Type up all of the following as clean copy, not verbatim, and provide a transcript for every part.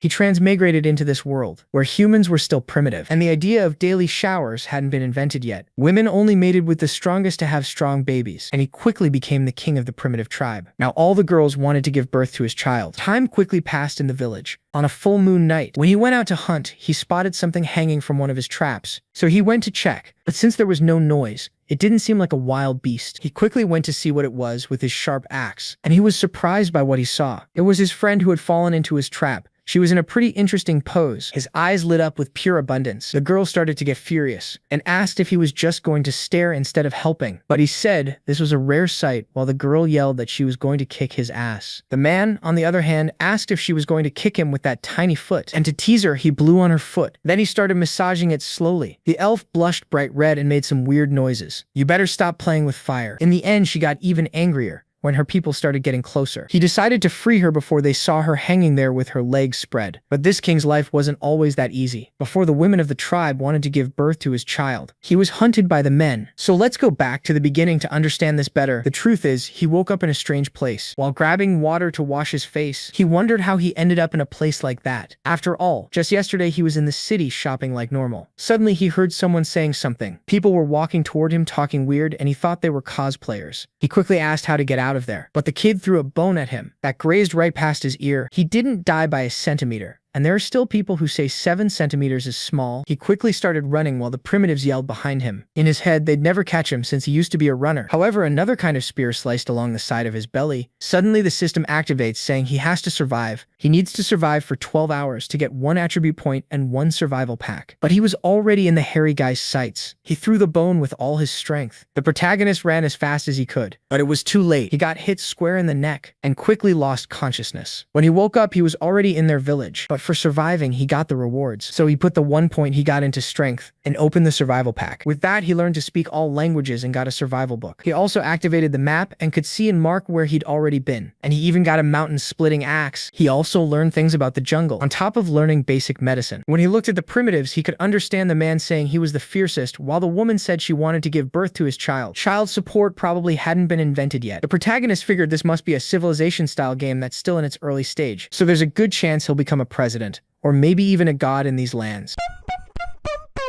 He transmigrated into this world, where humans were still primitive, and the idea of daily showers hadn't been invented yet. Women only mated with the strongest to have strong babies, and he quickly became the king of the primitive tribe. Now all the girls wanted to give birth to his child. Time quickly passed in the village. On a full moon night, when he went out to hunt, he spotted something hanging from one of his traps. So he went to check, but since there was no noise, it didn't seem like a wild beast. He quickly went to see what it was with his sharp axe, and he was surprised by what he saw. It was his friend who had fallen into his trap. She was in a pretty interesting pose. His eyes lit up with pure abundance. The girl started to get furious and asked if he was just going to stare instead of helping. But he said this was a rare sight while the girl yelled that she was going to kick his ass. The man, on the other hand, asked if she was going to kick him with that tiny foot. And to tease her, he blew on her foot. Then he started massaging it slowly. The elf blushed bright red and made some weird noises. You better stop playing with fire. In the end, she got even angrier when her people started getting closer. He decided to free her before they saw her hanging there with her legs spread. But this king's life wasn't always that easy. Before the women of the tribe wanted to give birth to his child, he was hunted by the men. So let's go back to the beginning to understand this better. The truth is, he woke up in a strange place. While grabbing water to wash his face, he wondered how he ended up in a place like that. After all, just yesterday he was in the city shopping like normal. Suddenly he heard someone saying something. People were walking toward him talking weird, and he thought they were cosplayers. He quickly asked how to get out of there, but the kid threw a bone at him that grazed right past his ear. He didn't die by a centimeter. And there are still people who say 7 centimeters is small. He quickly started running while the primitives yelled behind him. In his head, they'd never catch him since he used to be a runner. However, another kind of spear sliced along the side of his belly. Suddenly, the system activates, saying he has to survive. He needs to survive for 12 hours to get 1 attribute point and 1 survival pack. But he was already in the hairy guy's sights. He threw the bone with all his strength. The protagonist ran as fast as he could, but it was too late. He got hit square in the neck and quickly lost consciousness. When he woke up, he was already in their village, but for surviving, he got the rewards. So he put the 1 point he got into strength and opened the survival pack. With that, he learned to speak all languages and got a survival book. He also activated the map and could see and mark where he'd already been. And he even got a mountain-splitting axe. He also learned things about the jungle, on top of learning basic medicine. When he looked at the primitives, he could understand the man saying he was the fiercest, while the woman said she wanted to give birth to his child. Child support probably hadn't been invented yet. The protagonist figured this must be a civilization-style game that's still in its early stage, so there's a good chance he'll become a president, or maybe even a god in these lands.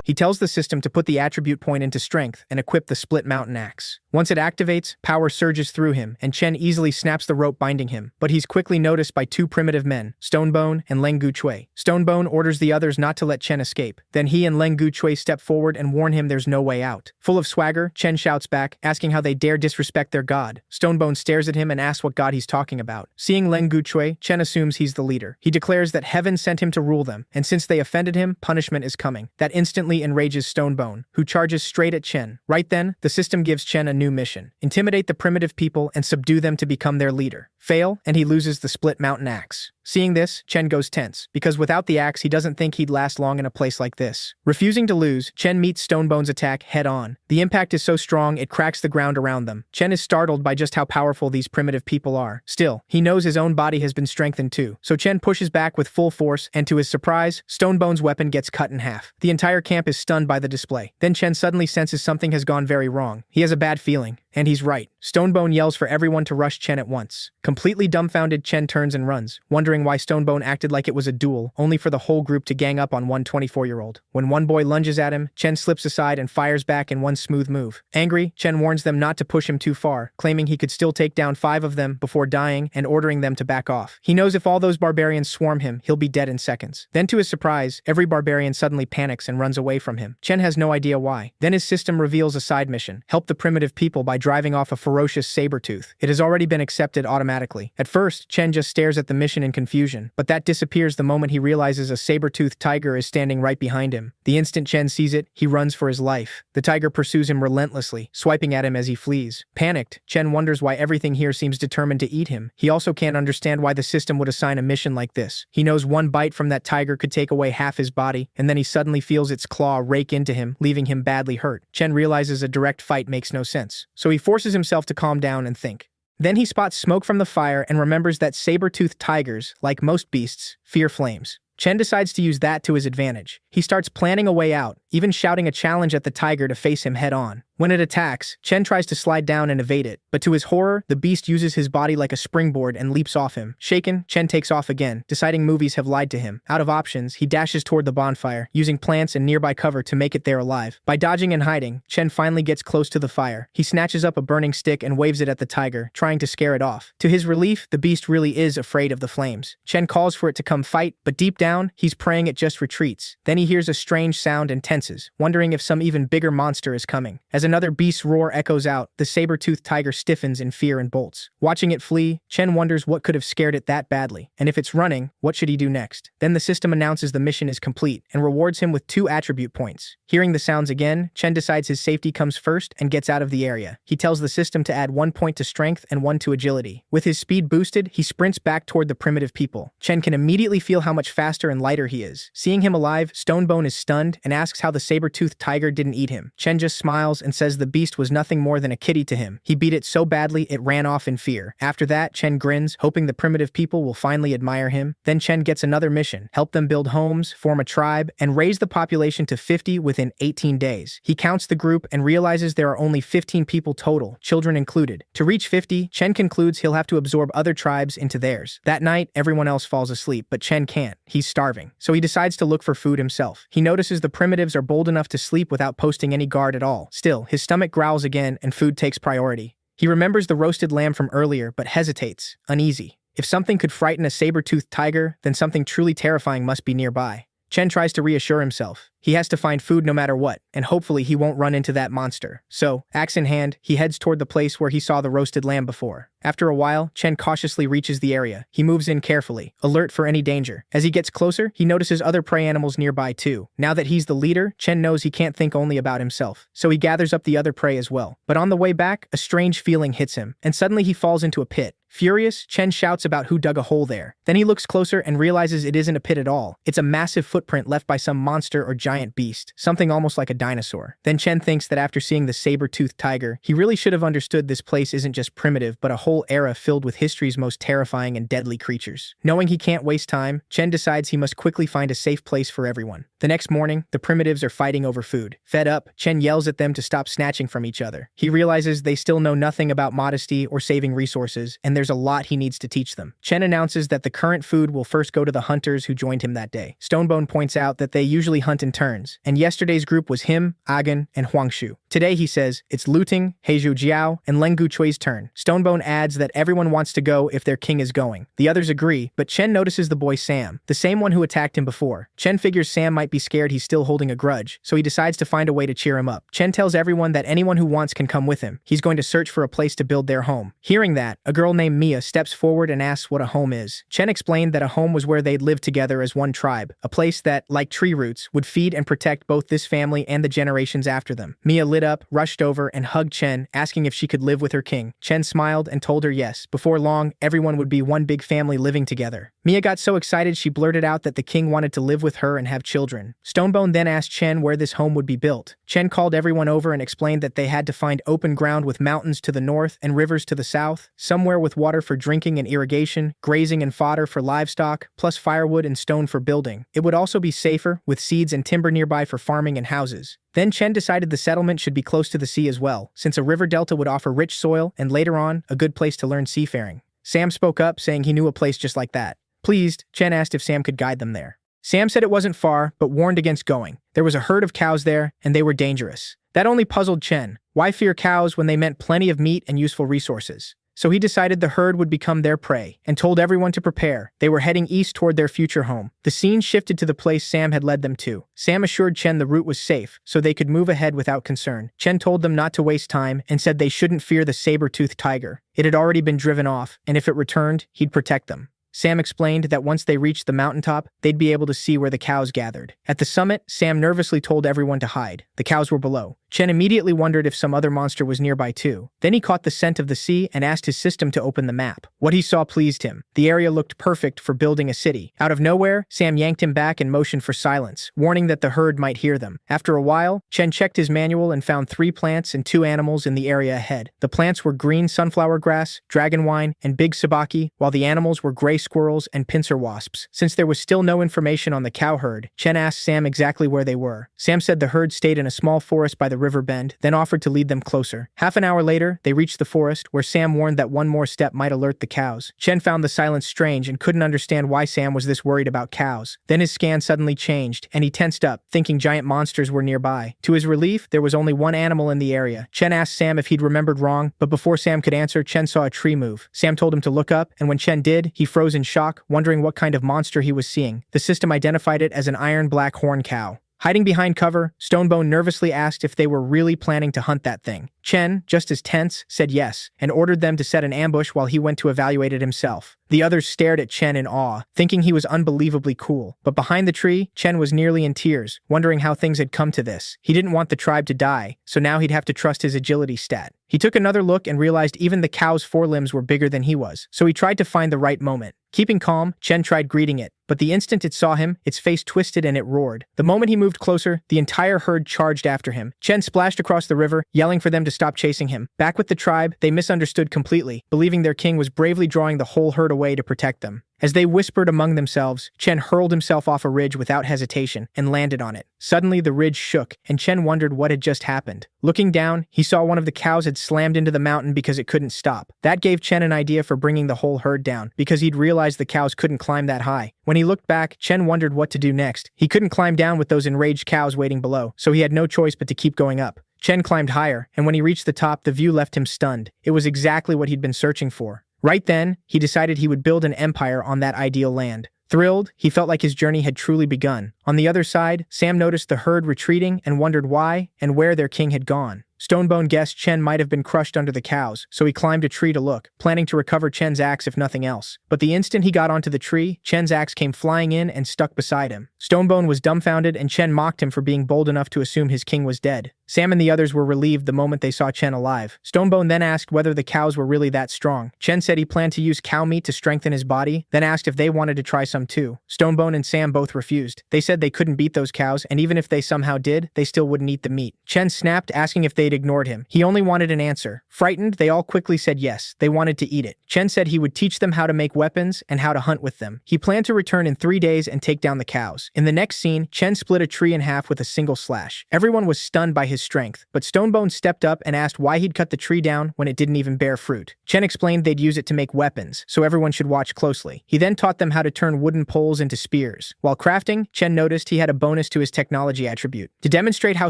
He tells the system to put the attribute point into strength and equip the split mountain axe. Once it activates, power surges through him, and Chen easily snaps the rope binding him. But he's quickly noticed by 2 primitive men, Stonebone and Leng Guchui. Stonebone orders the others not to let Chen escape. Then he and Leng Guchui step forward and warn him there's no way out. Full of swagger, Chen shouts back, asking how they dare disrespect their god. Stonebone stares at him and asks what god he's talking about. Seeing Leng Guchui, Chen assumes he's the leader. He declares that heaven sent him to rule them, and since they offended him, punishment is coming. That instantly enrages Stonebone, who charges straight at Chen. Right then, the system gives Chen a new mission: intimidate the primitive people and subdue them to become their leader. Fail, and he loses the split mountain axe. Seeing this, Chen goes tense, because without the axe, he doesn't think he'd last long in a place like this. Refusing to lose, Chen meets Stonebone's attack head-on. The impact is so strong, it cracks the ground around them. Chen is startled by just how powerful these primitive people are. Still, he knows his own body has been strengthened too, so Chen pushes back with full force, and to his surprise, Stonebone's weapon gets cut in half. The entire camp is stunned by the display. Then Chen suddenly senses something has gone very wrong. He has a bad feeling. And he's right. Stonebone yells for everyone to rush Chen at once. Completely dumbfounded, Chen turns and runs, wondering why Stonebone acted like it was a duel, only for the whole group to gang up on one 24-year-old. When one boy lunges at him, Chen slips aside and fires back in one smooth move. Angry, Chen warns them not to push him too far, claiming he could still take down 5 of them before dying and ordering them to back off. He knows if all those barbarians swarm him, he'll be dead in seconds. Then to his surprise, every barbarian suddenly panics and runs away from him. Chen has no idea why. Then his system reveals a side mission: help the primitive people by driving off a ferocious saber-tooth. It has already been accepted automatically. At first, Chen just stares at the mission in confusion, but that disappears the moment he realizes a saber-toothed tiger is standing right behind him. The instant Chen sees it, he runs for his life. The tiger pursues him relentlessly, swiping at him as he flees. Panicked, Chen wonders why everything here seems determined to eat him. He also can't understand why the system would assign a mission like this. He knows one bite from that tiger could take away half his body, and then he suddenly feels its claw rake into him, leaving him badly hurt. Chen realizes a direct fight makes no sense, so he forces himself to calm down and think. Then he spots smoke from the fire and remembers that saber-toothed tigers, like most beasts, fear flames. Chen decides to use that to his advantage. He starts planning a way out, even shouting a challenge at the tiger to face him head-on. When it attacks, Chen tries to slide down and evade it, but to his horror, the beast uses his body like a springboard and leaps off him. Shaken, Chen takes off again, deciding movies have lied to him. Out of options, he dashes toward the bonfire, using plants and nearby cover to make it there alive. By dodging and hiding, Chen finally gets close to the fire. He snatches up a burning stick and waves it at the tiger, trying to scare it off. To his relief, the beast really is afraid of the flames. Chen calls for it to come fight, but deep down, he's praying it just retreats. Then he hears a strange sound and tenses, wondering if some even bigger monster is coming. As another beast's roar echoes out, the saber-toothed tiger stiffens in fear and bolts. Watching it flee, Chen wonders what could have scared it that badly, and if it's running, what should he do next? Then the system announces the mission is complete and rewards him with 2 attribute points. Hearing the sounds again, Chen decides his safety comes first and gets out of the area. He tells the system to add 1 point to strength and 1 to agility. With his speed boosted, he sprints back toward the primitive people. Chen can immediately feel how much faster and lighter he is. Seeing him alive, Stonebone is stunned and asks how the saber-toothed tiger didn't eat him. Chen just smiles and says the beast was nothing more than a kitty to him. He beat it so badly it ran off in fear. After that, Chen grins, hoping the primitive people will finally admire him. Then Chen gets another mission, help them build homes, form a tribe, and raise the population to 50 within 18 days. He counts the group and realizes there are only 15 people total, children included. To reach 50, Chen concludes he'll have to absorb other tribes into theirs. That night, everyone else falls asleep, but Chen can't. He's starving. So he decides to look for food himself. He notices the primitives are bold enough to sleep without posting any guard at all. Still, his stomach growls again and food takes priority. He remembers the roasted lamb from earlier, but hesitates, uneasy. If something could frighten a saber-toothed tiger, then something truly terrifying must be nearby. Chen tries to reassure himself. He has to find food no matter what, and hopefully he won't run into that monster. So, axe in hand, he heads toward the place where he saw the roasted lamb before. After a while, Chen cautiously reaches the area. He moves in carefully, alert for any danger. As he gets closer, he notices other prey animals nearby too. Now that he's the leader, Chen knows he can't think only about himself, so he gathers up the other prey as well. But on the way back, a strange feeling hits him, and suddenly he falls into a pit. Furious, Chen shouts about who dug a hole there. Then he looks closer and realizes it isn't a pit at all. It's a massive footprint left by some monster or giant beast, something almost like a dinosaur. Then Chen thinks that after seeing the saber-toothed tiger, he really should have understood this place isn't just primitive, but a whole era filled with history's most terrifying and deadly creatures. Knowing he can't waste time, Chen decides he must quickly find a safe place for everyone. The next morning, the primitives are fighting over food. Fed up, Chen yells at them to stop snatching from each other. He realizes they still know nothing about modesty or saving resources, and there's a lot he needs to teach them. Chen announces that the current food will first go to the hunters who joined him that day. Stonebone points out that they usually hunt in turns, and yesterday's group was him, Agan, and Huangshu. Today, he says, it's Luting, Heizhu Jiao, and Leng Guchui's turn. Stonebone adds that everyone wants to go if their king is going. The others agree, but Chen notices the boy Sam, the same one who attacked him before. Chen figures Sam might be scared he's still holding a grudge, so he decides to find a way to cheer him up. Chen tells everyone that anyone who wants can come with him. He's going to search for a place to build their home. Hearing that, a girl named Mia steps forward and asks what a home is. Chen explained that a home was where they'd live together as one tribe, a place that, like tree roots, would feed and protect both this family and the generations after them. Mia lit up, rushed over, and hugged Chen, asking if she could live with her king. Chen smiled and told her yes. Before long, everyone would be one big family living together. Mia got so excited she blurted out that the king wanted to live with her and have children. Stonebone then asked Chen where this home would be built. Chen called everyone over and explained that they had to find open ground with mountains to the north and rivers to the south, somewhere with water for drinking and irrigation, grazing and fodder for livestock, plus firewood and stone for building. It would also be safer, with seeds and timber nearby for farming and houses. Then Chen decided the settlement should be close to the sea as well, since a river delta would offer rich soil and later on, a good place to learn seafaring. Sam spoke up, saying he knew a place just like that. Pleased, Chen asked if Sam could guide them there. Sam said it wasn't far, but warned against going. There was a herd of cows there, and they were dangerous. That only puzzled Chen. Why fear cows when they meant plenty of meat and useful resources? So he decided the herd would become their prey, and told everyone to prepare. They were heading east toward their future home. The scene shifted to the place Sam had led them to. Sam assured Chen the route was safe, so they could move ahead without concern. Chen told them not to waste time, and said they shouldn't fear the saber-toothed tiger. It had already been driven off, and if it returned, he'd protect them. Sam explained that once they reached the mountaintop, they'd be able to see where the cows gathered. At the summit, Sam nervously told everyone to hide. The cows were below. Chen immediately wondered if some other monster was nearby too. Then he caught the scent of the sea and asked his system to open the map. What he saw pleased him. The area looked perfect for building a city. Out of nowhere, Sam yanked him back and motioned for silence, warning that the herd might hear them. After a while, Chen checked his manual and found 3 plants and 2 animals in the area ahead. The plants were green sunflower grass, dragon wine, and big sabaki, while the animals were gray squirrels and pincer wasps. Since there was still no information on the cow herd, Chen asked Sam exactly where they were. Sam said the herd stayed in a small forest by the river bend, then offered to lead them closer. Half an hour later, they reached the forest, where Sam warned that one more step might alert the cows. Chen found the silence strange and couldn't understand why Sam was this worried about cows. Then his scan suddenly changed, and he tensed up, thinking giant monsters were nearby. To his relief, there was only one animal in the area. Chen asked Sam if he'd remembered wrong, but before Sam could answer, Chen saw a tree move. Sam told him to look up, and when Chen did, he froze in shock, wondering what kind of monster he was seeing. The system identified it as an iron-black horn cow. Hiding behind cover, Stonebone nervously asked if they were really planning to hunt that thing. Chen, just as tense, said yes, and ordered them to set an ambush while he went to evaluate it himself. The others stared at Chen in awe, thinking he was unbelievably cool. But behind the tree, Chen was nearly in tears, wondering how things had come to this. He didn't want the tribe to die, so now he'd have to trust his agility stat. He took another look and realized even the cow's forelimbs were bigger than he was, so he tried to find the right moment. Keeping calm, Chen tried greeting it, but the instant it saw him, its face twisted and it roared. The moment he moved closer, the entire herd charged after him. Chen splashed across the river, yelling for them to stop chasing him. Back with the tribe, they misunderstood completely, believing their king was bravely drawing the whole herd away to protect them. As they whispered among themselves, Chen hurled himself off a ridge without hesitation and landed on it. Suddenly, the ridge shook, and Chen wondered what had just happened. Looking down, he saw one of the cows had slammed into the mountain because it couldn't stop. That gave Chen an idea for bringing the whole herd down, because he'd realized the cows couldn't climb that high. When he looked back, Chen wondered what to do next. He couldn't climb down with those enraged cows waiting below, so he had no choice but to keep going up. Chen climbed higher, and when he reached the top, the view left him stunned. It was exactly what he'd been searching for. Right then, he decided he would build an empire on that ideal land. Thrilled, he felt like his journey had truly begun. On the other side, Sam noticed the herd retreating and wondered why and where their king had gone. Stonebone guessed Chen might have been crushed under the cows, so he climbed a tree to look, planning to recover Chen's axe if nothing else. But the instant he got onto the tree, Chen's axe came flying in and stuck beside him. Stonebone was dumbfounded, and Chen mocked him for being bold enough to assume his king was dead. Sam and the others were relieved the moment they saw Chen alive. Stonebone then asked whether the cows were really that strong. Chen said he planned to use cow meat to strengthen his body, then asked if they wanted to try some too. Stonebone and Sam both refused. They said they couldn't beat those cows, and even if they somehow did, they still wouldn't eat the meat. Chen snapped, asking if they'd ignored him. He only wanted an answer. Frightened, they all quickly said yes, they wanted to eat it. Chen said he would teach them how to make weapons and how to hunt with them. He planned to return in 3 days and take down the cows. In the next scene, Chen split a tree in half with a single slash. Everyone was stunned by his strength, but Stonebone stepped up and asked why he'd cut the tree down when it didn't even bear fruit. Chen explained they'd use it to make weapons, so everyone should watch closely. He then taught them how to turn wooden poles into spears. While crafting, Chen noticed he had a bonus to his technology attribute. To demonstrate how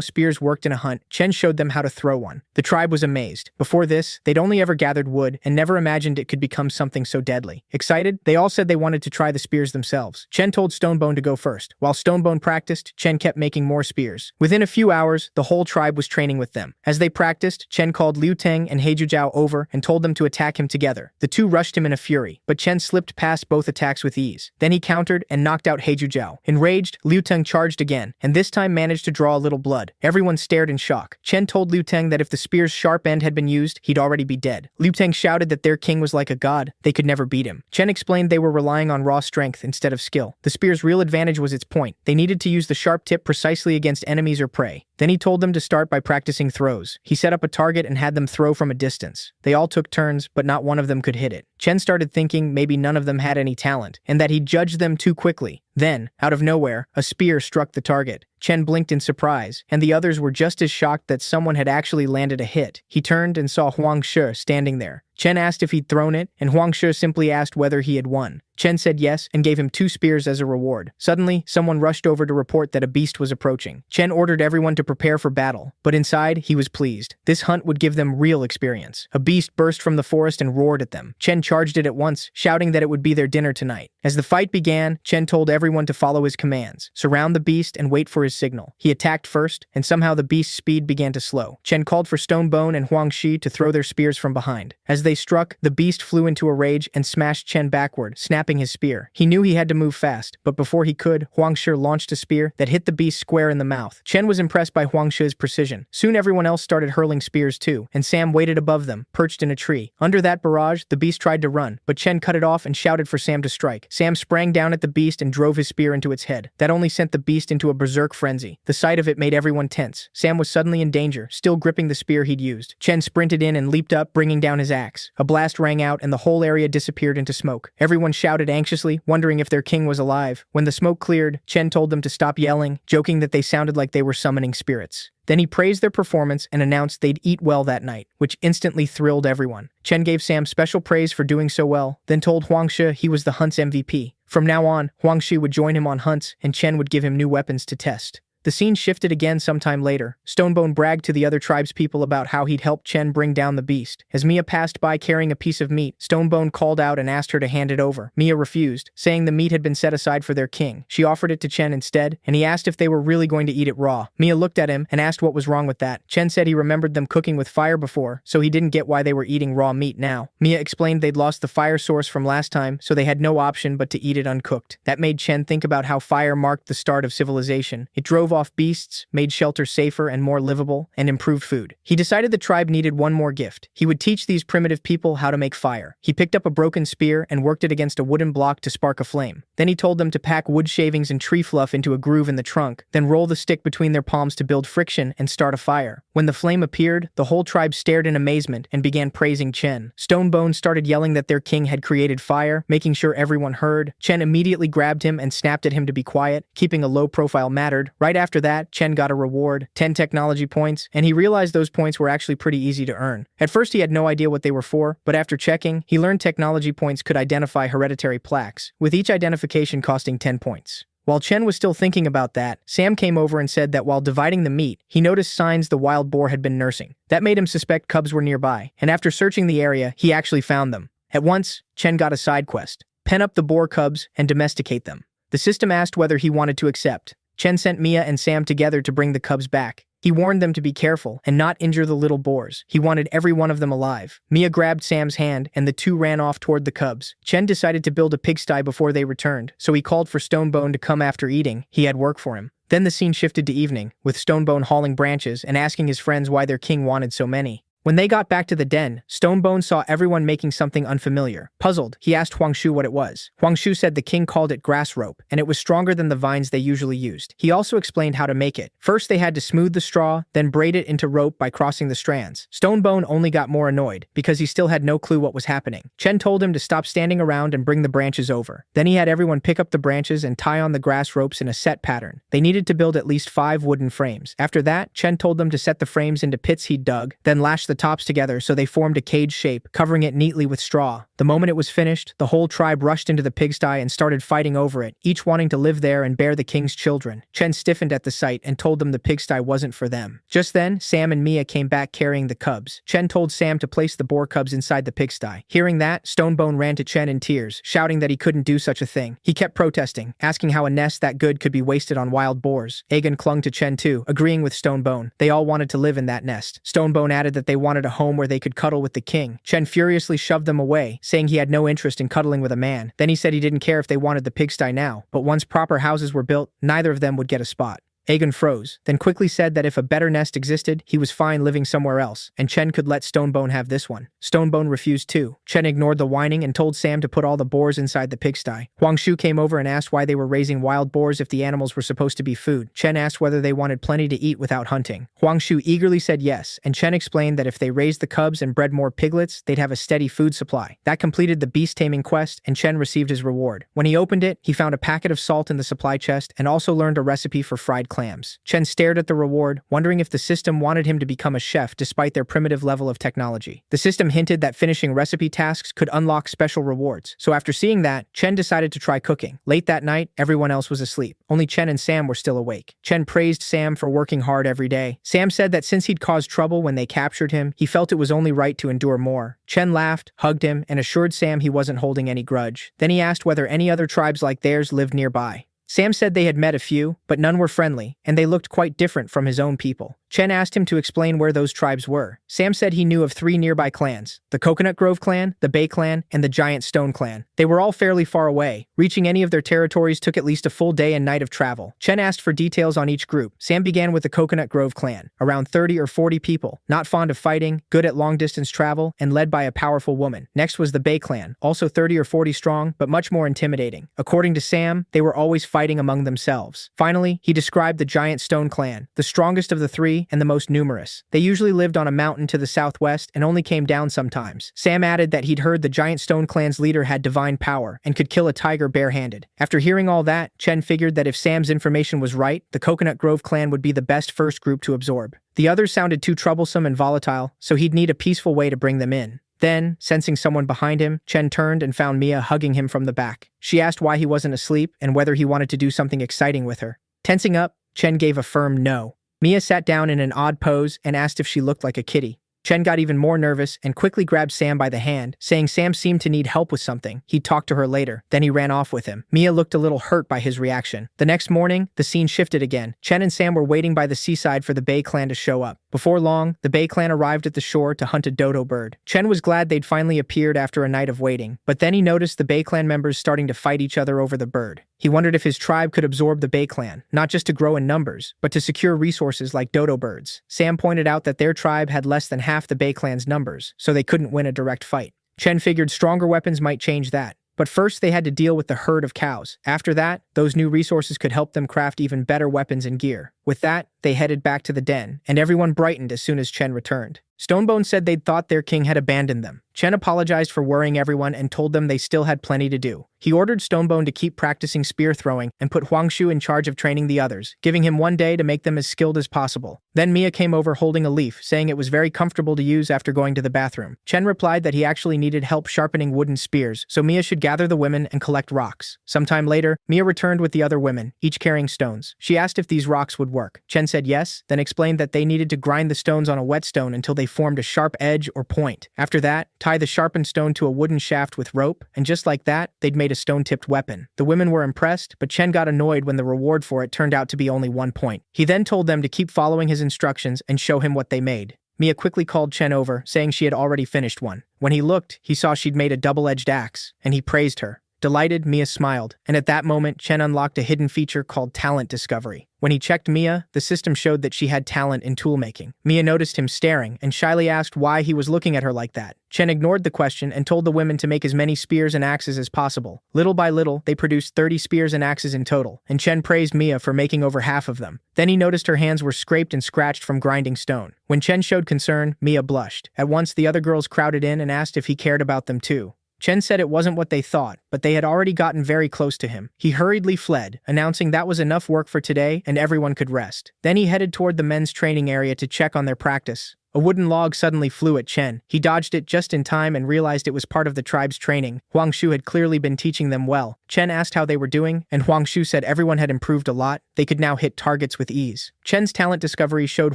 spears worked in a hunt, Chen showed them how to throw one. The tribe was amazed. Before this, they'd only ever gathered wood and never imagined it could become something so deadly. Excited, they all said they wanted to try the spears themselves. Chen told Stonebone to go first. While Stonebone practiced, Chen kept making more spears. Within a few hours, the whole tribe was training with them. As they practiced, Chen called Liu Teng and Heiju over and told them to attack him together. The two rushed him in a fury, but Chen slipped past both attacks with ease. Then he countered and knocked out Heiju. Enraged, Liu Teng charged again, and this time managed to draw a little blood. Everyone stared in shock. Chen told Liu Teng that if the spear's sharp end had been used, he'd already be dead. Liu Teng shouted that their king was like a god. They could never beat him. Chen explained they were relying on raw strength instead of skill. The spear's real advantage was its point. They needed to use the sharp tip precisely against enemies or prey. Then he told them to start by practicing throws. He set up a target and had them throw from a distance. They all took turns, but not one of them could hit it. Chen started thinking maybe none of them had any talent, and that he judged them too quickly. Then, out of nowhere, a spear struck the target. Chen blinked in surprise, and the others were just as shocked that someone had actually landed a hit. He turned and saw Huang Shi standing there. Chen asked if he'd thrown it, and Huang Shi simply asked whether he had won. Chen said yes and gave him 2 spears as a reward. Suddenly, someone rushed over to report that a beast was approaching. Chen ordered everyone to prepare for battle, but inside, he was pleased. This hunt would give them real experience. A beast burst from the forest and roared at them. Chen charged it at once, shouting that it would be their dinner tonight. As the fight began, Chen told everyone to follow his commands, surround the beast and wait for his his signal. He attacked first, and somehow the beast's speed began to slow. Chen called for Stonebone and Huang Shi to throw their spears from behind. As they struck, the beast flew into a rage and smashed Chen backward, snapping his spear. He knew he had to move fast, but before he could, Huang Shi launched a spear that hit the beast square in the mouth. Chen was impressed by Huang Shi's precision. Soon everyone else started hurling spears too, and Sam waited above them, perched in a tree. Under that barrage, the beast tried to run, but Chen cut it off and shouted for Sam to strike. Sam sprang down at the beast and drove his spear into its head. That only sent the beast into a berserk frenzy. The sight of it made everyone tense. Sam was suddenly in danger, still gripping the spear he'd used. Chen sprinted in and leaped up, bringing down his axe. A blast rang out and the whole area disappeared into smoke. Everyone shouted anxiously, wondering if their king was alive. When the smoke cleared, Chen told them to stop yelling, joking that they sounded like they were summoning spirits. Then he praised their performance and announced they'd eat well that night, which instantly thrilled everyone. Chen gave Sam special praise for doing so well, then told Huang Shi he was the hunt's MVP. From now on, Huang Shi would join him on hunts, and Chen would give him new weapons to test. The scene shifted again sometime later. Stonebone bragged to the other tribespeople about how he'd helped Chen bring down the beast. As Mia passed by carrying a piece of meat, Stonebone called out and asked her to hand it over. Mia refused, saying the meat had been set aside for their king. She offered it to Chen instead, and he asked if they were really going to eat it raw. Mia looked at him and asked what was wrong with that. Chen said he remembered them cooking with fire before, so he didn't get why they were eating raw meat now. Mia explained they'd lost the fire source from last time, so they had no option but to eat it uncooked. That made Chen think about how fire marked the start of civilization. It drove off beasts, made shelter safer and more livable, and improved food. He decided the tribe needed one more gift. He would teach these primitive people how to make fire. He picked up a broken spear and worked it against a wooden block to spark a flame. Then he told them to pack wood shavings and tree fluff into a groove in the trunk, then roll the stick between their palms to build friction and start a fire. When the flame appeared, the whole tribe stared in amazement and began praising Chen. Stonebone started yelling that their king had created fire, making sure everyone heard. Chen immediately grabbed him and snapped at him to be quiet. Keeping a low profile mattered. Right after that, Chen got a reward, 10 technology points, and he realized those points were actually pretty easy to earn. At first he had no idea what they were for, but after checking, he learned technology points could identify hereditary plaques, with each identification costing 10 points. While Chen was still thinking about that, Sam came over and said that while dividing the meat, he noticed signs the wild boar had been nursing. That made him suspect cubs were nearby, and after searching the area, he actually found them. At once, Chen got a side quest: pen up the boar cubs and domesticate them. The system asked whether he wanted to accept. Chen sent Mia and Sam together to bring the cubs back. He warned them to be careful and not injure the little boars. He wanted every one of them alive. Mia grabbed Sam's hand and the two ran off toward the cubs. Chen decided to build a pigsty before they returned, so he called for Stonebone to come after eating. He had work for him. Then the scene shifted to evening, with Stonebone hauling branches and asking his friends why their king wanted so many. When they got back to the den, Stonebone saw everyone making something unfamiliar. Puzzled, he asked Huang Shu what it was. Huang Shu said the king called it grass rope, and it was stronger than the vines they usually used. He also explained how to make it. First they had to smooth the straw, then braid it into rope by crossing the strands. Stonebone only got more annoyed, because he still had no clue what was happening. Chen told him to stop standing around and bring the branches over. Then he had everyone pick up the branches and tie on the grass ropes in a set pattern. They needed to build at least 5 wooden frames. After that, Chen told them to set the frames into pits he'd dug, then lash the tops together so they formed a cage shape, covering it neatly with straw. The moment it was finished, the whole tribe rushed into the pigsty and started fighting over it, each wanting to live there and bear the king's children. Chen stiffened at the sight and told them the pigsty wasn't for them. Just then, Sam and Mia came back carrying the cubs. Chen told Sam to place the boar cubs inside the pigsty. Hearing that, Stonebone ran to Chen in tears, shouting that he couldn't do such a thing. He kept protesting, asking how a nest that good could be wasted on wild boars. Aegon clung to Chen too, agreeing with Stonebone. They all wanted to live in that nest. Stonebone added that they wanted a home where they could cuddle with the king. Chen furiously shoved them away, saying he had no interest in cuddling with a man. Then he said he didn't care if they wanted the pigsty now, but once proper houses were built, neither of them would get a spot. Aegon froze, then quickly said that if a better nest existed, he was fine living somewhere else, and Chen could let Stonebone have this one. Stonebone refused too. Chen ignored the whining and told Sam to put all the boars inside the pigsty. Huang Shu came over and asked why they were raising wild boars if the animals were supposed to be food. Chen asked whether they wanted plenty to eat without hunting. Huang Shu eagerly said yes, and Chen explained that if they raised the cubs and bred more piglets, they'd have a steady food supply. That completed the beast-taming quest, and Chen received his reward. When he opened it, he found a packet of salt in the supply chest and also learned a recipe for fried clams. Chen stared at the reward, wondering if the system wanted him to become a chef despite their primitive level of technology. The system hinted that finishing recipe tasks could unlock special rewards, so after seeing that, Chen decided to try cooking. Late that night, everyone else was asleep. Only Chen and Sam were still awake. Chen praised Sam for working hard every day. Sam said that since he'd caused trouble when they captured him, he felt it was only right to endure more. Chen laughed, hugged him, and assured Sam he wasn't holding any grudge. Then he asked whether any other tribes like theirs lived nearby. Sam said they had met a few, but none were friendly, and they looked quite different from his own people. Chen asked him to explain where those tribes were. Sam said he knew of 3 nearby clans: the Coconut Grove clan, the Bay clan, and the Giant Stone clan. They were all fairly far away. Reaching any of their territories took at least a full day and night of travel. Chen asked for details on each group. Sam began with the Coconut Grove clan, around 30 or 40 people, not fond of fighting, good at long-distance travel, and led by a powerful woman. Next was the Bay clan, also 30 or 40 strong, but much more intimidating. According to Sam, they were always fighting among themselves. Finally, he described the Giant Stone clan, the strongest of the 3 and the most numerous. They usually lived on a mountain to the southwest and only came down sometimes. Sam added that he'd heard the Giant Stone clan's leader had divine power and could kill a tiger barehanded. After hearing all that, Chen figured that if Sam's information was right, the Coconut Grove clan would be the best first group to absorb. The others sounded too troublesome and volatile, so he'd need a peaceful way to bring them in. Then, sensing someone behind him, Chen turned and found Mia hugging him from the back. She asked why he wasn't asleep and whether he wanted to do something exciting with her. Tensing up, Chen gave a firm no. Mia sat down in an odd pose and asked if she looked like a kitty. Chen got even more nervous and quickly grabbed Sam by the hand, saying Sam seemed to need help with something. He'd talk to her later. Then he ran off with him. Mia looked a little hurt by his reaction. The next morning, the scene shifted again. Chen and Sam were waiting by the seaside for the Bay clan to show up. Before long, the Bay clan arrived at the shore to hunt a dodo bird. Chen was glad they'd finally appeared after a night of waiting, but then he noticed the Bay clan members starting to fight each other over the bird. He wondered if his tribe could absorb the Bay clan, not just to grow in numbers, but to secure resources like dodo birds. Sam pointed out that their tribe had less than half the Bay clan's numbers, so they couldn't win a direct fight. Chen figured stronger weapons might change that. But first they had to deal with the herd of cows. After that, those new resources could help them craft even better weapons and gear. With that, they headed back to the den, and everyone brightened as soon as Chen returned. Stonebone said they'd thought their king had abandoned them. Chen apologized for worrying everyone and told them they still had plenty to do. He ordered Stonebone to keep practicing spear throwing and put Huangshu in charge of training the others, giving him 1 day to make them as skilled as possible. Then Mia came over holding a leaf, saying it was very comfortable to use after going to the bathroom. Chen replied that he actually needed help sharpening wooden spears, so Mia should gather the women and collect rocks. Sometime later, Mia returned with the other women, each carrying stones. She asked if these rocks would work. Chen said yes, then explained that they needed to grind the stones on a whetstone until they formed a sharp edge or point. After that, tie the sharpened stone to a wooden shaft with rope, and just like that, they'd made a stone-tipped weapon. The women were impressed, but Chen got annoyed when the reward for it turned out to be only 1 point. He then told them to keep following his instructions and show him what they made. Mia quickly called Chen over, saying she had already finished one. When he looked, he saw she'd made a double-edged axe, and he praised her. Delighted, Mia smiled, and at that moment, Chen unlocked a hidden feature called Talent Discovery. When he checked Mia, the system showed that she had talent in toolmaking. Mia noticed him staring and shyly asked why he was looking at her like that. Chen ignored the question and told the women to make as many spears and axes as possible. Little by little, they produced 30 spears and axes in total, and Chen praised Mia for making over half of them. Then he noticed her hands were scraped and scratched from grinding stone. When Chen showed concern, Mia blushed. At once, the other girls crowded in and asked if he cared about them too. Chen said it wasn't what they thought, but they had already gotten very close to him. He hurriedly fled, announcing that was enough work for today and everyone could rest. Then he headed toward the men's training area to check on their practice. A wooden log suddenly flew at Chen. He dodged it just in time and realized it was part of the tribe's training. Huangshu had clearly been teaching them well. Chen asked how they were doing, and Huangshu said everyone had improved a lot. They could now hit targets with ease. Chen's talent discovery showed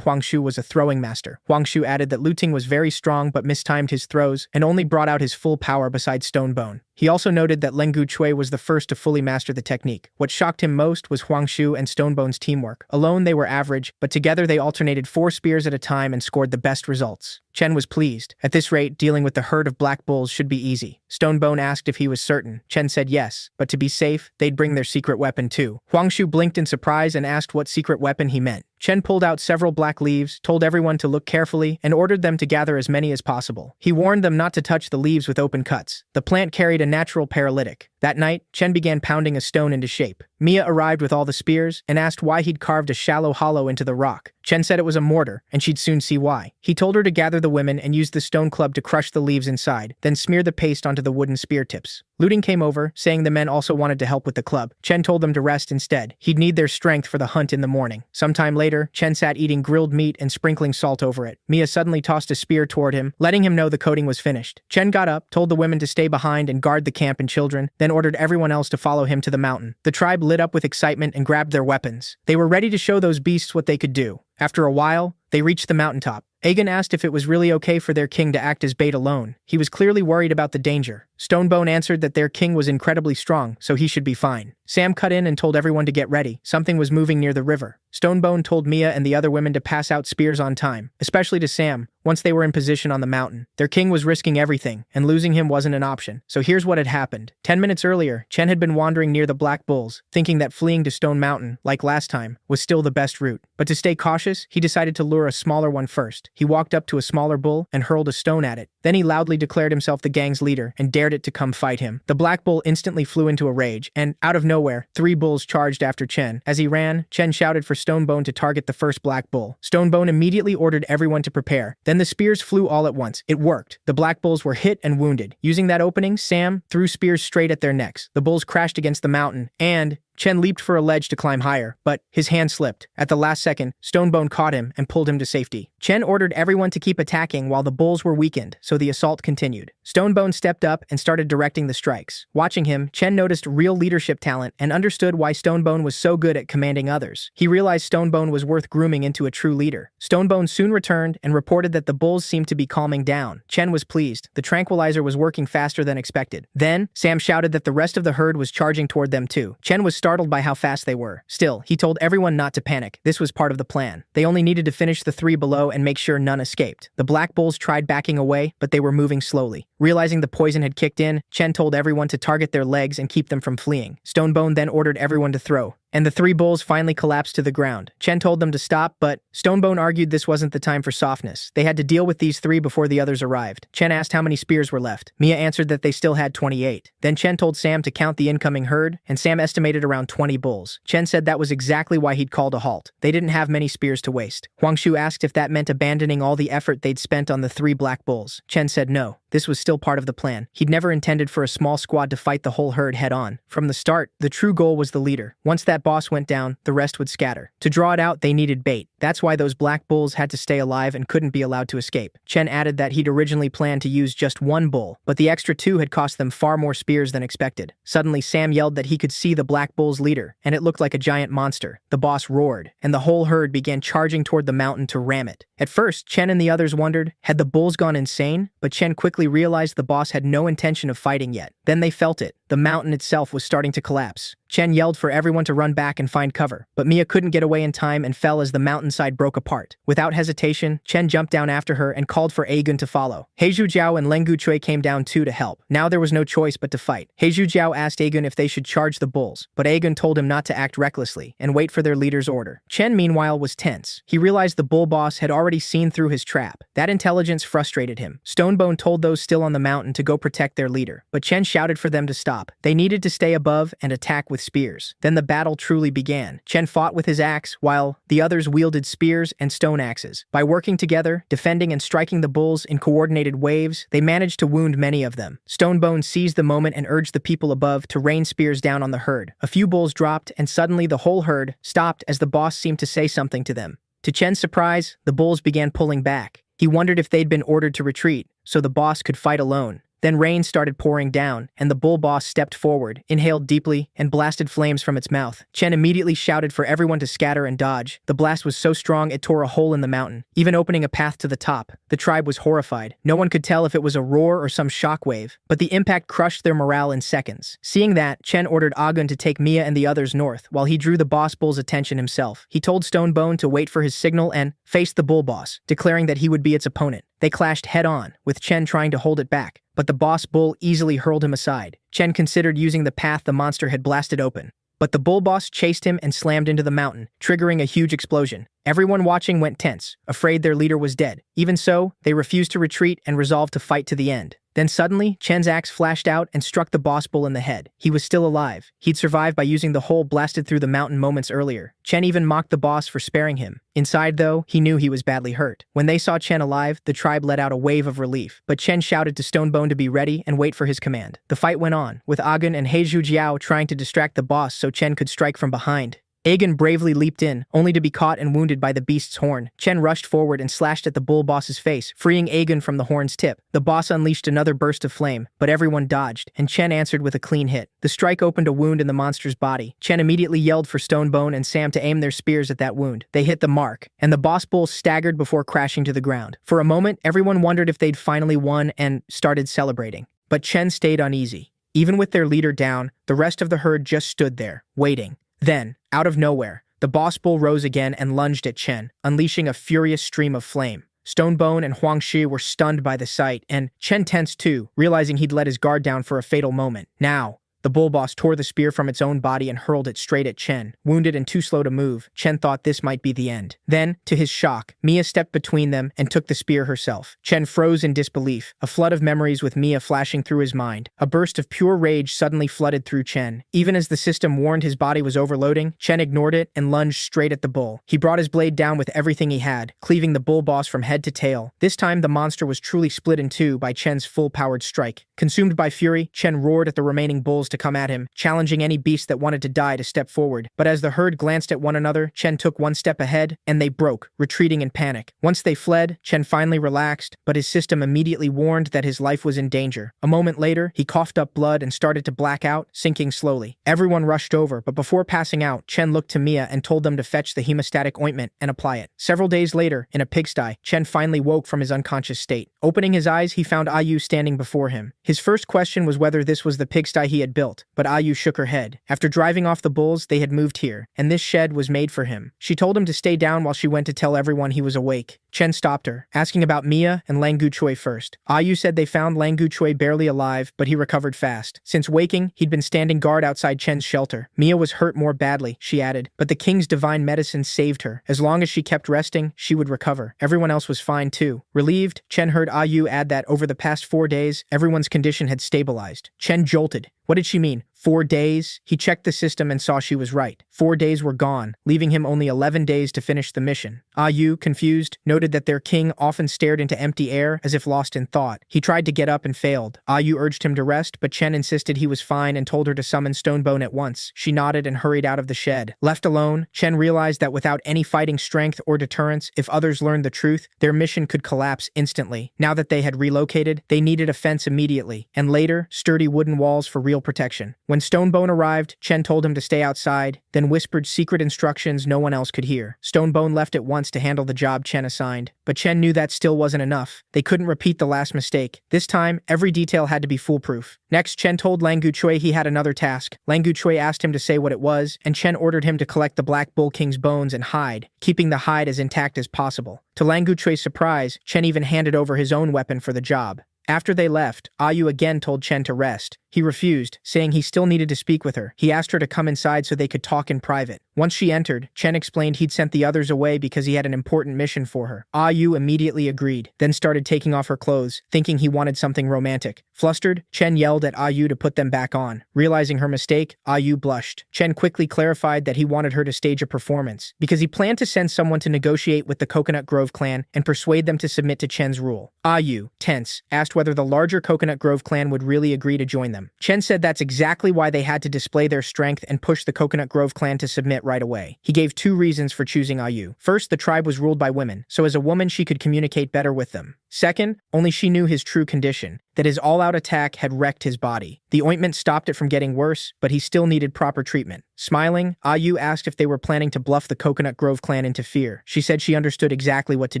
Huangshu was a throwing master. Huangshu added that Luting was very strong but mistimed his throws and only brought out his full power besides Stonebone. He also noted that Lengu Chui was the first to fully master the technique. What shocked him most was Huangshu and Stonebone's teamwork. Alone they were average, but together they alternated 4 spears at a time and scored the best results. Chen was pleased. At this rate, dealing with the herd of black bulls should be easy. Stonebone asked if he was certain. Chen said yes, but to be safe, they'd bring their secret weapon too. Huangshu blinked in surprise and asked what secret weapon he meant. Chen pulled out several black leaves, told everyone to look carefully, and ordered them to gather as many as possible. He warned them not to touch the leaves with open cuts. The plant carried a natural paralytic. That night, Chen began pounding a stone into shape. Mia arrived with all the spears and asked why he'd carved a shallow hollow into the rock. Chen said it was a mortar, and she'd soon see why. He told her to gather the women and use the stone club to crush the leaves inside, then smear the paste onto the wooden spear tips. Luting came over, saying the men also wanted to help with the club. Chen told them to rest instead. He'd need their strength for the hunt in the morning. Sometime later, Chen sat eating grilled meat and sprinkling salt over it. Mia suddenly tossed a spear toward him, letting him know the coating was finished. Chen got up, told the women to stay behind and guard the camp and children, then ordered everyone else to follow him to the mountain. The tribe lit up with excitement and grabbed their weapons. They were ready to show those beasts what they could do. After a while, they reached the mountaintop. Aegon asked if it was really okay for their king to act as bait alone. He was clearly worried about the danger. Stonebone answered that their king was incredibly strong, so he should be fine. Sam cut in and told everyone to get ready. Something was moving near the river. Stonebone told Mia and the other women to pass out spears on time, especially to Sam, once they were in position on the mountain. Their king was risking everything, and losing him wasn't an option. So here's what had happened. 10 minutes earlier, Chen had been wandering near the Black Bulls, thinking that fleeing to Stone Mountain, like last time, was still the best route. But to stay cautious, he decided to lure a smaller one first. He walked up to a smaller bull and hurled a stone at it. Then he loudly declared himself the gang's leader and dared it to come fight him. The Black Bull instantly flew into a rage, and, out of nowhere, 3 bulls charged after Chen. As he ran, Chen shouted for Stonebone to target the first Black Bull. Stonebone immediately ordered everyone to prepare. Then the spears flew all at once. It worked. The Black Bulls were hit and wounded. Using that opening, Sam threw spears straight at their necks. The bulls crashed against the mountain, and Chen leaped for a ledge to climb higher, but his hand slipped. At the last second, Stonebone caught him and pulled him to safety. Chen ordered everyone to keep attacking while the bulls were weakened, so the assault continued. Stonebone stepped up and started directing the strikes. Watching him, Chen noticed real leadership talent and understood why Stonebone was so good at commanding others. He realized Stonebone was worth grooming into a true leader. Stonebone soon returned and reported that the bulls seemed to be calming down. Chen was pleased. The tranquilizer was working faster than expected. Then, Sam shouted that the rest of the herd was charging toward them too. Chen was startled by how fast they were. Still, he told everyone not to panic. This was part of the plan. They only needed to finish the 3 below and make sure none escaped. The Black Bulls tried backing away, but they were moving slowly. Realizing the poison had kicked in, Chen told everyone to target their legs and keep them from fleeing. Stonebone then ordered everyone to throw, and the 3 bulls finally collapsed to the ground. Chen told them to stop, but Stonebone argued this wasn't the time for softness. They had to deal with these 3 before the others arrived. Chen asked how many spears were left. Mia answered that they still had 28. Then Chen told Sam to count the incoming herd, and Sam estimated around 20 bulls. Chen said that was exactly why he'd called a halt. They didn't have many spears to waste. Huangshu asked if that meant abandoning all the effort they'd spent on the 3 Black Bulls. Chen said no. This was still part of the plan. He'd never intended for a small squad to fight the whole herd head-on. From the start, the true goal was the leader. Once that boss went down, the rest would scatter. To draw it out, they needed bait. That's why those Black Bulls had to stay alive and couldn't be allowed to escape. Chen added that he'd originally planned to use just 1 bull, but the extra 2 had cost them far more spears than expected. Suddenly, Sam yelled that he could see the Black Bull's leader, and it looked like a giant monster. The boss roared, and the whole herd began charging toward the mountain to ram it. At first, Chen and the others wondered, had the bulls gone insane? But Chen quickly realized the boss had no intention of fighting yet. Then they felt it. The mountain itself was starting to collapse. Chen yelled for everyone to run back and find cover, but Mia couldn't get away in time and fell as the mountainside broke apart. Without hesitation, Chen jumped down after her and called for Aegon to follow. Heizhu Jiao and Lengu Chui came down too to help. Now there was no choice but to fight. Heizhu Jiao asked Aegon if they should charge the bulls, but Aegon told him not to act recklessly and wait for their leader's order. Chen, meanwhile, was tense. He realized the bull boss had already seen through his trap. That intelligence frustrated him. Stonebone told those still on the mountain to go protect their leader, but Chen shouted for them to stop. They needed to stay above and attack with spears. Then the battle truly began. Chen fought with his axe, while the others wielded spears and stone axes. By working together, defending and striking the bulls in coordinated waves, they managed to wound many of them. Stonebone seized the moment and urged the people above to rain spears down on the herd. A few bulls dropped, and suddenly the whole herd stopped as the boss seemed to say something to them. To Chen's surprise, the bulls began pulling back. He wondered if they'd been ordered to retreat, so the boss could fight alone. Then rain started pouring down, and the bull boss stepped forward, inhaled deeply, and blasted flames from its mouth. Chen immediately shouted for everyone to scatter and dodge. The blast was so strong it tore a hole in the mountain, even opening a path to the top. The tribe was horrified. No one could tell if it was a roar or some shockwave, but the impact crushed their morale in seconds. Seeing that, Chen ordered Agun to take Mia and the others north, while he drew the boss bull's attention himself. He told Stonebone to wait for his signal and face the bull boss, declaring that he would be its opponent. They clashed head-on, with Chen trying to hold it back, but the boss bull easily hurled him aside. Chen considered using the path the monster had blasted open, but the bull boss chased him and slammed into the mountain, triggering a huge explosion. Everyone watching went tense, afraid their leader was dead. Even so, they refused to retreat and resolved to fight to the end. Then suddenly, Chen's axe flashed out and struck the boss bull in the head. He was still alive. He'd survived by using the hole blasted through the mountain moments earlier. Chen even mocked the boss for sparing him. Inside, though, he knew he was badly hurt. When they saw Chen alive, the tribe let out a wave of relief, but Chen shouted to Stonebone to be ready and wait for his command. The fight went on, with Agun and Heizhu Jiao trying to distract the boss so Chen could strike from behind. Aegon bravely leaped in, only to be caught and wounded by the beast's horn. Chen rushed forward and slashed at the bull boss's face, freeing Aegon from the horn's tip. The boss unleashed another burst of flame, but everyone dodged, and Chen answered with a clean hit. The strike opened a wound in the monster's body. Chen immediately yelled for Stonebone and Sam to aim their spears at that wound. They hit the mark, and the boss bull staggered before crashing to the ground. For a moment, everyone wondered if they'd finally won and started celebrating. But Chen stayed uneasy. Even with their leader down, the rest of the herd just stood there, waiting. Then, out of nowhere, the boss bull rose again and lunged at Chen, unleashing a furious stream of flame. Stonebone and Huangshi were stunned by the sight, and Chen tensed too, realizing he'd let his guard down for a fatal moment. Now, the bull boss tore the spear from its own body and hurled it straight at Chen. Wounded and too slow to move, Chen thought this might be the end. Then, to his shock, Mia stepped between them and took the spear herself. Chen froze in disbelief, a flood of memories with Mia flashing through his mind. A burst of pure rage suddenly flooded through Chen. Even as the system warned his body was overloading, Chen ignored it and lunged straight at the bull. He brought his blade down with everything he had, cleaving the bull boss from head to tail. This time, the monster was truly split in two by Chen's full-powered strike. Consumed by fury, Chen roared at the remaining bulls to come at him, challenging any beast that wanted to die to step forward. But as the herd glanced at one another, Chen took one step ahead, and they broke, retreating in panic. Once they fled, Chen finally relaxed, but his system immediately warned that his life was in danger. A moment later, he coughed up blood and started to black out, sinking slowly. Everyone rushed over, but before passing out, Chen looked to Mia and told them to fetch the hemostatic ointment and apply it. Several days later, in a pigsty, Chen finally woke from his unconscious state. Opening his eyes, he found Ayu standing before him. His first question was whether this was the pigsty he had built, but Ayu shook her head. After driving off the bulls, they had moved here, and this shed was made for him. She told him to stay down while she went to tell everyone he was awake. Chen stopped her, asking about Mia and Lang Guchui first. Ayu said they found Lang Guchui barely alive, but he recovered fast. Since waking, he'd been standing guard outside Chen's shelter. Mia was hurt more badly, she added, but the king's divine medicine saved her. As long as she kept resting, she would recover. Everyone else was fine too. Relieved, Chen heard Ayu add that over the past 4 days, everyone's condition had stabilized. Chen jolted. What did she mean? 4 days? He checked the system and saw she was right. 4 days were gone, leaving him only 11 days to finish the mission. Ayu, confused, noted that their king often stared into empty air as if lost in thought. He tried to get up and failed. Ayu urged him to rest, but Chen insisted he was fine and told her to summon Stonebone at once. She nodded and hurried out of the shed. Left alone, Chen realized that without any fighting strength or deterrence, if others learned the truth, their mission could collapse instantly. Now that they had relocated, they needed a fence immediately, and later, sturdy wooden walls for real protection. When Stonebone arrived, Chen told him to stay outside, then whispered secret instructions no one else could hear. Stonebone left at once to handle the job Chen assigned, but Chen knew that still wasn't enough. They couldn't repeat the last mistake. This time, every detail had to be foolproof. Next, Chen told Lang Guchui he had another task. Lang Guchui asked him to say what it was, and Chen ordered him to collect the Black Bull King's bones and hide, keeping the hide as intact as possible. To Lang Guchui's surprise, Chen even handed over his own weapon for the job. After they left, Ayu again told Chen to rest. He refused, saying he still needed to speak with her. He asked her to come inside so they could talk in private. Once she entered, Chen explained he'd sent the others away because he had an important mission for her. Ayu immediately agreed, then started taking off her clothes, thinking he wanted something romantic. Flustered, Chen yelled at Ayu to put them back on. Realizing her mistake, Ayu blushed. Chen quickly clarified that he wanted her to stage a performance, because he planned to send someone to negotiate with the Coconut Grove clan and persuade them to submit to Chen's rule. Ayu, tense, asked whether the larger Coconut Grove clan would really agree to join them. Chen said that's exactly why they had to display their strength and push the Coconut Grove clan to submit right away. He gave 2 reasons for choosing Ayu. First, the tribe was ruled by women, so as a woman she could communicate better with them. Second, only she knew his true condition, that his all-out attack had wrecked his body. The ointment stopped it from getting worse, but he still needed proper treatment. Smiling, Ayu asked if they were planning to bluff the Coconut Grove clan into fear. She said she understood exactly what to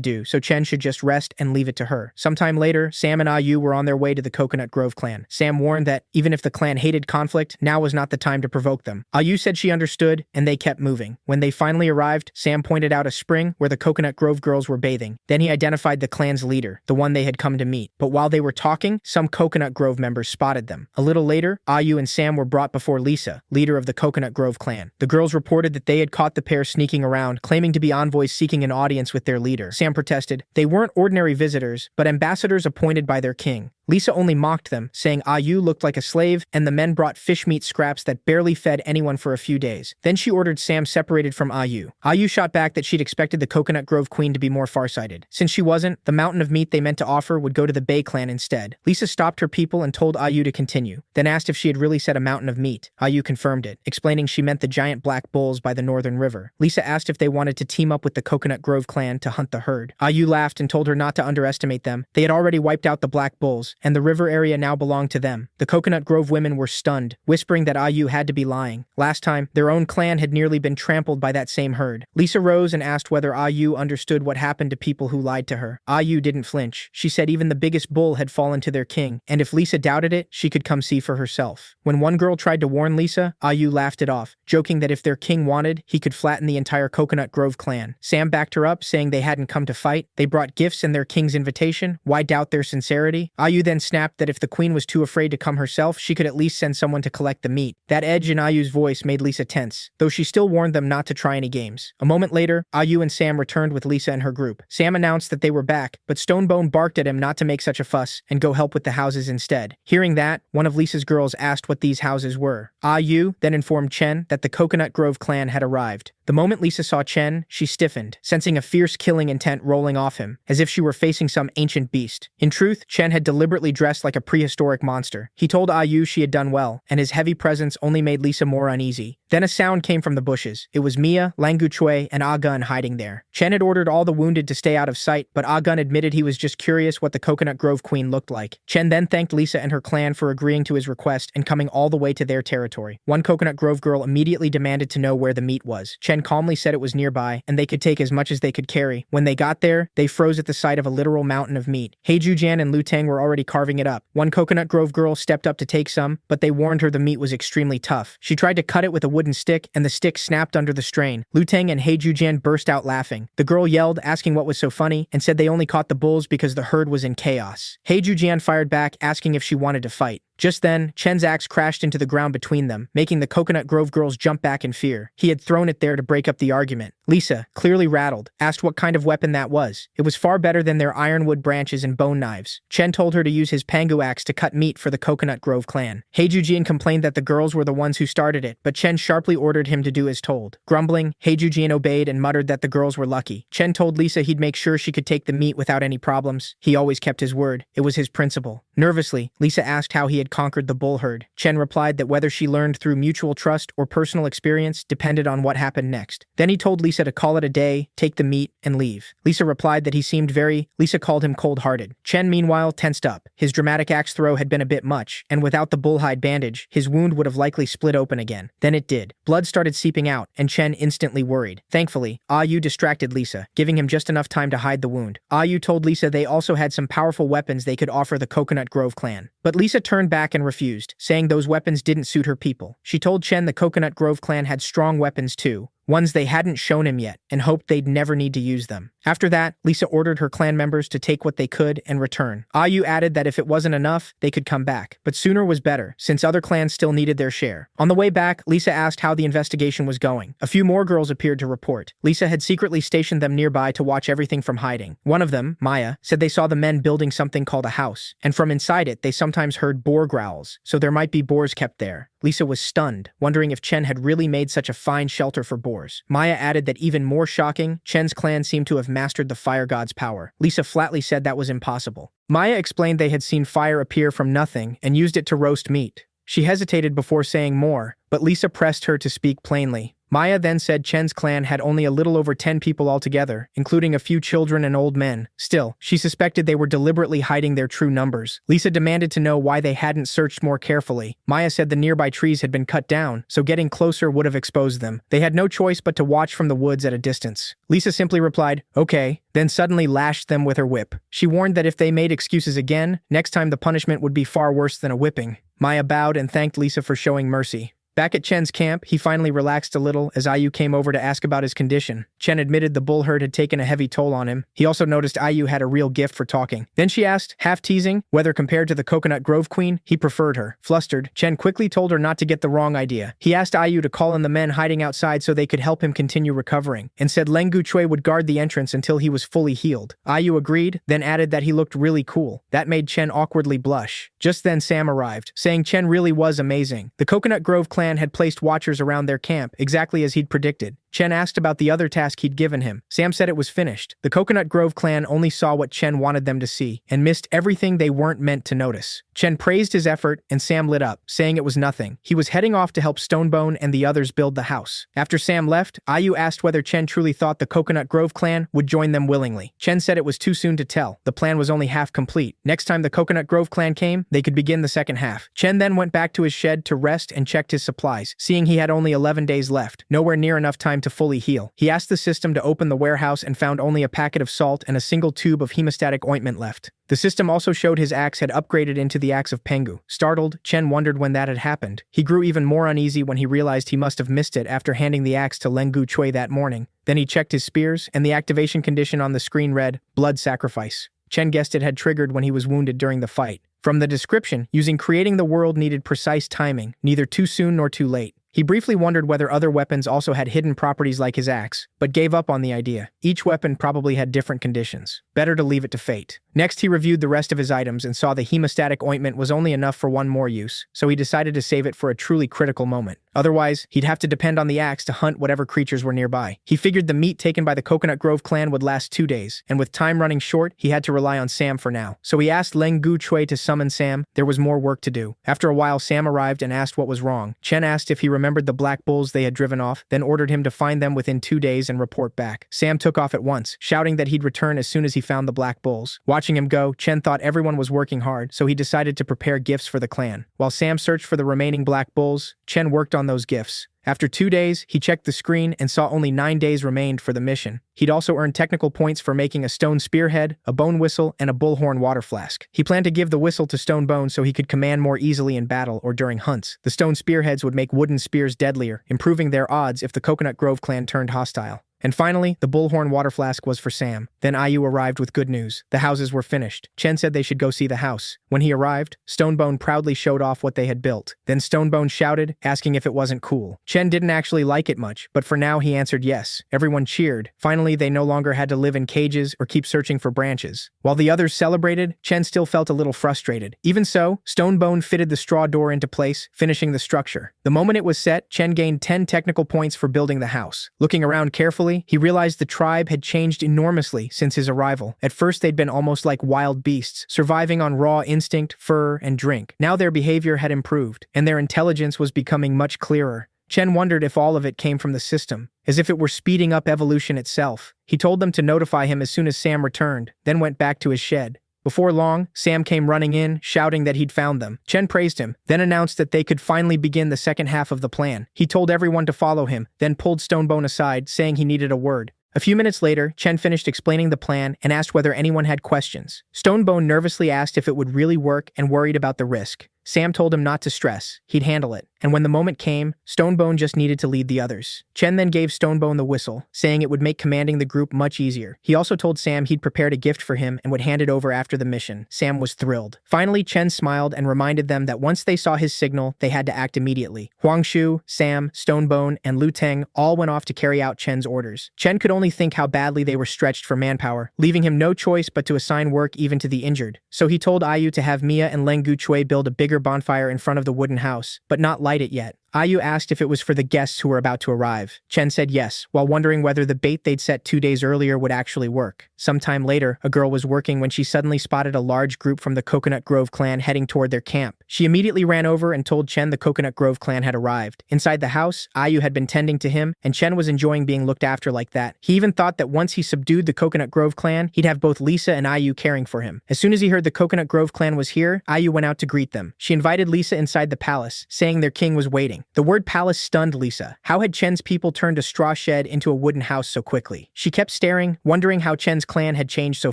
do, so Chen should just rest and leave it to her. Sometime later, Sam and Ayu were on their way to the Coconut Grove clan. Sam warned that, even if the clan hated conflict, now was not the time to provoke them. Ayu said she understood, and they kept moving. When they finally arrived, Sam pointed out a spring where the Coconut Grove girls were bathing. Then he identified the clan's leader, the one they had come to meet. But while they were talking, some Coconut Grove members spotted them. A little later, Ayu and Sam were brought before Lisa, leader of the Coconut Grove clan. The girls reported that they had caught the pair sneaking around, claiming to be envoys seeking an audience with their leader. Sam protested. They weren't ordinary visitors, but ambassadors appointed by their king. Lisa only mocked them, saying Ayu looked like a slave, and the men brought fish meat scraps that barely fed anyone for a few days. Then she ordered Sam separated from Ayu. Ayu shot back that she'd expected the Coconut Grove Queen to be more farsighted. Since she wasn't, the mountain of meat they meant to offer would go to the Bay clan instead. Lisa stopped her people and told Ayu to continue, then asked if she had really said a mountain of meat. Ayu confirmed it, explaining she meant the giant black bulls by the northern river. Lisa asked if they wanted to team up with the Coconut Grove clan to hunt the herd. Ayu laughed and told her not to underestimate them. They had already wiped out the black bulls, and the river area now belonged to them. The Coconut Grove women were stunned, whispering that Ayu had to be lying. Last time, their own clan had nearly been trampled by that same herd. Lisa rose and asked whether Ayu understood what happened to people who lied to her. Ayu didn't flinch. She said even the biggest bull had fallen to their king, and if Lisa doubted it, she could come see for herself. When one girl tried to warn Lisa, Ayu laughed it off, joking that if their king wanted, he could flatten the entire Coconut Grove clan. Sam backed her up, saying they hadn't come to fight. They brought gifts and their king's invitation. Why doubt their sincerity? Ayu then snapped that if the queen was too afraid to come herself, she could at least send someone to collect the meat. That edge in Ayu's voice made Lisa tense, though she still warned them not to try any games. A moment later, Ayu and Sam returned with Lisa and her group. Sam announced that they were back, but Stonebone barked at him not to make such a fuss and go help with the houses instead. Hearing that, one of Lisa's girls asked what these houses were. Ayu then informed Chen that the Coconut Grove clan had arrived. The moment Lisa saw Chen, she stiffened, sensing a fierce killing intent rolling off him, as if she were facing some ancient beast. In truth, Chen had deliberately dressed like a prehistoric monster. He told Ayu she had done well, and his heavy presence only made Lisa more uneasy. Then a sound came from the bushes. It was Mia, Langu Chui, and Agun hiding there. Chen had ordered all the wounded to stay out of sight, but Agun admitted he was just curious what the Coconut Grove Queen looked like. Chen then thanked Lisa and her clan for agreeing to his request and coming all the way to their territory. One Coconut Grove girl immediately demanded to know where the meat was. Chen calmly said it was nearby, and they could take as much as they could carry. When they got there, they froze at the sight of a literal mountain of meat. Heijujian and Lu Tang were already carving it up. One Coconut Grove girl stepped up to take some, but they warned her the meat was extremely tough. She tried to cut it with a wooden stick, and the stick snapped under the strain. Lu Tang and Heijujian burst out laughing. The girl yelled, asking what was so funny, and said they only caught the bulls because the herd was in chaos. Heijujian fired back, asking if she wanted to fight. Just then, Chen's axe crashed into the ground between them, making the Coconut Grove girls jump back in fear. He had thrown it there to break up the argument. Lisa, clearly rattled, asked what kind of weapon that was. It was far better than their ironwood branches and bone knives. Chen told her to use his pangu axe to cut meat for the Coconut Grove clan. Heijujian complained that the girls were the ones who started it, but Chen sharply ordered him to do as told. Grumbling, Heijujian obeyed and muttered that the girls were lucky. Chen told Lisa he'd make sure she could take the meat without any problems. He always kept his word. It was his principle. Nervously, Lisa asked how he had conquered the bull herd. Chen replied that whether she learned through mutual trust or personal experience depended on what happened next. Then he told Lisa to call it a day, take the meat, and leave. Lisa replied that he seemed Lisa called him cold-hearted. Chen, meanwhile, tensed up. His dramatic axe throw had been a bit much, and without the bullhide bandage, his wound would have likely split open again. Then it did. Blood started seeping out, and Chen instantly worried. Thankfully, Ayu distracted Lisa, giving him just enough time to hide the wound. Ayu told Lisa they also had some powerful weapons they could offer the Coconut Grove clan. But Lisa turned back and refused, saying those weapons didn't suit her people. She told Chen the Coconut Grove clan had strong weapons too, ones they hadn't shown him yet, and hoped they'd never need to use them. After that, Lisa ordered her clan members to take what they could and return. Ayu added that if it wasn't enough, they could come back. But sooner was better, since other clans still needed their share. On the way back, Lisa asked how the investigation was going. A few more girls appeared to report. Lisa had secretly stationed them nearby to watch everything from hiding. One of them, Maya, said they saw the men building something called a house, and from inside it, they sometimes heard boar growls, so there might be boars kept there. Lisa was stunned, wondering if Chen had really made such a fine shelter for boars. Maya added that even more shocking, Chen's clan seemed to have mastered the fire god's power. Lisa flatly said that was impossible. Maya explained they had seen fire appear from nothing and used it to roast meat. She hesitated before saying more, but Lisa pressed her to speak plainly. Maya then said Chen's clan had only a little over 10 people altogether, including a few children and old men. Still, she suspected they were deliberately hiding their true numbers. Lisa demanded to know why they hadn't searched more carefully. Maya said the nearby trees had been cut down, so getting closer would have exposed them. They had no choice but to watch from the woods at a distance. Lisa simply replied, "Okay," then suddenly lashed them with her whip. She warned that if they made excuses again, next time the punishment would be far worse than a whipping. Maya bowed and thanked Lisa for showing mercy. Back at Chen's camp, he finally relaxed a little as Ayu came over to ask about his condition. Chen admitted the bull herd had taken a heavy toll on him. He also noticed Ayu had a real gift for talking. Then she asked, half teasing, whether compared to the Coconut Grove Queen, he preferred her. Flustered, Chen quickly told her not to get the wrong idea. He asked Ayu to call in the men hiding outside so they could help him continue recovering, and said Leng Guchui would guard the entrance until he was fully healed. Ayu agreed, then added that he looked really cool. That made Chen awkwardly blush. Just then Sam arrived, saying Chen really was amazing. The Coconut Grove clan had placed watchers around their camp, exactly as he'd predicted. Chen asked about the other task he'd given him. Sam said it was finished. The Coconut Grove clan only saw what Chen wanted them to see, and missed everything they weren't meant to notice. Chen praised his effort, and Sam lit up, saying it was nothing. He was heading off to help Stonebone and the others build the house. After Sam left, Ayu asked whether Chen truly thought the Coconut Grove clan would join them willingly. Chen said it was too soon to tell. The plan was only half complete. Next time the Coconut Grove clan came, they could begin the second half. Chen then went back to his shed to rest and checked his supplies, seeing he had only 11 days left, nowhere near enough time to fully heal. He asked the system to open the warehouse and found only a packet of salt and a single tube of hemostatic ointment left. The system also showed his axe had upgraded into the axe of Pengu. Startled, Chen wondered when that had happened. He grew even more uneasy when he realized he must have missed it after handing the axe to Leng Guchui that morning. Then he checked his spears, and the activation condition on the screen read, Blood Sacrifice. Chen guessed it had triggered when he was wounded during the fight. From the description, using creating the world needed precise timing, neither too soon nor too late. He briefly wondered whether other weapons also had hidden properties like his axe, but gave up on the idea. Each weapon probably had different conditions. Better to leave it to fate. Next, he reviewed the rest of his items and saw the hemostatic ointment was only enough for one more use, so he decided to save it for a truly critical moment. Otherwise, he'd have to depend on the axe to hunt whatever creatures were nearby. He figured the meat taken by the Coconut Grove clan would last 2 days, and with time running short, he had to rely on Sam for now. So he asked Leng Guchui to summon Sam. There was more work to do. After a while, Sam arrived and asked what was wrong. Chen asked if he remembered the black bulls they had driven off, then ordered him to find them within 2 days and report back. Sam took off at once, shouting that he'd return as soon as he found the black bulls. Watching him go, Chen thought everyone was working hard, so he decided to prepare gifts for the clan. While Sam searched for the remaining black bulls, Chen worked on those gifts. After 2 days, he checked the screen and saw only 9 days remained for the mission. He'd also earned technical points for making a stone spearhead, a bone whistle, and a bullhorn water flask. He planned to give the whistle to Stonebone so he could command more easily in battle or during hunts. The stone spearheads would make wooden spears deadlier, improving their odds if the Coconut Grove clan turned hostile. And finally, the bullhorn water flask was for Sam. Then Ayu arrived with good news. The houses were finished. Chen said they should go see the house. When he arrived, Stonebone proudly showed off what they had built. Then Stonebone shouted, asking if it wasn't cool. Chen didn't actually like it much, but for now he answered yes. Everyone cheered. Finally, they no longer had to live in cages or keep searching for branches. While the others celebrated, Chen still felt a little frustrated. Even so, Stonebone fitted the straw door into place, finishing the structure. The moment it was set, Chen gained 10 technical points for building the house. Looking around carefully, he realized the tribe had changed enormously since his arrival. At first, they'd been almost like wild beasts, surviving on raw instinct, fur, and drink. Now their behavior had improved, and their intelligence was becoming much clearer. Chen wondered if all of it came from the system, as if it were speeding up evolution itself. He told them to notify him as soon as Sam returned, then went back to his shed. Before long, Sam came running in, shouting that he'd found them. Chen praised him, then announced that they could finally begin the second half of the plan. He told everyone to follow him, then pulled Stonebone aside, saying he needed a word. A few minutes later, Chen finished explaining the plan and asked whether anyone had questions. Stonebone nervously asked if it would really work and worried about the risk. Sam told him not to stress. He'd handle it. And when the moment came, Stonebone just needed to lead the others. Chen then gave Stonebone the whistle, saying it would make commanding the group much easier. He also told Sam he'd prepared a gift for him and would hand it over after the mission. Sam was thrilled. Finally, Chen smiled and reminded them that once they saw his signal, they had to act immediately. Huangshu, Sam, Stonebone, and Lu Teng all went off to carry out Chen's orders. Chen could only think how badly they were stretched for manpower, leaving him no choice but to assign work even to the injured. So he told Ayu to have Mia and Leng Guchui build a bigger bonfire in front of the wooden house, but not light it yet. Ayu asked if it was for the guests who were about to arrive. Chen said yes, while wondering whether the bait they'd set 2 days earlier would actually work. Sometime later, a girl was working when she suddenly spotted a large group from the Coconut Grove clan heading toward their camp. She immediately ran over and told Chen the Coconut Grove clan had arrived. Inside the house, Ayu had been tending to him, and Chen was enjoying being looked after like that. He even thought that once he subdued the Coconut Grove clan, he'd have both Lisa and Ayu caring for him. As soon as he heard the Coconut Grove clan was here, Ayu went out to greet them. She invited Lisa inside the palace, saying their king was waiting. The word palace stunned Lisa. How had Chen's people turned a straw shed into a wooden house so quickly? She kept staring, wondering how Chen's clan had changed so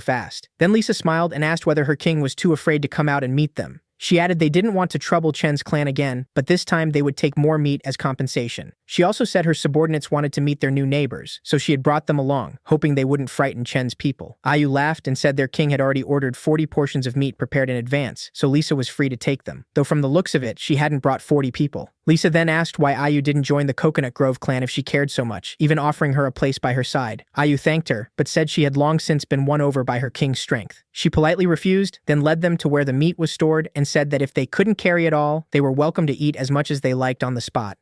fast. Then Lisa smiled and asked whether her king was too afraid to come out and meet them. She added they didn't want to trouble Chen's clan again, but this time they would take more meat as compensation. She also said her subordinates wanted to meet their new neighbors, so she had brought them along, hoping they wouldn't frighten Chen's people. Ayu laughed and said their king had already ordered 40 portions of meat prepared in advance, so Lisa was free to take them. Though from the looks of it, she hadn't brought 40 people. Lisa then asked why Ayu didn't join the Coconut Grove clan if she cared so much, even offering her a place by her side. Ayu thanked her, but said she had long since been won over by her king's strength. She politely refused, then led them to where the meat was stored and said that if they couldn't carry it all, they were welcome to eat as much as they liked on the spot.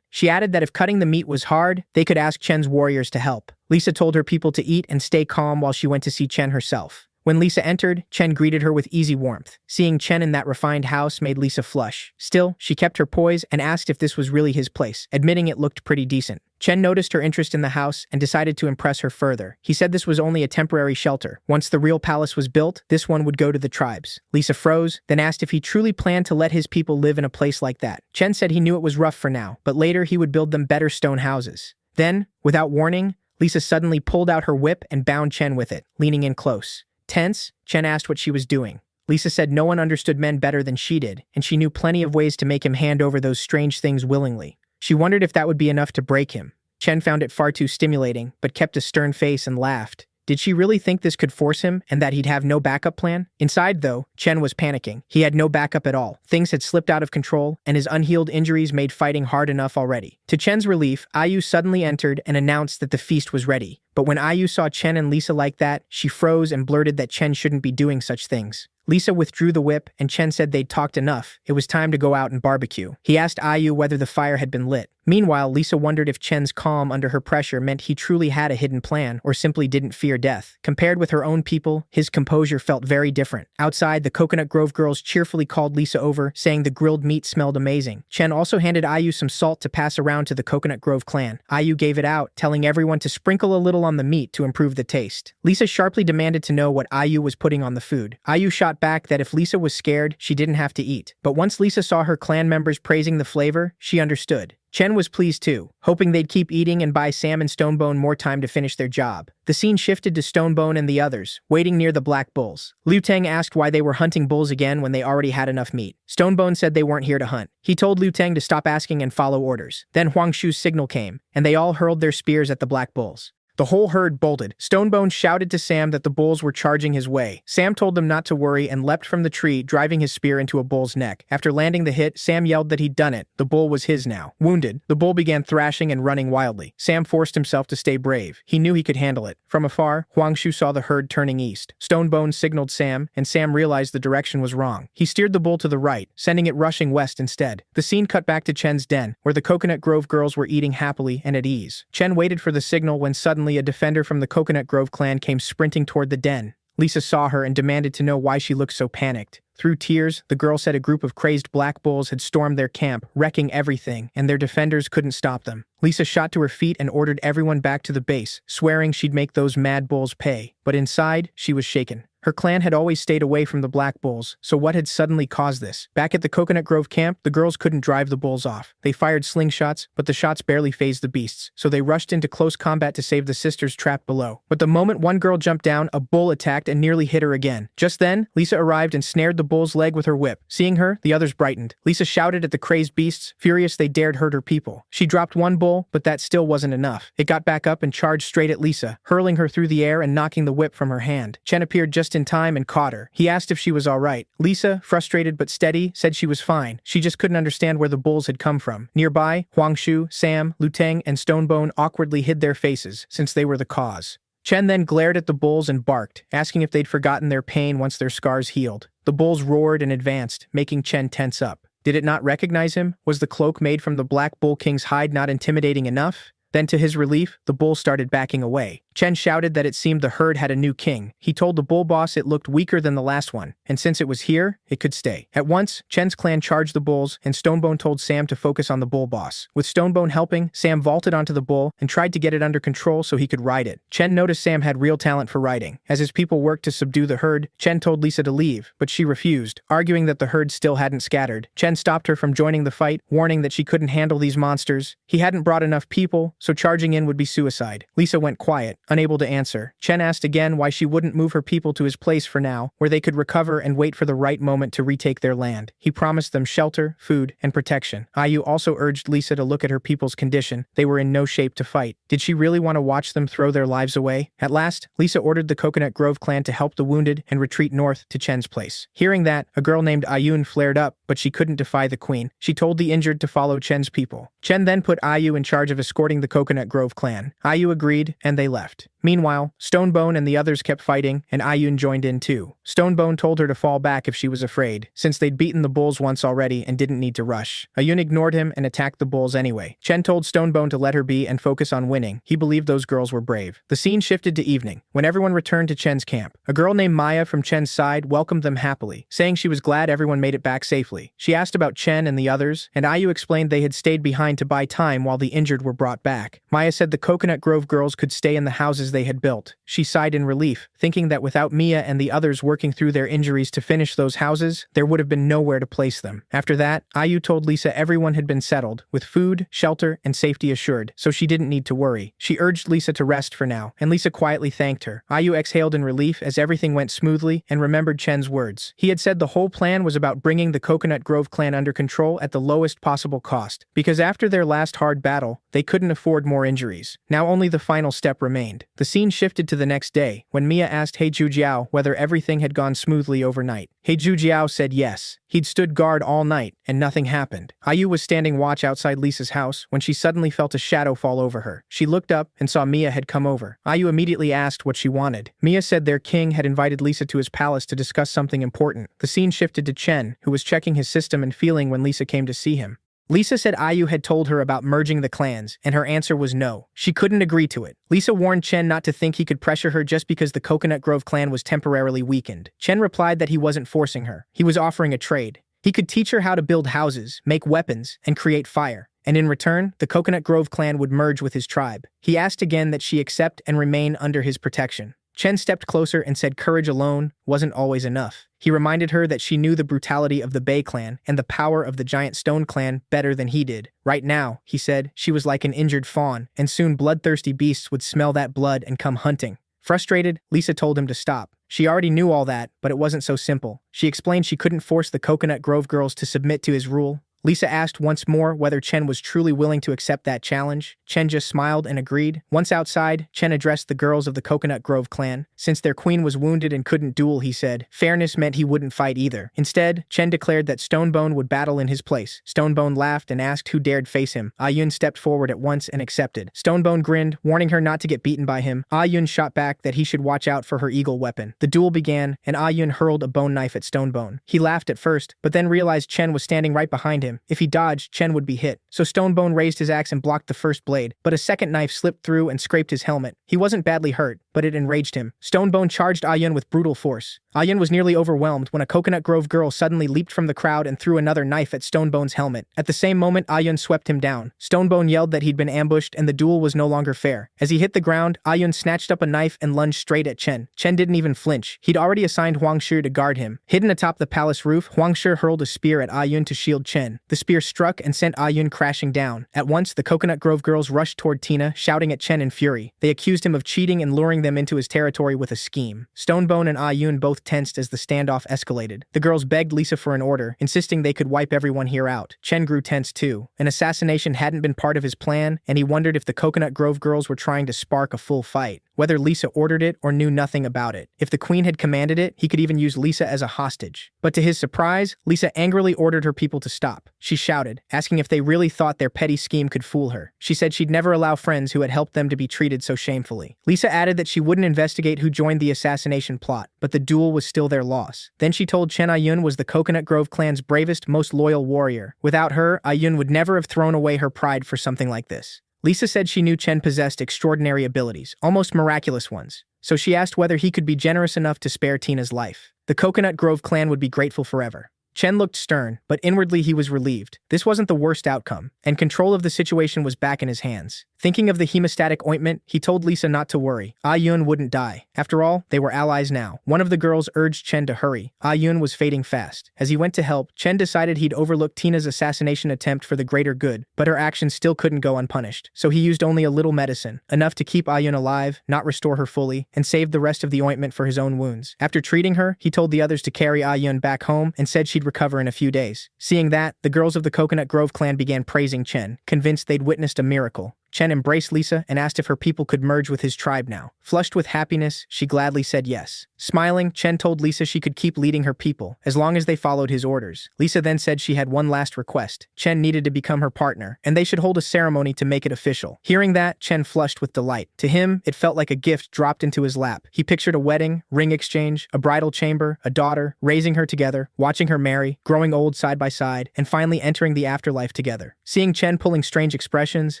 She added that if cutting the meat was hard, they could ask Chen's warriors to help. Lisa told her people to eat and stay calm while she went to see Chen herself. When Lisa entered, Chen greeted her with easy warmth. Seeing Chen in that refined house made Lisa flush. Still, she kept her poise and asked if this was really his place, admitting it looked pretty decent. Chen noticed her interest in the house and decided to impress her further. He said this was only a temporary shelter. Once the real palace was built, this one would go to the tribes. Lisa froze, then asked if he truly planned to let his people live in a place like that. Chen said he knew it was rough for now, but later he would build them better stone houses. Then, without warning, Lisa suddenly pulled out her whip and bound Chen with it, leaning in close. Tense, Chen asked what she was doing. Lisa said no one understood men better than she did, and she knew plenty of ways to make him hand over those strange things willingly. She wondered if that would be enough to break him. Chen found it far too stimulating, but kept a stern face and laughed. Did she really think this could force him and that he'd have no backup plan? Inside, though, Chen was panicking. He had no backup at all. Things had slipped out of control, and his unhealed injuries made fighting hard enough already. To Chen's relief, Ayu suddenly entered and announced that the feast was ready. But when Ayu saw Chen and Lisa like that, she froze and blurted that Chen shouldn't be doing such things. Lisa withdrew the whip, and Chen said they'd talked enough. It was time to go out and barbecue. He asked Ayu whether the fire had been lit. Meanwhile, Lisa wondered if Chen's calm under her pressure meant he truly had a hidden plan or simply didn't fear death. Compared with her own people, his composure felt very different. Outside, the Coconut Grove girls cheerfully called Lisa over, saying the grilled meat smelled amazing. Chen also handed Ayu some salt to pass around to the Coconut Grove clan. Ayu gave it out, telling everyone to sprinkle a little on the meat to improve the taste. Lisa sharply demanded to know what Ayu was putting on the food. Ayu shot back that if Lisa was scared, she didn't have to eat. But once Lisa saw her clan members praising the flavor, she understood. Chen was pleased too, hoping they'd keep eating and buy Sam and Stonebone more time to finish their job. The scene shifted to Stonebone and the others, waiting near the black bulls. Liu Teng asked why they were hunting bulls again when they already had enough meat. Stonebone said they weren't here to hunt. He told Liu Teng to stop asking and follow orders. Then Huang Shu's signal came, and they all hurled their spears at the black bulls. The whole herd bolted. Stonebone shouted to Sam that the bulls were charging his way. Sam told them not to worry and leapt from the tree, driving his spear into a bull's neck. After landing the hit, Sam yelled that he'd done it. The bull was his now. Wounded, the bull began thrashing and running wildly. Sam forced himself to stay brave. He knew he could handle it. From afar, Huang Shu saw the herd turning east. Stonebone signaled Sam, and Sam realized the direction was wrong. He steered the bull to the right, sending it rushing west instead. The scene cut back to Chen's den, where the Coconut Grove girls were eating happily and at ease. Chen waited for the signal when suddenly a defender from the Coconut Grove clan came sprinting toward the den. Lisa saw her and demanded to know why she looked so panicked. Through tears, the girl said a group of crazed black bulls had stormed their camp, wrecking everything, and their defenders couldn't stop them. Lisa shot to her feet and ordered everyone back to the base, swearing she'd make those mad bulls pay. But inside, she was shaken. Her clan had always stayed away from the black bulls, so what had suddenly caused this? Back at the Coconut Grove camp, the girls couldn't drive the bulls off. They fired slingshots, but the shots barely fazed the beasts, so they rushed into close combat to save the sisters trapped below. But the moment one girl jumped down, a bull attacked and nearly hit her again. Just then, Lisa arrived and snared the bull's leg with her whip. Seeing her, the others brightened. Lisa shouted at the crazed beasts, furious they dared hurt her people. She dropped one bull, but that still wasn't enough. It got back up and charged straight at Lisa, hurling her through the air and knocking the whip from her hand. Chen appeared just in time and caught her. He asked if she was all right. Lisa, frustrated but steady, said she was fine. She just couldn't understand where the bulls had come from. Nearby, Huang Shu, Sam, Liu Teng, and Stonebone awkwardly hid their faces, since they were the cause. Chen then glared at the bulls and barked, asking if they'd forgotten their pain once their scars healed. The bulls roared and advanced, making Chen tense up. Did it not recognize him? Was the cloak made from the Black Bull King's hide not intimidating enough? Then, to his relief, the bull started backing away. Chen shouted that it seemed the herd had a new king. He told the bull boss it looked weaker than the last one, and since it was here, it could stay. At once, Chen's clan charged the bulls, and Stonebone told Sam to focus on the bull boss. With Stonebone helping, Sam vaulted onto the bull and tried to get it under control so he could ride it. Chen noticed Sam had real talent for riding. As his people worked to subdue the herd, Chen told Lisa to leave, but she refused, arguing that the herd still hadn't scattered. Chen stopped her from joining the fight, warning that she couldn't handle these monsters. He hadn't brought enough people, so charging in would be suicide. Lisa went quiet, Unable to answer, Chen asked again why she wouldn't move her people to his place for now, where they could recover and wait for the right moment to retake their land. He promised them shelter, food, and protection. Ayu also urged Lisa to look at her people's condition. They were in no shape to fight. Did she really want to watch them throw their lives away? At last, Lisa ordered the Coconut Grove clan to help the wounded and retreat north to Chen's place. Hearing that, a girl named Ayun flared up, but she couldn't defy the queen. She told the injured to follow Chen's people. Chen then put Ayu in charge of escorting the Coconut Grove clan. Ayu agreed, and they left. Meanwhile, Stonebone and the others kept fighting, and Ayun joined in too. Stonebone told her to fall back if she was afraid, since they'd beaten the bulls once already and didn't need to rush. Ayun ignored him and attacked the bulls anyway. Chen told Stonebone to let her be and focus on winning. He believed those girls were brave. The scene shifted to evening, when everyone returned to Chen's camp. A girl named Maya from Chen's side welcomed them happily, saying she was glad everyone made it back safely. She asked about Chen and the others, and Ayu explained they had stayed behind to buy time while the injured were brought back. Maya said the Coconut Grove girls could stay in the houses they had built. She sighed in relief, thinking that without Mia and the others working through their injuries to finish those houses, there would have been nowhere to place them. After that, Ayu told Lisa everyone had been settled, with food, shelter, and safety assured, so she didn't need to worry. She urged Lisa to rest for now, and Lisa quietly thanked her. Ayu exhaled in relief as everything went smoothly and remembered Chen's words. He had said the whole plan was about bringing the Coconut Grove clan under control at the lowest possible cost, because after their last hard battle, they couldn't afford more injuries. Now only the final step remained. The scene shifted to the next day, when Mia asked He Zhujiao whether everything had gone smoothly overnight. He Zhujiao said yes. He'd stood guard all night, and nothing happened. Ayu was standing watch outside Lisa's house when she suddenly felt a shadow fall over her. She looked up and saw Mia had come over. Ayu immediately asked what she wanted. Mia said their king had invited Lisa to his palace to discuss something important. The scene shifted to Chen, who was checking his system and feeling when Lisa came to see him. Lisa said Ayu had told her about merging the clans, and her answer was no. She couldn't agree to it. Lisa warned Chen not to think he could pressure her just because the Coconut Grove clan was temporarily weakened. Chen replied that he wasn't forcing her. He was offering a trade. He could teach her how to build houses, make weapons, and create fire. And in return, the Coconut Grove clan would merge with his tribe. He asked again that she accept and remain under his protection. Chen stepped closer and said courage alone wasn't always enough. He reminded her that she knew the brutality of the Bay clan and the power of the Giant Stone clan better than he did. Right now, he said, she was like an injured fawn, and soon bloodthirsty beasts would smell that blood and come hunting. Frustrated, Lisa told him to stop. She already knew all that, but it wasn't so simple. She explained she couldn't force the Coconut Grove girls to submit to his rule. Lisa asked once more whether Chen was truly willing to accept that challenge. Chen just smiled and agreed. Once outside, Chen addressed the girls of the Coconut Grove clan. Since their queen was wounded and couldn't duel, he said, fairness meant he wouldn't fight either. Instead, Chen declared that Stonebone would battle in his place. Stonebone laughed and asked who dared face him. Ayun stepped forward at once and accepted. Stonebone grinned, warning her not to get beaten by him. Ayun shot back that he should watch out for her eagle weapon. The duel began, and Ayun hurled a bone knife at Stonebone. He laughed at first, but then realized Chen was standing right behind him. If he dodged, Chen would be hit. So Stonebone raised his axe and blocked the first blade, but a second knife slipped through and scraped his helmet. He wasn't badly hurt, but it enraged him. Stonebone charged Ayun with brutal force. Ayun was nearly overwhelmed when a Coconut Grove girl suddenly leaped from the crowd and threw another knife at Stonebone's helmet. At the same moment, Ayun swept him down. Stonebone yelled that he'd been ambushed and the duel was no longer fair. As he hit the ground, Ayun snatched up a knife and lunged straight at Chen. Chen didn't even flinch. He'd already assigned Huangshu to guard him. Hidden atop the palace roof, Huangshu hurled a spear at Ayun to shield Chen. The spear struck and sent Ayun crashing down. At once, the Coconut Grove girls rushed toward Tina, shouting at Chen in fury. They accused him of cheating and luring them into his territory with a scheme. Stonebone and Ayun both tensed as the standoff escalated. The girls begged Lisa for an order, insisting they could wipe everyone here out. Chen grew tense too. An assassination hadn't been part of his plan, and he wondered if the Coconut Grove girls were trying to spark a full fight. Whether Lisa ordered it or knew nothing about it. If the queen had commanded it, he could even use Lisa as a hostage. But to his surprise, Lisa angrily ordered her people to stop. She shouted, asking if they really thought their petty scheme could fool her. She said she'd never allow friends who had helped them to be treated so shamefully. Lisa added that she wouldn't investigate who joined the assassination plot, but the duel was still their loss. Then she told Chen Ayun was the Coconut Grove clan's bravest, most loyal warrior. Without her, Ayun would never have thrown away her pride for something like this. Lisa said she knew Chen possessed extraordinary abilities, almost miraculous ones, so she asked whether he could be generous enough to spare Tina's life. The Coconut Grove clan would be grateful forever. Chen looked stern, but inwardly he was relieved. This wasn't the worst outcome, and control of the situation was back in his hands. Thinking of the hemostatic ointment, he told Lisa not to worry. Yun wouldn't die. After all, they were allies now. One of the girls urged Chen to hurry. Yun was fading fast. As he went to help, Chen decided he'd overlook Tina's assassination attempt for the greater good, but her actions still couldn't go unpunished. So he used only a little medicine, enough to keep Yun alive, not restore her fully, and saved the rest of the ointment for his own wounds. After treating her, he told the others to carry Yun back home and said she'd recover in a few days. Seeing that, the girls of the Coconut Grove clan began praising Chen, convinced they'd witnessed a miracle. Chen embraced Lisa and asked if her people could merge with his tribe now. Flushed with happiness, she gladly said yes. Smiling, Chen told Lisa she could keep leading her people, as long as they followed his orders. Lisa then said she had one last request. Chen needed to become her partner, and they should hold a ceremony to make it official. Hearing that, Chen flushed with delight. To him, it felt like a gift dropped into his lap. He pictured a wedding, ring exchange, a bridal chamber, a daughter, raising her together, watching her marry, growing old side by side, and finally entering the afterlife together. Seeing Chen pulling strange expressions,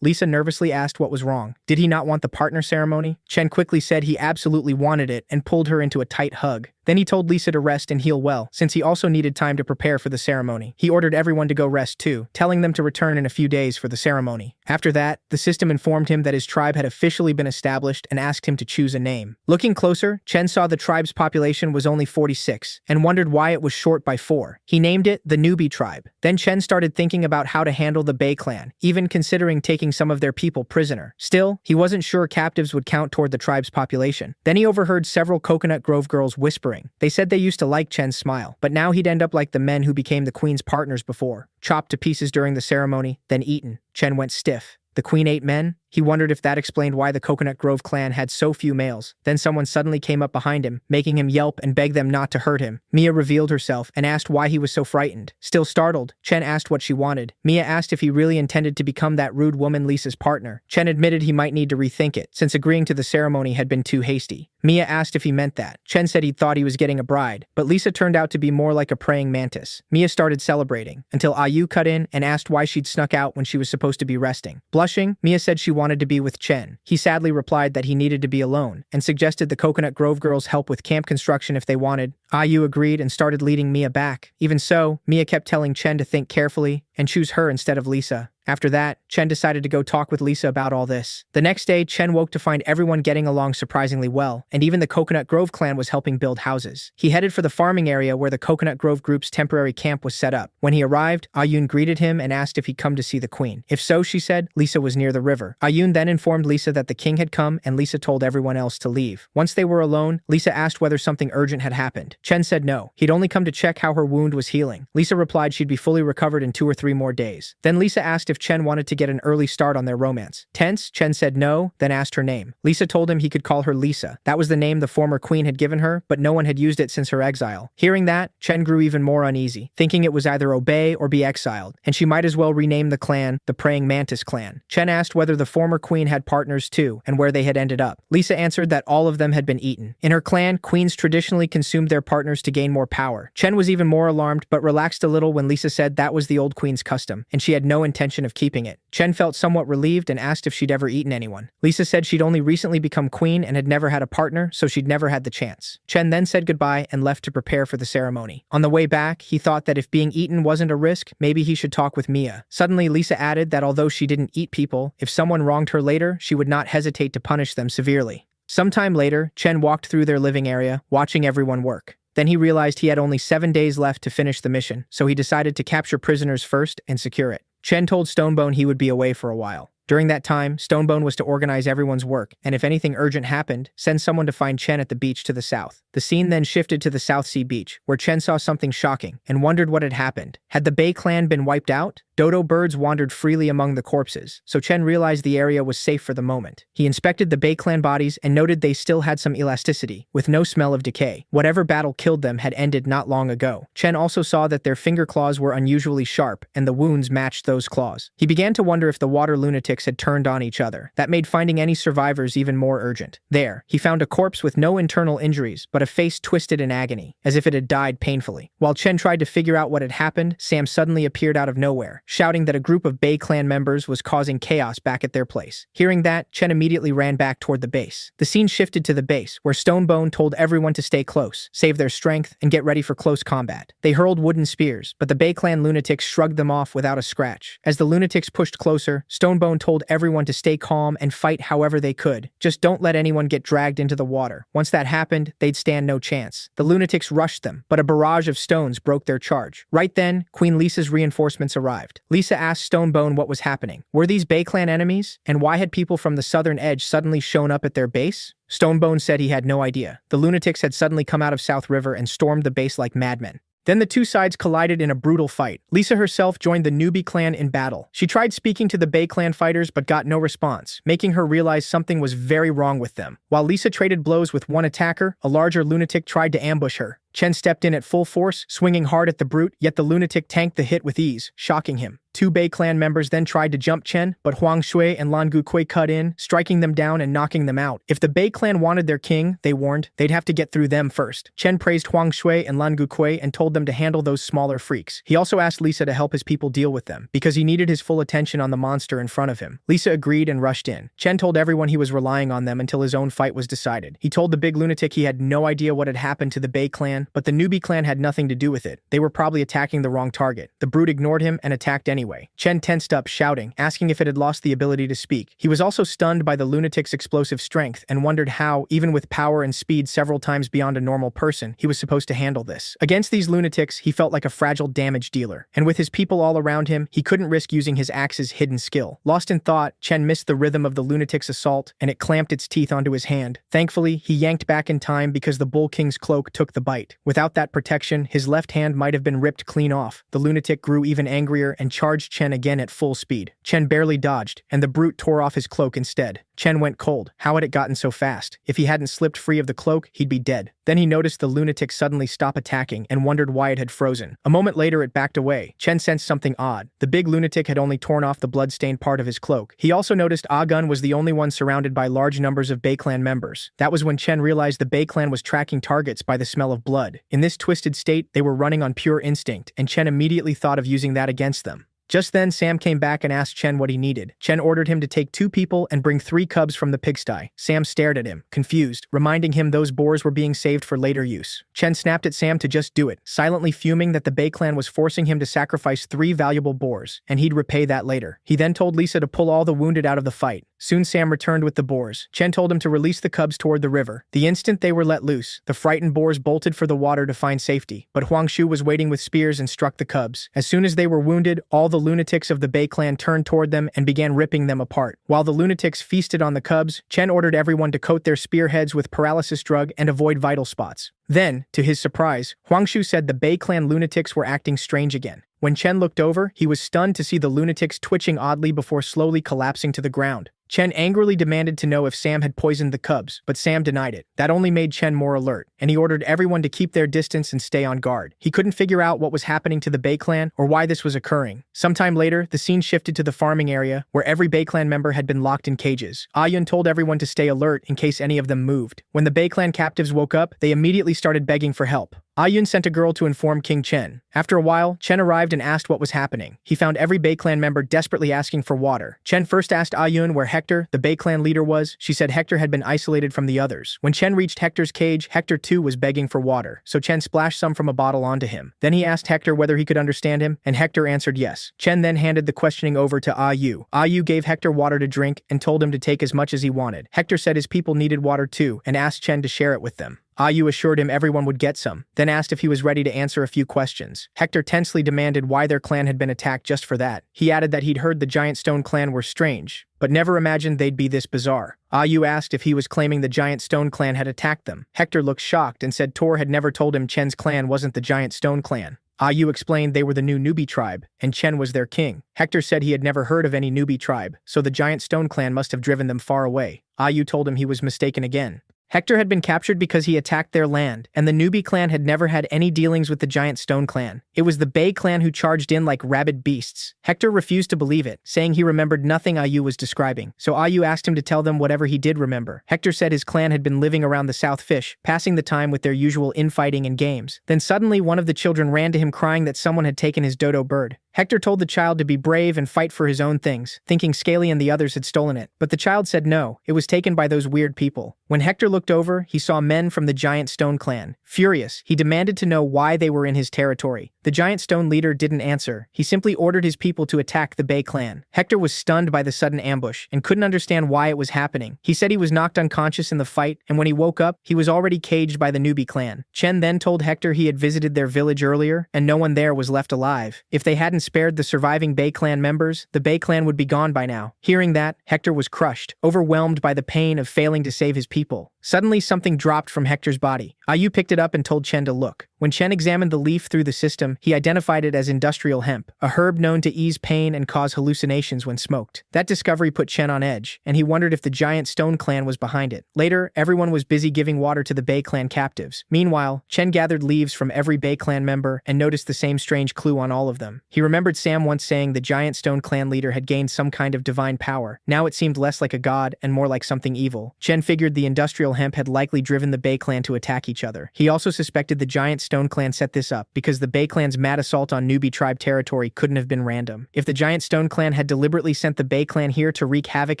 Lisa nervously asked what was wrong. Did he not want the partner ceremony? Chen quickly said he absolutely wanted it and pulled her into a tight hug. Then he told Lisa to rest and heal well, since he also needed time to prepare for the ceremony. He ordered everyone to go rest too, telling them to return in a few days for the ceremony. After that, the system informed him that his tribe had officially been established and asked him to choose a name. Looking closer, Chen saw the tribe's population was only 46, and wondered why it was short by 4. He named it the Newbie Tribe. Then Chen started thinking about how to handle the Bei clan, even considering taking some of their people prisoner. Still, he wasn't sure captives would count toward the tribe's population. Then he overheard several Coconut Grove girls whispering. They said they used to like Chen's smile, but now he'd end up like the men who became the queen's partners before. Chopped to pieces during the ceremony, then eaten. Chen went stiff. The queen ate men? He wondered if that explained why the Coconut Grove clan had so few males. Then someone suddenly came up behind him, making him yelp and beg them not to hurt him. Mia revealed herself and asked why he was so frightened. Still startled, Chen asked what she wanted. Mia asked if he really intended to become that rude woman Lisa's partner. Chen admitted he might need to rethink it, since agreeing to the ceremony had been too hasty. Mia asked if he meant that. Chen said he thought he was getting a bride, but Lisa turned out to be more like a praying mantis. Mia started celebrating, until Ayu cut in and asked why she'd snuck out when she was supposed to be resting. Blushing, Mia said she wanted to be with Chen. He sadly replied that he needed to be alone, and suggested the Coconut Grove girls help with camp construction if they wanted. Ayu agreed and started leading Mia back. Even so, Mia kept telling Chen to think carefully and choose her instead of Lisa. After that, Chen decided to go talk with Lisa about all this. The next day, Chen woke to find everyone getting along surprisingly well, and even the Coconut Grove clan was helping build houses. He headed for the farming area where the Coconut Grove group's temporary camp was set up. When he arrived, Ayun greeted him and asked if he'd come to see the queen. If so, she said, Lisa was near the river. Ayun then informed Lisa that the king had come, and Lisa told everyone else to leave. Once they were alone, Lisa asked whether something urgent had happened. Chen said no. He'd only come to check how her wound was healing. Lisa replied she'd be fully recovered in 2 or 3 more days. Then Lisa asked if Chen wanted to get an early start on their romance. Tense, Chen said no, then asked her name. Lisa told him he could call her Lisa. That was the name the former queen had given her, but no one had used it since her exile. Hearing that, Chen grew even more uneasy, thinking it was either obey or be exiled, and she might as well rename the clan the Praying Mantis clan. Chen asked whether the former queen had partners too, and where they had ended up. Lisa answered that all of them had been eaten. In her clan, queens traditionally consumed their partners to gain more power. Chen was even more alarmed, but relaxed a little when Lisa said that was the old queen's custom, and she had no intention of keeping it. Chen felt somewhat relieved and asked if she'd ever eaten anyone. Lisa said she'd only recently become queen and had never had a partner, so she'd never had the chance. Chen then said goodbye and left to prepare for the ceremony. On the way back, he thought that if being eaten wasn't a risk, maybe he should talk with Mia. Suddenly, Lisa added that although she didn't eat people, if someone wronged her later, she would not hesitate to punish them severely. Sometime later, Chen walked through their living area, watching everyone work. Then he realized he had only 7 days left to finish the mission, so he decided to capture prisoners first and secure it. Chen told Stonebone he would be away for a while. During that time, Stonebone was to organize everyone's work, and if anything urgent happened, send someone to find Chen at the beach to the south. The scene then shifted to the South Sea beach, where Chen saw something shocking and wondered what had happened. Had the Bei clan been wiped out? Dodo birds wandered freely among the corpses, so Chen realized the area was safe for the moment. He inspected the Bei clan bodies and noted they still had some elasticity, with no smell of decay. Whatever battle killed them had ended not long ago. Chen also saw that their finger claws were unusually sharp, and the wounds matched those claws. He began to wonder if the water lunatics had turned on each other. That made finding any survivors even more urgent. There, he found a corpse with no internal injuries, but a face twisted in agony, as if it had died painfully. While Chen tried to figure out what had happened, Sam suddenly appeared out of nowhere. shouting that a group of Bay clan members was causing chaos back at their place. Hearing that, Chen immediately ran back toward the base. The scene shifted to the base, where Stonebone told everyone to stay close, save their strength, and get ready for close combat. They hurled wooden spears, but the Bay clan lunatics shrugged them off without a scratch. As the lunatics pushed closer, Stonebone told everyone to stay calm and fight however they could. Just don't let anyone get dragged into the water. Once that happened, they'd stand no chance. The lunatics rushed them, but a barrage of stones broke their charge. Right then, Queen Lisa's reinforcements arrived. Lisa asked Stonebone what was happening. Were these Bay clan enemies? And why had people from the southern edge suddenly shown up at their base? Stonebone said he had no idea. The lunatics had suddenly come out of South River and stormed the base like madmen. Then the two sides collided in a brutal fight. Lisa herself joined the newbie clan in battle. She tried speaking to the Bay clan fighters but got no response, making her realize something was very wrong with them. While Lisa traded blows with one attacker, a larger lunatic tried to ambush her. Chen stepped in at full force, swinging hard at the brute, yet the lunatic tanked the hit with ease, shocking him. Two Bay clan members then tried to jump Chen, but Huang Shui and Lan Gukui cut in, striking them down and knocking them out. If the Bay clan wanted their king, they warned, they'd have to get through them first. Chen praised Huang Shui and Lan Gukui and told them to handle those smaller freaks. He also asked Lisa to help his people deal with them, because he needed his full attention on the monster in front of him. Lisa agreed and rushed in. Chen told everyone he was relying on them until his own fight was decided. He told the big lunatic he had no idea what had happened to the Bay clan, but the newbie clan had nothing to do with it. They were probably attacking the wrong target. The brute ignored him and attacked anyway. Chen tensed up, shouting, asking if it had lost the ability to speak. He was also stunned by the lunatic's explosive strength and wondered how, even with power and speed several times beyond a normal person, he was supposed to handle this. Against these lunatics, he felt like a fragile damage dealer, and with his people all around him, he couldn't risk using his axe's hidden skill. Lost in thought, Chen missed the rhythm of the lunatic's assault, and it clamped its teeth onto his hand. Thankfully, he yanked back in time because the Bull King's cloak took the bite. Without that protection, his left hand might have been ripped clean off. The lunatic grew even angrier and charged Chen again at full speed. Chen barely dodged, and the brute tore off his cloak instead. Chen went cold. How had it gotten so fast? If he hadn't slipped free of the cloak, he'd be dead. Then he noticed the lunatic suddenly stop attacking and wondered why it had frozen. A moment later, it backed away. Chen sensed something odd. The big lunatic had only torn off the blood-stained part of his cloak. He also noticed Agun was the only one surrounded by large numbers of Bay clan members. That was when Chen realized the Bay clan was tracking targets by the smell of blood. In this twisted state, they were running on pure instinct, and Chen immediately thought of using that against them. Just then, Sam came back and asked Chen what he needed. Chen ordered him to take 2 people and bring 3 cubs from the pigsty. Sam stared at him, confused, reminding him those boars were being saved for later use. Chen snapped at Sam to just do it, silently fuming that the Bay clan was forcing him to sacrifice 3 valuable boars, and he'd repay that later. He then told Lisa to pull all the wounded out of the fight. Soon Sam returned with the boars. Chen told him to release the cubs toward the river. The instant they were let loose, the frightened boars bolted for the water to find safety, but Huang Shu was waiting with spears and struck the cubs. As soon as they were wounded, all the lunatics of the Bay clan turned toward them and began ripping them apart. While the lunatics feasted on the cubs, Chen ordered everyone to coat their spearheads with paralysis drug and avoid vital spots. Then, to his surprise, Huang Shu said the Bay clan lunatics were acting strange again. When Chen looked over, he was stunned to see the lunatics twitching oddly before slowly collapsing to the ground. Chen angrily demanded to know if Sam had poisoned the cubs, but Sam denied it. That only made Chen more alert, and he ordered everyone to keep their distance and stay on guard. He couldn't figure out what was happening to the Bay clan or why this was occurring. Sometime later, the scene shifted to the farming area, where every Bay clan member had been locked in cages. Ayun told everyone to stay alert in case any of them moved. When the Bay clan captives woke up, they immediately started begging for help. Ayun sent a girl to inform King Chen. After a while, Chen arrived and asked what was happening. He found every Bay clan member desperately asking for water. Chen first asked Ayun where Hector, the Bay clan leader, was. She said Hector had been isolated from the others. When Chen reached Hector's cage, Hector too was begging for water, so Chen splashed some from a bottle onto him. Then he asked Hector whether he could understand him, and Hector answered yes. Chen then handed the questioning over to Ayu. Ayu gave Hector water to drink and told him to take as much as he wanted. Hector said his people needed water too and asked Chen to share it with them. Ayu assured him everyone would get some, then asked if he was ready to answer a few questions. Hector tensely demanded why their clan had been attacked just for that. He added that he'd heard the Giant Stone clan were strange, but never imagined they'd be this bizarre. Ayu asked if he was claiming the Giant Stone clan had attacked them. Hector looked shocked and said Tor had never told him Chen's clan wasn't the Giant Stone clan. Ayu explained they were the new newbie tribe, and Chen was their king. Hector said he had never heard of any newbie tribe, so the Giant Stone clan must have driven them far away. Ayu told him he was mistaken again. Hector had been captured because he attacked their land, and the newbie clan had never had any dealings with the Giant Stone clan. It was the Bay clan who charged in like rabid beasts. Hector refused to believe it, saying he remembered nothing Ayu was describing, so Ayu asked him to tell them whatever he did remember. Hector said his clan had been living around the South Fish, passing the time with their usual infighting and games. Then suddenly one of the children ran to him crying that someone had taken his dodo bird. Hector told the child to be brave and fight for his own things, thinking Scaly and the others had stolen it. But the child said no, it was taken by those weird people. When Hector looked over, he saw men from the Giant Stone clan. Furious, he demanded to know why they were in his territory. The Giant Stone leader didn't answer. He simply ordered his people to attack the Bay clan. Hector was stunned by the sudden ambush and couldn't understand why it was happening. He said he was knocked unconscious in the fight, and when he woke up, he was already caged by the newbie clan. Chen then told Hector he had visited their village earlier, and no one there was left alive. If they hadn't spared the surviving Bay clan members, the Bay clan would be gone by now. Hearing that, Hector was crushed, overwhelmed by the pain of failing to save his people. Suddenly, something dropped from Hector's body. Ayu picked it up and told Chen to look. When Chen examined the leaf through the system, he identified it as industrial hemp, a herb known to ease pain and cause hallucinations when smoked. That discovery put Chen on edge, and he wondered if the Giant Stone clan was behind it. Later, everyone was busy giving water to the Bay clan captives. Meanwhile, Chen gathered leaves from every Bay clan member and noticed the same strange clue on all of them. He remembered Sam once saying the Giant Stone clan leader had gained some kind of divine power. Now it seemed less like a god and more like something evil. Chen figured the industrial hemp had likely driven the Bay clan to attack each other. He also suspected the Giant Stone clan set this up because the Bay clan's mad assault on newbie tribe territory couldn't have been random. If the Giant Stone clan had deliberately sent the Bay clan here to wreak havoc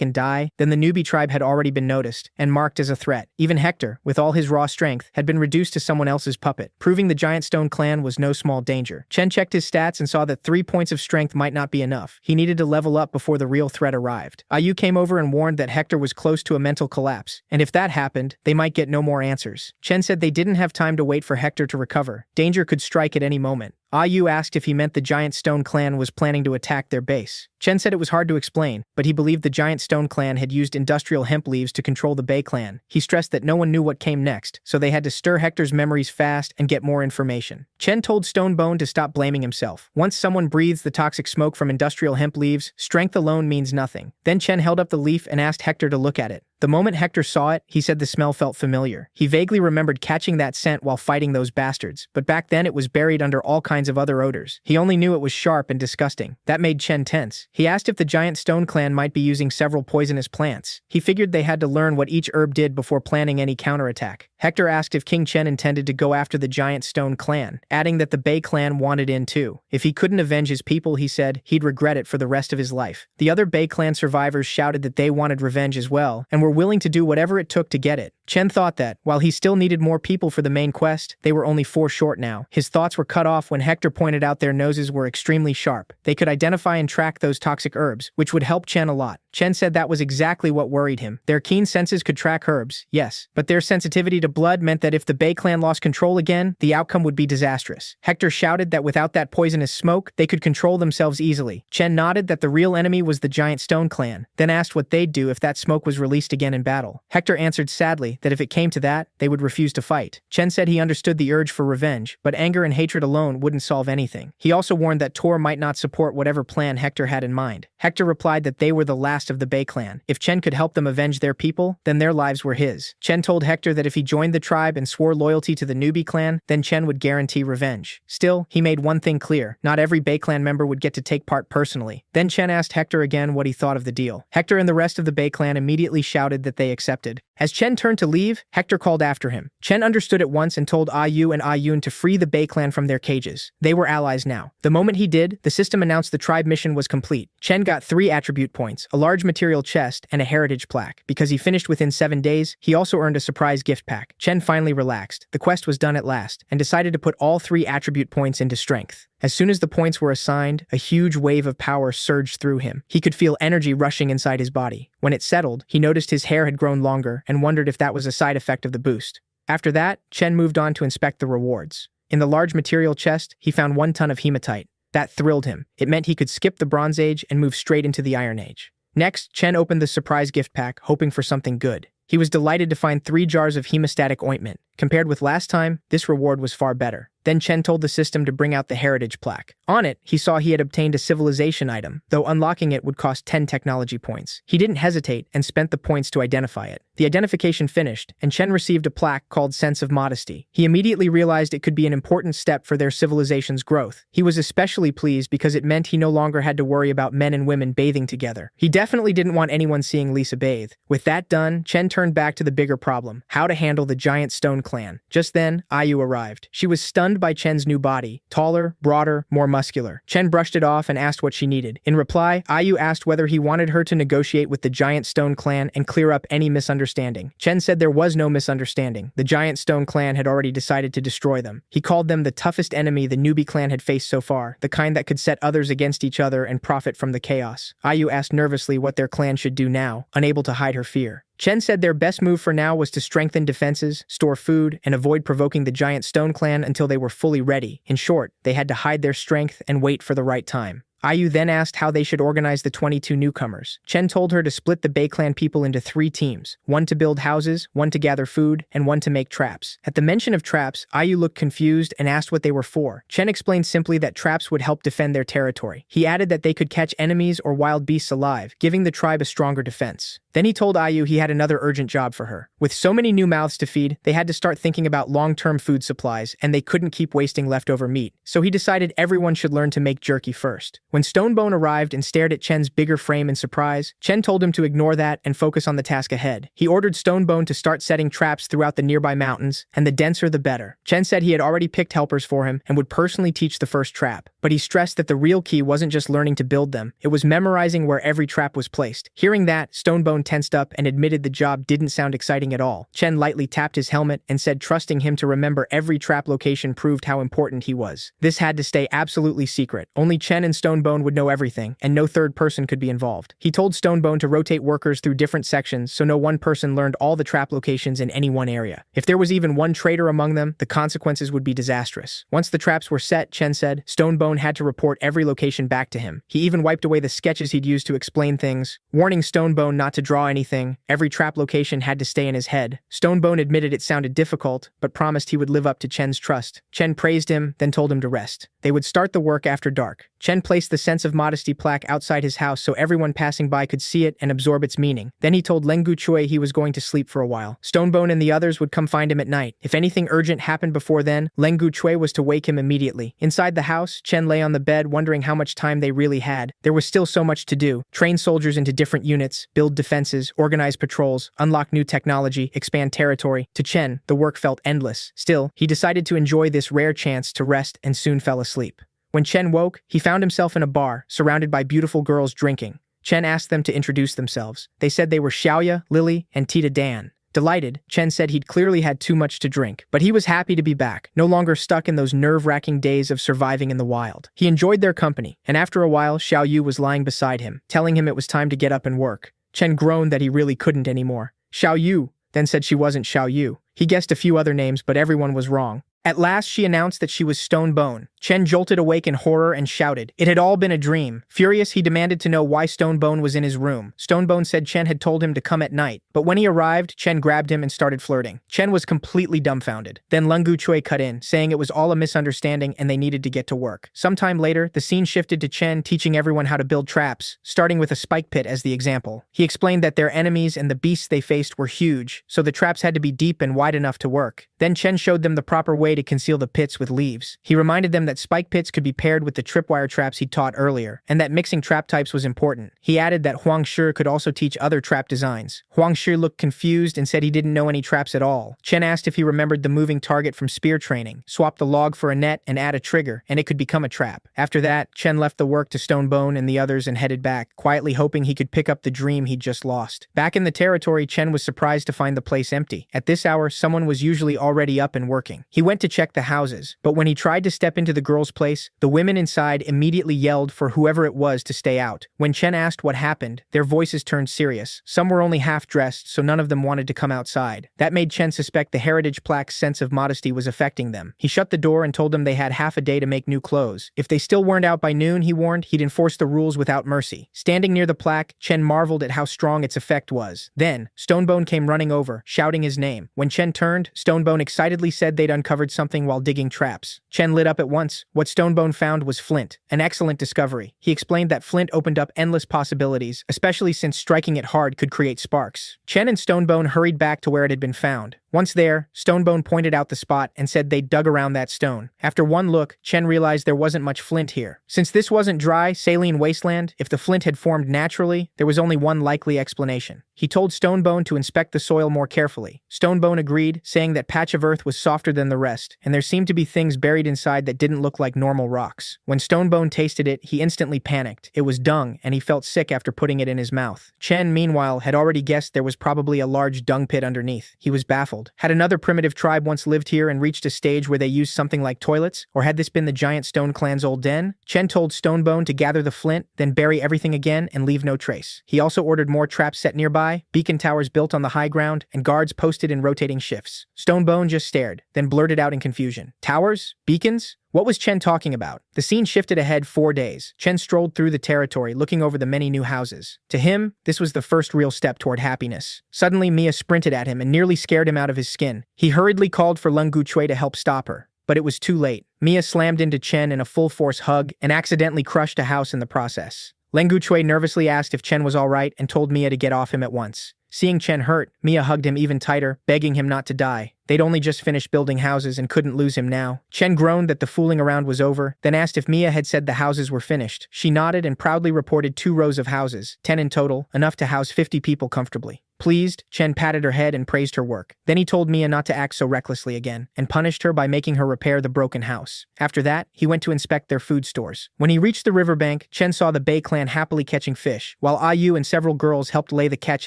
and die, then the newbie tribe had already been noticed and marked as a threat. Even Hector, with all his raw strength, had been reduced to someone else's puppet, proving the Giant Stone clan was no small danger. Chen checked his stats and saw that 3 points of strength might not be enough. He needed to level up before the real threat arrived. Ayu came over and warned that Hector was close to a mental collapse, and if that happened, they might get no more answers. Chen said they didn't have time to wait for Hector to recover. Danger could strike at any moment. Ayu asked if he meant the Giant Stone clan was planning to attack their base. Chen said it was hard to explain, but he believed the Giant Stone clan had used industrial hemp leaves to control the Bay clan. He stressed that no one knew what came next, so they had to stir Hector's memories fast and get more information. Chen told Stonebone to stop blaming himself. Once someone breathes the toxic smoke from industrial hemp leaves, strength alone means nothing. Then Chen held up the leaf and asked Hector to look at it. The moment Hector saw it, he said the smell felt familiar. He vaguely remembered catching that scent while fighting those bastards, but back then it was buried under all kinds of other odors. He only knew it was sharp and disgusting. That made Chen tense. He asked if the Giant Stone clan might be using several poisonous plants. He figured they had to learn what each herb did before planning any counterattack. Hector asked if King Chen intended to go after the Giant Stone clan, adding that the Bay clan wanted in too. If he couldn't avenge his people, he said, he'd regret it for the rest of his life. The other Bay clan survivors shouted that they wanted revenge as well, and were willing to do whatever it took to get it. Chen thought that, while he still needed more people for the main quest, they were only 4 short now. His thoughts were cut off when Hector pointed out their noses were extremely sharp. They could identify and track those toxic herbs, which would help Chen a lot. Chen said that was exactly what worried him. Their keen senses could track herbs, yes, but their sensitivity to blood meant that if the Bay clan lost control again, the outcome would be disastrous. Hector shouted that without that poisonous smoke, they could control themselves easily. Chen nodded that the real enemy was the Giant Stone clan, then asked what they'd do if that smoke was released again in battle. Hector answered sadly that if it came to that, they would refuse to fight. Chen said he understood the urge for revenge, but anger and hatred alone wouldn't solve anything. He also warned that Tor might not support whatever plan Hector had in mind. Hector replied that they were the last of the Bay clan. If Chen could help them avenge their people, then their lives were his. Chen told Hector that if he joined the tribe and swore loyalty to the newbie clan, then Chen would guarantee revenge. Still, he made one thing clear: not every Bay clan member would get to take part personally. Then Chen asked Hector again what he thought of the deal. Hector and the rest of the Bay clan immediately shouted that they accepted. As Chen turned to leave, Hector called after him. Chen understood at once and told Ayu and Ayun to free the Bay clan from their cages. They were allies now. The moment he did, the system announced the tribe mission was complete. Chen got 3 attribute points, a large material chest, and a heritage plaque. Because he finished within 7 days, he also earned a surprise gift pack. Chen finally relaxed. The quest was done at last, and decided to put all 3 attribute points into strength. As soon as the points were assigned, a huge wave of power surged through him. He could feel energy rushing inside his body. When it settled, he noticed his hair had grown longer and wondered if that was a side effect of the boost. After that, Chen moved on to inspect the rewards. In the large material chest, he found 1 ton of hematite. That thrilled him. It meant he could skip the Bronze Age and move straight into the Iron Age. Next, Chen opened the surprise gift pack, hoping for something good. He was delighted to find 3 jars of hemostatic ointment. Compared with last time, this reward was far better. Then Chen told the system to bring out the heritage plaque. On it, he saw he had obtained a civilization item, though unlocking it would cost 10 technology points. He didn't hesitate and spent the points to identify it. The identification finished, and Chen received a plaque called Sense of Modesty. He immediately realized it could be an important step for their civilization's growth. He was especially pleased because it meant he no longer had to worry about men and women bathing together. He definitely didn't want anyone seeing Lisa bathe. With that done, Chen turned back to the bigger problem: how to handle the giant stone clan. Just then, Ayu arrived. She was stunned by Chen's new body: taller, broader, more muscular. Chen brushed it off and asked what she needed. In reply, Ayu asked whether he wanted her to negotiate with the giant stone clan and clear up any misunderstanding. Chen said there was no misunderstanding. The giant stone clan had already decided to destroy them. He called them the toughest enemy the newbie clan had faced so far, the kind that could set others against each other and profit from the chaos. Ayu asked nervously what their clan should do now, unable to hide her fear. Chen said their best move for now was to strengthen defenses, store food, and avoid provoking the giant stone clan until they were fully ready. In short, they had to hide their strength and wait for the right time. Ayu then asked how they should organize the 22 newcomers. Chen told her to split the Bei clan people into 3 teams, one to build houses, one to gather food, and one to make traps. At the mention of traps, Ayu looked confused and asked what they were for. Chen explained simply that traps would help defend their territory. He added that they could catch enemies or wild beasts alive, giving the tribe a stronger defense. Then he told Ayu he had another urgent job for her. With so many new mouths to feed, they had to start thinking about long-term food supplies, and they couldn't keep wasting leftover meat. So he decided everyone should learn to make jerky first. When Stonebone arrived and stared at Chen's bigger frame in surprise, Chen told him to ignore that and focus on the task ahead. He ordered Stonebone to start setting traps throughout the nearby mountains, and the denser the better. Chen said he had already picked helpers for him and would personally teach the first trap. But he stressed that the real key wasn't just learning to build them, it was memorizing where every trap was placed. Hearing that, Stonebone tensed up and admitted the job didn't sound exciting at all. Chen lightly tapped his helmet and said trusting him to remember every trap location proved how important he was. This had to stay absolutely secret. Only Chen and Stonebone would know everything, and no third person could be involved. He told Stonebone to rotate workers through different sections so no one person learned all the trap locations in any one area. If there was even one traitor among them, the consequences would be disastrous. Once the traps were set, Chen said, Stonebone had to report every location back to him. He even wiped away the sketches he'd used to explain things, warning Stonebone not to draw anything. Every trap location had to stay in his head. Stonebone admitted it sounded difficult, but promised he would live up to Chen's trust. Chen praised him, then told him to rest. They would start the work after dark. Chen placed the Sense of Modesty plaque outside his house so everyone passing by could see it and absorb its meaning. Then he told Lengu Chui he was going to sleep for a while. Stonebone and the others would come find him at night. If anything urgent happened before then, Lengu Chui was to wake him immediately. Inside the house, Chen lay on the bed wondering how much time they really had. There was still so much to do. Train soldiers into different units, build defenses, organize patrols, unlock new technology, expand territory. To Chen, the work felt endless. Still, he decided to enjoy this rare chance to rest and soon fell asleep. When Chen woke, he found himself in a bar, surrounded by beautiful girls drinking. Chen asked them to introduce themselves. They said they were Xiaoya, Lily, and Tita Dan. Delighted, Chen said he'd clearly had too much to drink, but he was happy to be back, no longer stuck in those nerve-wracking days of surviving in the wild. He enjoyed their company, and after a while, Xiao Yu was lying beside him, telling him it was time to get up and work. Chen groaned that he really couldn't anymore. Xiao Yu then said she wasn't Xiao Yu. He guessed a few other names, but everyone was wrong. At last, she announced that she was Stonebone. Chen jolted awake in horror and shouted. It had all been a dream. Furious, he demanded to know why Stonebone was in his room. Stonebone said Chen had told him to come at night, but when he arrived, Chen grabbed him and started flirting. Chen was completely dumbfounded. Then Lengu Chui cut in, saying it was all a misunderstanding and they needed to get to work. Sometime later, the scene shifted to Chen teaching everyone how to build traps, starting with a spike pit as the example. He explained that their enemies and the beasts they faced were huge, so the traps had to be deep and wide enough to work. Then Chen showed them the proper way to conceal the pits with leaves. He reminded them that spike pits could be paired with the tripwire traps he'd taught earlier, and that mixing trap types was important. He added that Huang Shi could also teach other trap designs. Huang Shi looked confused and said he didn't know any traps at all. Chen asked if he remembered the moving target from spear training, swap the log for a net and add a trigger, and it could become a trap. After that, Chen left the work to Stonebone and the others and headed back, quietly hoping he could pick up the dream he'd just lost. Back in the territory, Chen was surprised to find the place empty. At this hour, someone was usually already up and working. He went to check the houses, but when he tried to step into the girls' place, the women inside immediately yelled for whoever it was to stay out. When Chen asked what happened, their voices turned serious. Some were only half-dressed, so none of them wanted to come outside. That made Chen suspect the heritage plaque's sense of modesty was affecting them. He shut the door and told them they had half a day to make new clothes. If they still weren't out by noon, he warned, he'd enforce the rules without mercy. Standing near the plaque, Chen marveled at how strong its effect was. Then, Stonebone came running over, shouting his name. When Chen turned, Stonebone excitedly said they'd uncovered something while digging traps. Chen lit up at once, once, what Stonebone found was flint, an excellent discovery. He explained that flint opened up endless possibilities, especially since striking it hard could create sparks. Chen and Stonebone hurried back to where it had been found. Once there, Stonebone pointed out the spot and said they'd dug around that stone. After one look, Chen realized there wasn't much flint here. Since this wasn't dry, saline wasteland, if the flint had formed naturally, there was only one likely explanation. He told Stonebone to inspect the soil more carefully. Stonebone agreed, saying that patch of earth was softer than the rest, and there seemed to be things buried inside that didn't look like normal rocks. When Stonebone tasted it, he instantly panicked. It was dung, and he felt sick after putting it in his mouth. Chen, meanwhile, had already guessed there was probably a large dung pit underneath. He was baffled. Had another primitive tribe once lived here and reached a stage where they used something like toilets? Or had this been the giant stone clan's old den? Chen told Stonebone to gather the flint, then bury everything again and leave no trace. He also ordered more traps set nearby, beacon towers built on the high ground, and guards posted in rotating shifts. Stonebone just stared, then blurted out in confusion. Towers? Beacons? What was Chen talking about? The scene shifted ahead 4 days. Chen strolled through the territory, looking over the many new houses. To him, this was the first real step toward happiness. Suddenly, Mia sprinted at him and nearly scared him out of his skin. He hurriedly called for Leng Guchui to help stop her. But it was too late. Mia slammed into Chen in a full-force hug and accidentally crushed a house in the process. Leng Guchui nervously asked if Chen was all right and told Mia to get off him at once. Seeing Chen hurt, Mia hugged him even tighter, begging him not to die. They'd only just finished building houses and couldn't lose him now. Chen groaned that the fooling around was over, then asked if Mia had said the houses were finished. She nodded and proudly reported 2 rows of houses, 10 in total, enough to house 50 people comfortably. Pleased, Chen patted her head and praised her work. Then he told Mia not to act so recklessly again, and punished her by making her repair the broken house. After that, he went to inspect their food stores. When he reached the riverbank, Chen saw the Bei clan happily catching fish, while Ayu and several girls helped lay the catch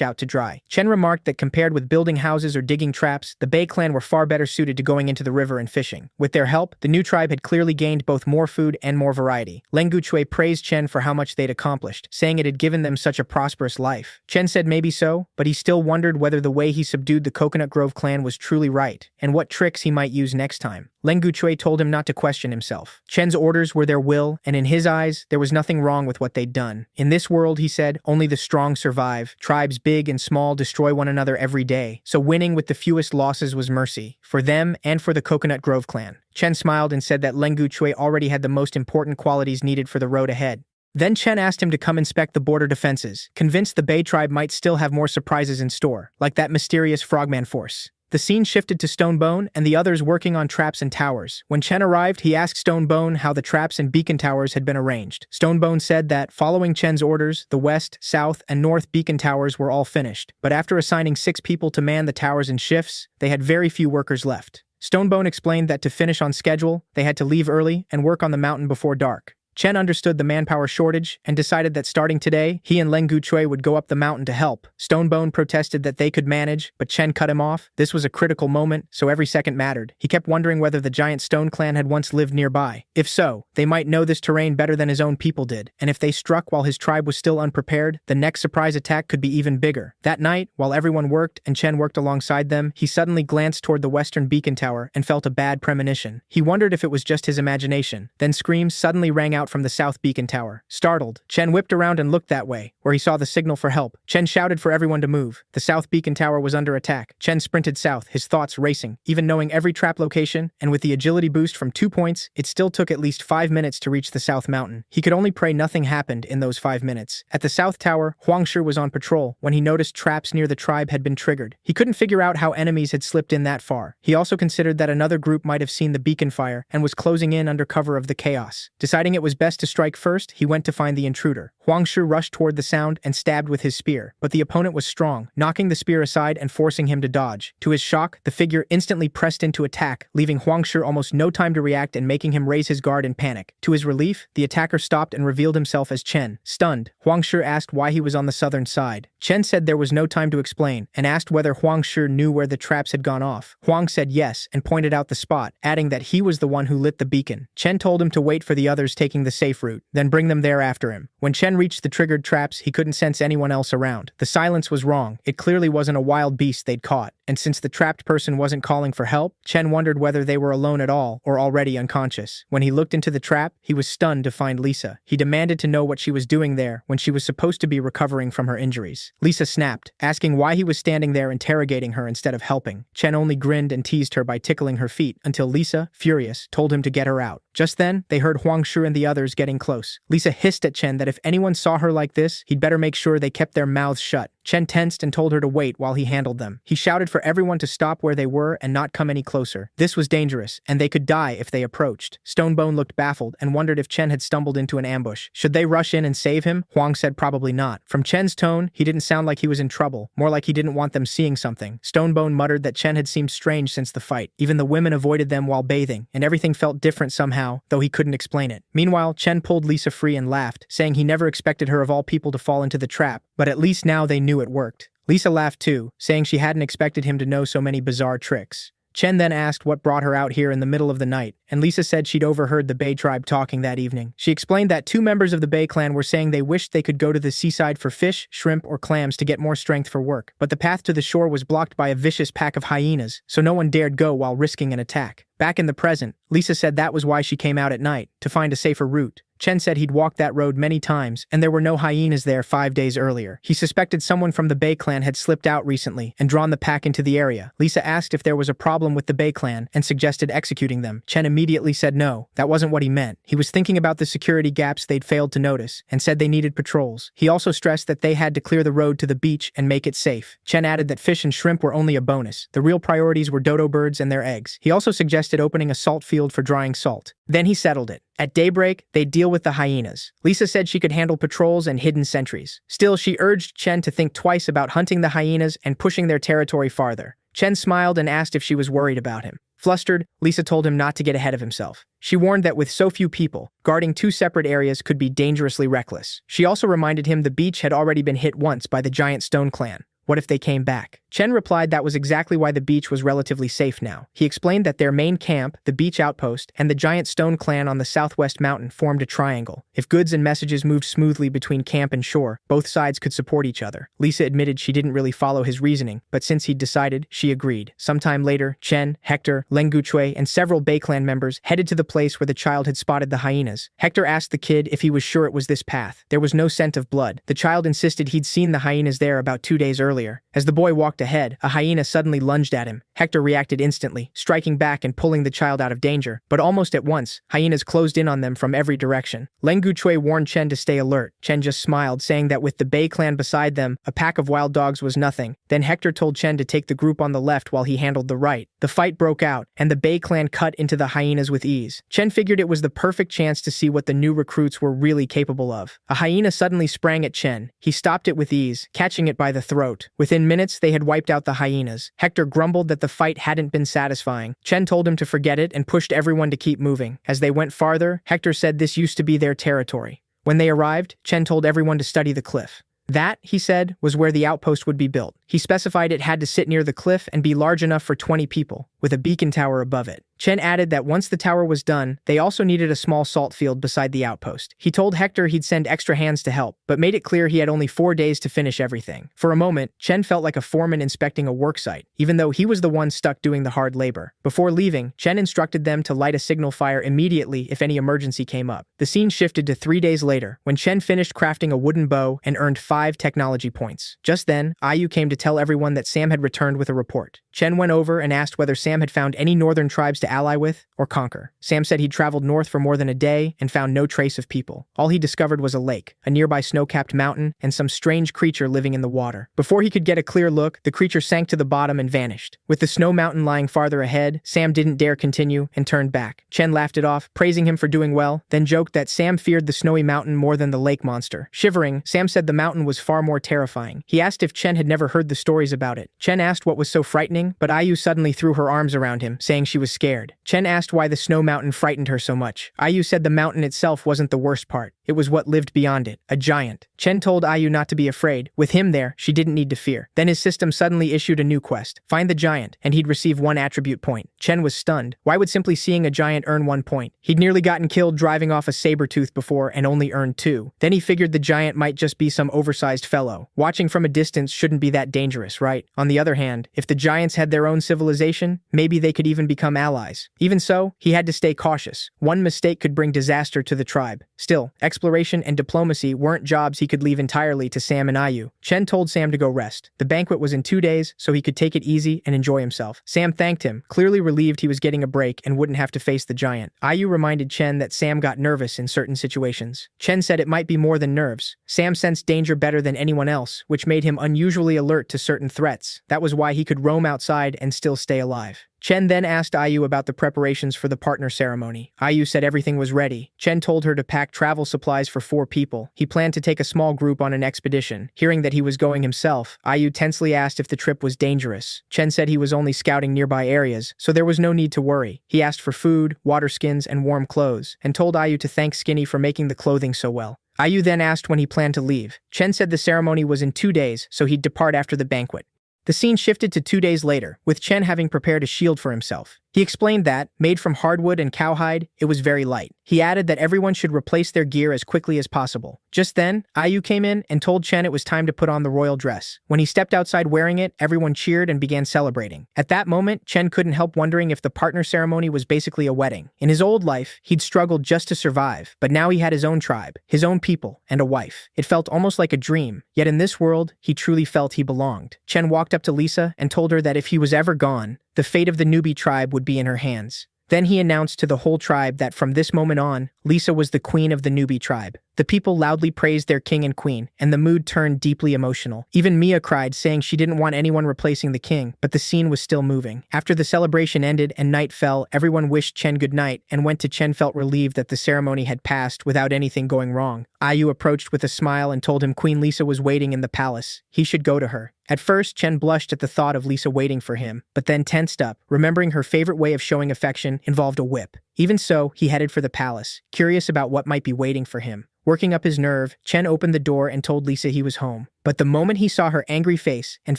out to dry. Chen remarked that compared with building houses or digging traps, the Bei clan were far better suited to going into the river and fishing. With their help, the new tribe had clearly gained both more food and more variety. Leng Guchui praised Chen for how much they'd accomplished, saying it had given them such a prosperous life. Chen said maybe so, but he still wondered whether the way he subdued the Coconut Grove clan was truly right, and what tricks he might use next time. Leng Guchui told him not to question himself. Chen's orders were their will, and in his eyes, there was nothing wrong with what they'd done. In this world, he said, only the strong survive. Tribes big and small destroy one another every day, so winning with the fewest losses was mercy, for them and for the Coconut Grove clan. Chen smiled and said that Leng Guchui already had the most important qualities needed for the road ahead. Then Chen asked him to come inspect the border defenses, convinced the Bei tribe might still have more surprises in store, like that mysterious frogman force. The scene shifted to Stonebone and the others working on traps and towers. When Chen arrived, he asked Stonebone how the traps and beacon towers had been arranged. Stonebone said that, following Chen's orders, the west, south, and north beacon towers were all finished, but after assigning 6 people to man the towers in shifts, they had very few workers left. Stonebone explained that to finish on schedule, they had to leave early and work on the mountain before dark. Chen understood the manpower shortage and decided that starting today, he and Leng Guchui would go up the mountain to help. Stonebone protested that they could manage, but Chen cut him off. This was a critical moment, so every second mattered. He kept wondering whether the giant stone clan had once lived nearby. If so, they might know this terrain better than his own people did, and if they struck while his tribe was still unprepared, the next surprise attack could be even bigger. That night, while everyone worked and Chen worked alongside them, he suddenly glanced toward the western beacon tower and felt a bad premonition. He wondered if it was just his imagination. Then screams suddenly rang out from the south beacon tower. Startled, Chen whipped around and looked that way, where he saw the signal for help. Chen shouted for everyone to move. The south beacon tower was under attack. Chen sprinted south, his thoughts racing. Even knowing every trap location, and with the agility boost from 2 points, it still took at least 5 minutes to reach the south mountain. He could only pray nothing happened in those 5 minutes. At the south tower, Huangshu was on patrol when he noticed traps near the tribe had been triggered. He couldn't figure out how enemies had slipped in that far. He also considered that another group might have seen the beacon fire and was closing in under cover of the chaos. Deciding it was best to strike first, he went to find the intruder. Huangshu rushed toward the sound and stabbed with his spear, but the opponent was strong, knocking the spear aside and forcing him to dodge. To his shock, the figure instantly pressed into attack, leaving Huangshu almost no time to react and making him raise his guard in panic. To his relief, the attacker stopped and revealed himself as Chen. Stunned, Huangshu asked why he was on the southern side. Chen said there was no time to explain, and asked whether Huangshu knew where the traps had gone off. Huang said yes, and pointed out the spot, adding that he was the one who lit the beacon. Chen told him to wait for the others taking the safe route, then bring them there after him. When Chen reached the triggered traps, he couldn't sense anyone else around. The silence was wrong. It clearly wasn't a wild beast they'd caught. And since the trapped person wasn't calling for help, Chen wondered whether they were alone at all or already unconscious. When he looked into the trap, he was stunned to find Lisa. He demanded to know what she was doing there when she was supposed to be recovering from her injuries. Lisa snapped, asking why he was standing there interrogating her instead of helping. Chen only grinned and teased her by tickling her feet until Lisa, furious, told him to get her out. Just then, they heard Huang Shu and the others getting close. Lisa hissed at Chen that if anyone saw her like this, he'd better make sure they kept their mouths shut. Chen tensed and told her to wait while he handled them. He shouted for everyone to stop where they were and not come any closer. This was dangerous, and they could die if they approached. Stonebone looked baffled and wondered if Chen had stumbled into an ambush. Should they rush in and save him? Huang said probably not. From Chen's tone, he didn't sound like he was in trouble, more like he didn't want them seeing something. Stonebone muttered that Chen had seemed strange since the fight. Even the women avoided them while bathing, and everything felt different somehow, though he couldn't explain it. Meanwhile, Chen pulled Lisa free and laughed, saying he never expected her of all people to fall into the trap, but at least now they knew it worked. Lisa laughed too, saying she hadn't expected him to know so many bizarre tricks. Chen then asked what brought her out here in the middle of the night, and Lisa said she'd overheard the Bay tribe talking that evening. She explained that 2 members of the Bay clan were saying they wished they could go to the seaside for fish, shrimp, or clams to get more strength for work, but the path to the shore was blocked by a vicious pack of hyenas, so no one dared go while risking an attack. Back in the present, Lisa said that was why she came out at night, to find a safer route. Chen said he'd walked that road many times, and there were no hyenas there 5 days earlier. He suspected someone from the Bay clan had slipped out recently and drawn the pack into the area. Lisa asked if there was a problem with the Bay clan and suggested executing them. Chen immediately said no, that wasn't what he meant. He was thinking about the security gaps they'd failed to notice, and said they needed patrols. He also stressed that they had to clear the road to the beach and make it safe. Chen added that fish and shrimp were only a bonus. The real priorities were dodo birds and their eggs. He also suggested opening a salt field for drying salt. Then he settled it. At daybreak, they'd deal with the hyenas. Lisa said she could handle patrols and hidden sentries. Still, she urged Chen to think twice about hunting the hyenas and pushing their territory farther. Chen smiled and asked if she was worried about him. Flustered, Lisa told him not to get ahead of himself. She warned that with so few people, guarding 2 separate areas could be dangerously reckless. She also reminded him the beach had already been hit once by the giant stone clan. What if they came back? Chen replied that was exactly why the beach was relatively safe now. He explained that their main camp, the beach outpost, and the giant stone clan on the southwest mountain formed a triangle. If goods and messages moved smoothly between camp and shore, both sides could support each other. Lisa admitted she didn't really follow his reasoning, but since he'd decided, she agreed. Sometime later, Chen, Hector, Lenguchui, and several Bay clan members headed to the place where the child had spotted the hyenas. Hector asked the kid if he was sure it was this path. There was no scent of blood. The child insisted he'd seen the hyenas there about 2 days earlier. As the boy walked ahead, a hyena suddenly lunged at him. Hector reacted instantly, striking back and pulling the child out of danger. But almost at once, hyenas closed in on them from every direction. Lenguchui warned Chen to stay alert. Chen just smiled, saying that with the Bay clan beside them, a pack of wild dogs was nothing. Then Hector told Chen to take the group on the left while he handled the right. The fight broke out, and the Bay clan cut into the hyenas with ease. Chen figured it was the perfect chance to see what the new recruits were really capable of. A hyena suddenly sprang at Chen. He stopped it with ease, catching it by the throat. Within minutes, they had wiped out the hyenas. Hector grumbled that the fight hadn't been satisfying. Chen told him to forget it and pushed everyone to keep moving. As they went farther, Hector said this used to be their territory. When they arrived, Chen told everyone to study the cliff. That, he said, was where the outpost would be built. He specified it had to sit near the cliff and be large enough for 20 people, with a beacon tower above it. Chen added that once the tower was done, they also needed a small salt field beside the outpost. He told Hector he'd send extra hands to help, but made it clear he had only 4 days to finish everything. For a moment, Chen felt like a foreman inspecting a worksite, even though he was the one stuck doing the hard labor. Before leaving, Chen instructed them to light a signal fire immediately if any emergency came up. The scene shifted to 3 days later, when Chen finished crafting a wooden bow and earned 5 technology points. Just then, Ayu came to tell everyone that Sam had returned with a report. Chen went over and asked whether Sam had found any northern tribes to ally with or conquer. Sam said he'd traveled north for more than a day and found no trace of people. All he discovered was a lake, a nearby snow-capped mountain, and some strange creature living in the water. Before he could get a clear look, the creature sank to the bottom and vanished. With the snow mountain lying farther ahead, Sam didn't dare continue and turned back. Chen laughed it off, praising him for doing well, then joked that Sam feared the snowy mountain more than the lake monster. Shivering, Sam said the mountain was far more terrifying. He asked if Chen had never heard heard the stories about it. Chen asked what was so frightening, but Ayu suddenly threw her arms around him, saying she was scared. Chen asked why the snow mountain frightened her so much. Ayu said the mountain itself wasn't the worst part. It was what lived beyond it, a giant. Chen told Ayu not to be afraid. With him there, she didn't need to fear. Then his system suddenly issued a new quest. Find the giant, and he'd receive 1 attribute point. Chen was stunned. Why would simply seeing a giant earn 1 point? He'd nearly gotten killed driving off a saber-tooth before and only earned 2. Then he figured the giant might just be some oversized fellow. Watching from a distance shouldn't be that dangerous, right? On the other hand, if the giants had their own civilization, maybe they could even become allies. Even so, he had to stay cautious. One mistake could bring disaster to the tribe. Still, exploration and diplomacy weren't jobs he could leave entirely to Sam and Ayu. Chen told Sam to go rest. The banquet was in 2 days, so he could take it easy and enjoy himself. Sam thanked him, clearly relieved he was getting a break and wouldn't have to face the giant. Ayu reminded Chen that Sam got nervous in certain situations. Chen said it might be more than nerves. Sam sensed danger better than anyone else, which made him unusually alert to certain threats. That was why he could roam outside and still stay alive. Chen then asked Ayu about the preparations for the partner ceremony. Ayu said everything was ready. Chen told her to pack travel supplies for 4 people. He planned to take a small group on an expedition. Hearing that he was going himself, Ayu tensely asked if the trip was dangerous. Chen said he was only scouting nearby areas, so there was no need to worry. He asked for food, water skins, and warm clothes, and told Ayu to thank Skinny for making the clothing so well. Ayu then asked when he planned to leave. Chen said the ceremony was in 2 days, so he'd depart after the banquet. The scene shifted to 2 days later, with Chen having prepared a shield for himself. He explained that, made from hardwood and cowhide, it was very light. He added that everyone should replace their gear as quickly as possible. Just then, Ayu came in and told Chen it was time to put on the royal dress. When he stepped outside wearing it, everyone cheered and began celebrating. At that moment, Chen couldn't help wondering if the partner ceremony was basically a wedding. In his old life, he'd struggled just to survive, but now he had his own tribe, his own people, and a wife. It felt almost like a dream, yet in this world, he truly felt he belonged. Chen walked up to Lisa and told her that if he was ever gone, the fate of the newbie tribe would be in her hands. Then he announced to the whole tribe that from this moment on, Lisa was the queen of the newbie tribe. The people loudly praised their king and queen, and the mood turned deeply emotional. Even Mia cried, saying she didn't want anyone replacing the king, but the scene was still moving. After the celebration ended and night fell, everyone wished Chen good night, and went to Chen felt relieved that the ceremony had passed without anything going wrong. Ayu approached with a smile and told him Queen Lisa was waiting in the palace. He should go to her. At first, Chen blushed at the thought of Lisa waiting for him, but then tensed up, remembering her favorite way of showing affection involved a whip. Even so, he headed for the palace, curious about what might be waiting for him. Working up his nerve, Chen opened the door and told Lisa he was home. But the moment he saw her angry face and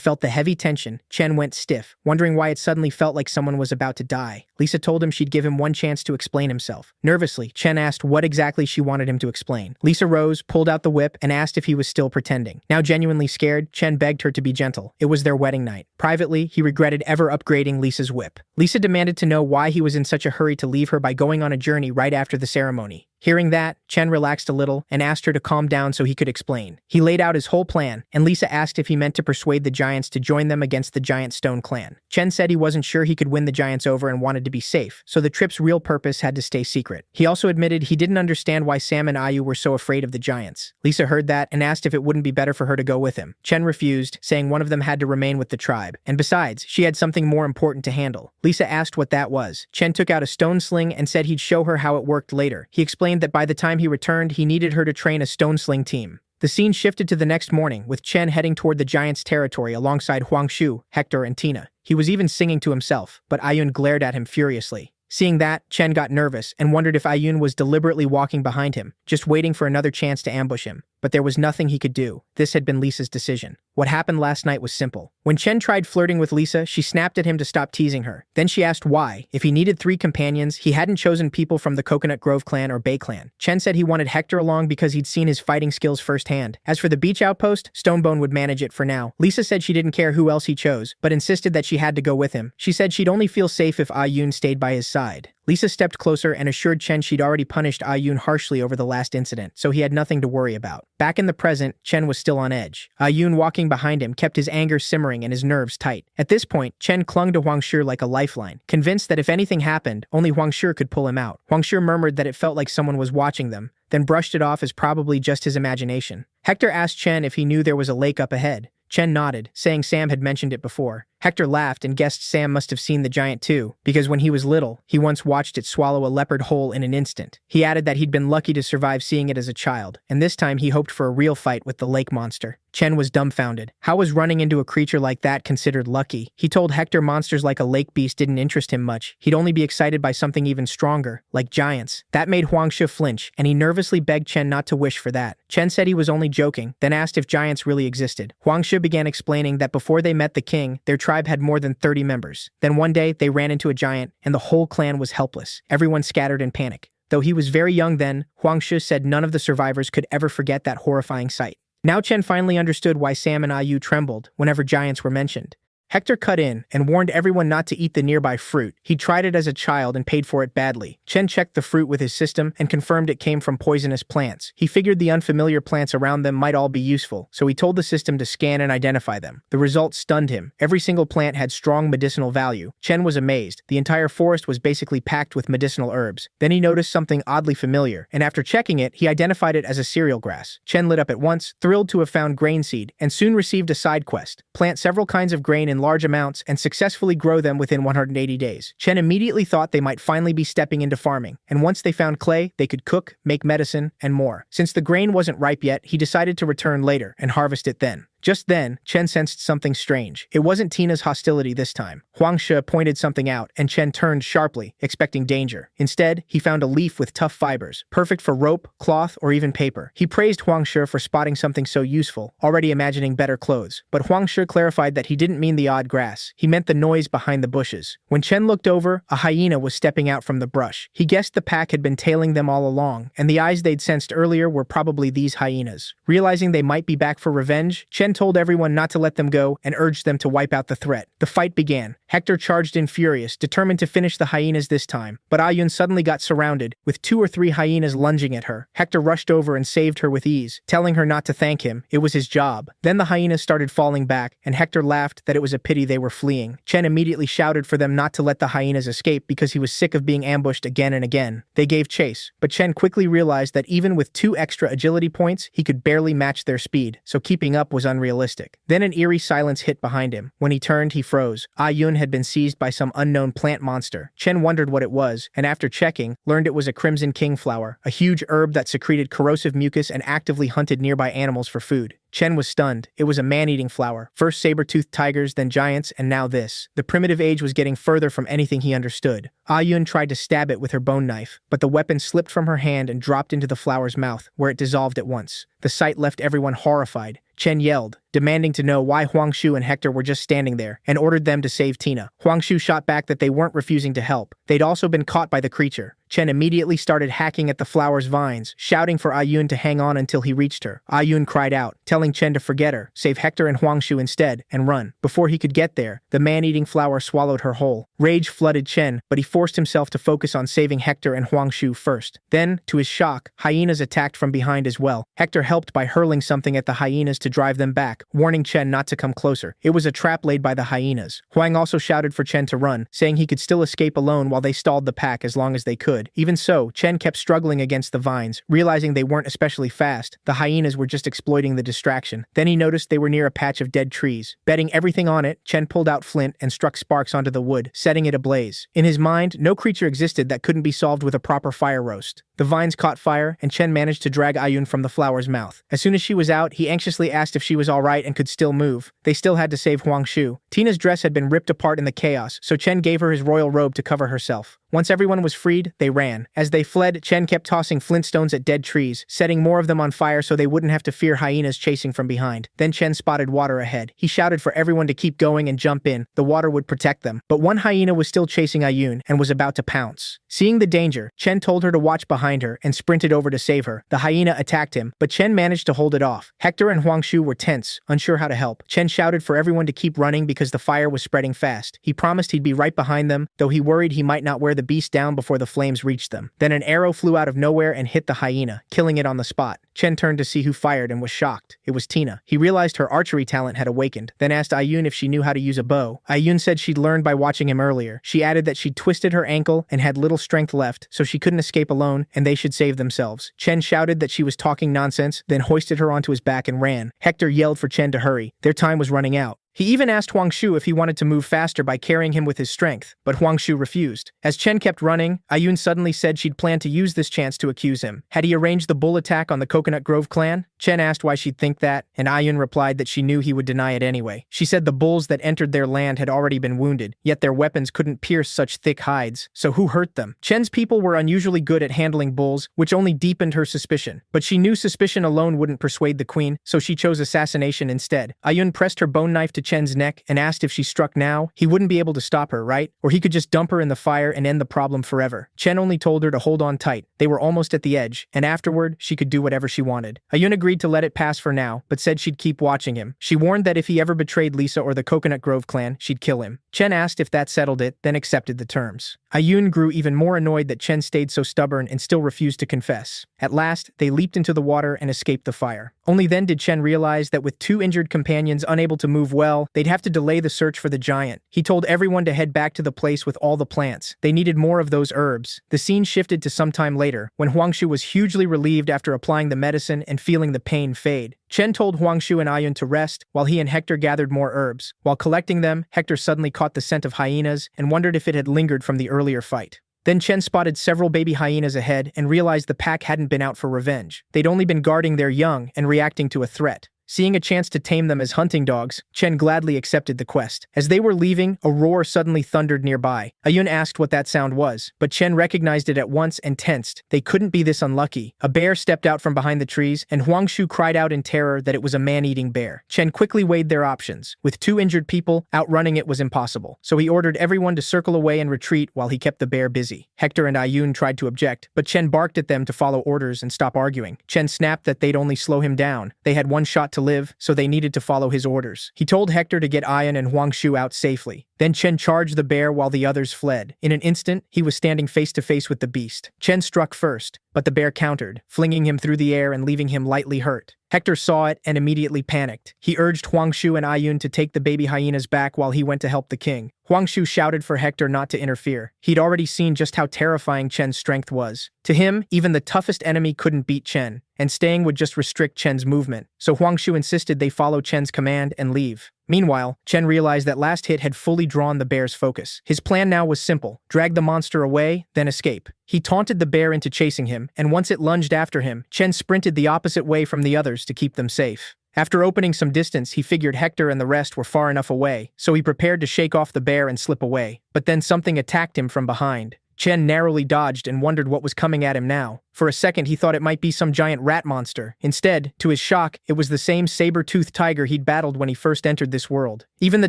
felt the heavy tension, Chen went stiff, wondering why it suddenly felt like someone was about to die. Lisa told him she'd give him 1 chance to explain himself. Nervously, Chen asked what exactly she wanted him to explain. Lisa rose, pulled out the whip, and asked if he was still pretending. Now genuinely scared, Chen begged her to be gentle. It was their wedding night. Privately, he regretted ever upgrading Lisa's whip. Lisa demanded to know why he was in such a hurry to leave her by going on a journey right after the ceremony. Hearing that, Chen relaxed a little and asked her to calm down so he could explain. He laid out his whole plan, and Lisa asked if he meant to persuade the giants to join them against the Giant Stone clan. Chen said he wasn't sure he could win the giants over and wanted to be safe, so the trip's real purpose had to stay secret. He also admitted he didn't understand why Sam and Ayu were so afraid of the giants. Lisa heard that and asked if it wouldn't be better for her to go with him. Chen refused, saying one of them had to remain with the tribe, and besides, she had something more important to handle. Lisa asked what that was. Chen took out a stone sling and said he'd show her how it worked later. He explained that by the time he returned, he needed her to train a stone sling team. The scene shifted to the next morning, with Chen heading toward the giants' territory alongside Huangshu, Hector, and Tina. He was even singing to himself, but Ayun glared at him furiously. Seeing that, Chen got nervous and wondered if Ayun was deliberately walking behind him, just waiting for another chance to ambush him. But there was nothing he could do. This had been Lisa's decision. What happened last night was simple. When Chen tried flirting with Lisa, she snapped at him to stop teasing her. Then she asked why, if he needed 3 companions, he hadn't chosen people from the Coconut Grove clan or Bay clan. Chen said he wanted Hector along because he'd seen his fighting skills firsthand. As for the beach outpost, Stonebone would manage it for now. Lisa said she didn't care who else he chose, but insisted that she had to go with him. She said she'd only feel safe if Ayun stayed by his side. Lisa stepped closer and assured Chen she'd already punished Ayun harshly over the last incident, so he had nothing to worry about. Back in the present, Chen was still on edge. Ayun walking behind him kept his anger simmering and his nerves tight. At this point, Chen clung to Huangshu like a lifeline, convinced that if anything happened, only Huangshu could pull him out. Huangshu murmured that it felt like someone was watching them, then brushed it off as probably just his imagination. Hector asked Chen if he knew there was a lake up ahead. Chen nodded, saying Sam had mentioned it before. Hector laughed and guessed Sam must have seen the giant too, because when he was little, he once watched it swallow a leopard whole in an instant. He added that he'd been lucky to survive seeing it as a child, and this time he hoped for a real fight with the lake monster. Chen was dumbfounded. How was running into a creature like that considered lucky? He told Hector monsters like a lake beast didn't interest him much. He'd only be excited by something even stronger, like giants. That made Huangshe flinch, and he nervously begged Chen not to wish for that. Chen said he was only joking, then asked if giants really existed. Huangshe began explaining that before they met the king, their tribe had more than 30 members. Then one day, they ran into a giant, and the whole clan was helpless. Everyone scattered in panic. Though he was very young then, Huangshe said none of the survivors could ever forget that horrifying sight. Now Chen finally understood why Sam and Ayu trembled whenever giants were mentioned. Hector cut in and warned everyone not to eat the nearby fruit. He tried it as a child and paid for it badly. Chen checked the fruit with his system and confirmed it came from poisonous plants. He figured the unfamiliar plants around them might all be useful, so he told the system to scan and identify them. The results stunned him. Every single plant had strong medicinal value. Chen was amazed. The entire forest was basically packed with medicinal herbs. Then he noticed something oddly familiar, and after checking it, he identified it as a cereal grass. Chen lit up at once, thrilled to have found grain seed, and soon received a side quest. Plant several kinds of grain in large amounts and successfully grow them within 180 days. Chen immediately thought they might finally be stepping into farming, and once they found clay, they could cook, make medicine, and more. Since the grain wasn't ripe yet, he decided to return later and harvest it then. Just then, Chen sensed something strange. It wasn't Tina's hostility this time. Huangshe pointed something out, and Chen turned sharply, expecting danger. Instead, he found a leaf with tough fibers, perfect for rope, cloth, or even paper. He praised Huangshe for spotting something so useful, already imagining better clothes. But Huangshe clarified that he didn't mean the odd grass. He meant the noise behind the bushes. When Chen looked over, a hyena was stepping out from the brush. He guessed the pack had been tailing them all along, and the eyes they'd sensed earlier were probably these hyenas. Realizing they might be back for revenge, Chen told everyone not to let them go and urged them to wipe out the threat. The fight began. Hector charged in furious, determined to finish the hyenas this time, but Ayun suddenly got surrounded, with 2 or 3 hyenas lunging at her. Hector rushed over and saved her with ease, telling her not to thank him. It was his job. Then the hyenas started falling back, and Hector laughed that it was a pity they were fleeing. Chen immediately shouted for them not to let the hyenas escape because he was sick of being ambushed again and again. They gave chase, but Chen quickly realized that even with 2 extra agility points, he could barely match their speed, so keeping up was unrealistic. Then an eerie silence hit behind him. When he turned, he froze. Ayun had been seized by some unknown plant monster. Chen wondered what it was, and after checking, learned it was a crimson king flower, a huge herb that secreted corrosive mucus and actively hunted nearby animals for food. Chen was stunned. It was a man-eating flower. First saber-toothed tigers, then giants, and now this. The primitive age was getting further from anything he understood. Ayun tried to stab it with her bone knife, but the weapon slipped from her hand and dropped into the flower's mouth, where it dissolved at once. The sight left everyone horrified. Chen yelled, demanding to know why Huangshu and Hector were just standing there, and ordered them to save Tina. Huangshu shot back that they weren't refusing to help. They'd also been caught by the creature. Chen immediately started hacking at the flower's vines, shouting for Ayun to hang on until he reached her. Ayun cried out, telling Chen to forget her, save Hector and Huangshu instead, and run. Before he could get there, the man-eating flower swallowed her whole. Rage flooded Chen, but he forced himself to focus on saving Hector and Huangshu first. Then, to his shock, hyenas attacked from behind as well. Hector helped by hurling something at the hyenas to drive them back, warning Chen not to come closer. It was a trap laid by the hyenas. Huang also shouted for Chen to run, saying he could still escape alone while they stalled the pack as long as they could. Even so, Chen kept struggling against the vines, realizing they weren't especially fast. The hyenas were just exploiting the distraction. Then he noticed they were near a patch of dead trees. Betting everything on it, Chen pulled out flint and struck sparks onto the wood, setting it ablaze. In his mind, no creature existed that couldn't be solved with a proper fire roast. The vines caught fire, and Chen managed to drag Ayun from the flower's mouth. As soon as she was out, he anxiously asked if she was alright and could still move. They still had to save Huangshu. Tina's dress had been ripped apart in the chaos, so Chen gave her his royal robe to cover herself. Once everyone was freed, they ran. As they fled, Chen kept tossing flintstones at dead trees, setting more of them on fire so they wouldn't have to fear hyenas chasing from behind. Then Chen spotted water ahead. He shouted for everyone to keep going and jump in. The water would protect them. But one hyena was still chasing Ayun and was about to pounce. Seeing the danger, Chen told her to watch behind her and sprinted over to save her. The hyena attacked him, but Chen managed to hold it off. Hector and Huangshu were tense, unsure how to help. Chen shouted for everyone to keep running because the fire was spreading fast. He promised he'd be right behind them, though he worried he might not wear the beast down before the flames reached them. Then an arrow flew out of nowhere and hit the hyena, killing it on the spot. Chen turned to see who fired and was shocked. It was Tina. He realized her archery talent had awakened, then asked Ayun if she knew how to use a bow. Ayun said she'd learned by watching him earlier. She added that she'd twisted her ankle and had little strength left, so she couldn't escape alone, and they should save themselves. Chen shouted that she was talking nonsense, then hoisted her onto his back and ran. Hector yelled for Chen to hurry. Their time was running out. He even asked Huangshu if he wanted to move faster by carrying him with his strength, but Huangshu refused. As Chen kept running, Ayun suddenly said she'd planned to use this chance to accuse him. Had he arranged the bull attack on the Coconut Grove clan? Chen asked why she'd think that, and Ayun replied that she knew he would deny it anyway. She said the bulls that entered their land had already been wounded, yet their weapons couldn't pierce such thick hides, so who hurt them? Chen's people were unusually good at handling bulls, which only deepened her suspicion. But she knew suspicion alone wouldn't persuade the queen, so she chose assassination instead. Ayun pressed her bone knife to Chen's neck and asked if she struck now, he wouldn't be able to stop her, right? Or he could just dump her in the fire and end the problem forever. Chen only told her to hold on tight. They were almost at the edge, and afterward, she could do whatever she wanted. Ayun agreed to let it pass for now, but said she'd keep watching him. She warned that if he ever betrayed Lisa or the Coconut Grove clan, she'd kill him. Chen asked if that settled it, then accepted the terms. Ayun grew even more annoyed that Chen stayed so stubborn and still refused to confess. At last, they leaped into the water and escaped the fire. Only then did Chen realize that with 2 injured companions unable to move well, they'd have to delay the search for the giant. He told everyone to head back to the place with all the plants. They needed more of those herbs. The scene shifted to some time later, when Huangshu was hugely relieved after applying the medicine and feeling the pain fade. Chen told Huangshu and Ayun to rest, while he and Hector gathered more herbs. While collecting them, Hector suddenly caught the scent of hyenas and wondered if it had lingered from the earlier fight. Then Chen spotted several baby hyenas ahead and realized the pack hadn't been out for revenge. They'd only been guarding their young and reacting to a threat. Seeing a chance to tame them as hunting dogs, Chen gladly accepted the quest. As they were leaving, a roar suddenly thundered nearby. Ayun asked what that sound was, but Chen recognized it at once and tensed. They couldn't be this unlucky. A bear stepped out from behind the trees, and Huangshu cried out in terror that it was a man-eating bear. Chen quickly weighed their options. With 2 injured people, outrunning it was impossible, so he ordered everyone to circle away and retreat while he kept the bear busy. Hector and Ayun tried to object, but Chen barked at them to follow orders and stop arguing. Chen snapped that they'd only slow him down. They had 1 shot to live, so they needed to follow his orders. He told Hector to get Ayun and Huangshu out safely. Then Chen charged the bear while the others fled. In an instant, he was standing face to face with the beast. Chen struck first, but the bear countered, flinging him through the air and leaving him lightly hurt. Hector saw it and immediately panicked. He urged Huangshu and Ayun to take the baby hyenas back while he went to help the king. Huangshu shouted for Hector not to interfere. He'd already seen just how terrifying Chen's strength was. To him, even the toughest enemy couldn't beat Chen, and staying would just restrict Chen's movement. So Huangshu insisted they follow Chen's command and leave. Meanwhile, Chen realized that last hit had fully drawn the bear's focus. His plan now was simple: drag the monster away, then escape. He taunted the bear into chasing him, and once it lunged after him, Chen sprinted the opposite way from the others to keep them safe. After opening some distance, he figured Hector and the rest were far enough away, so he prepared to shake off the bear and slip away. But then something attacked him from behind. Chen narrowly dodged and wondered what was coming at him now. For a second, he thought it might be some giant rat monster. Instead, to his shock, it was the same saber-toothed tiger he'd battled when he first entered this world. Even the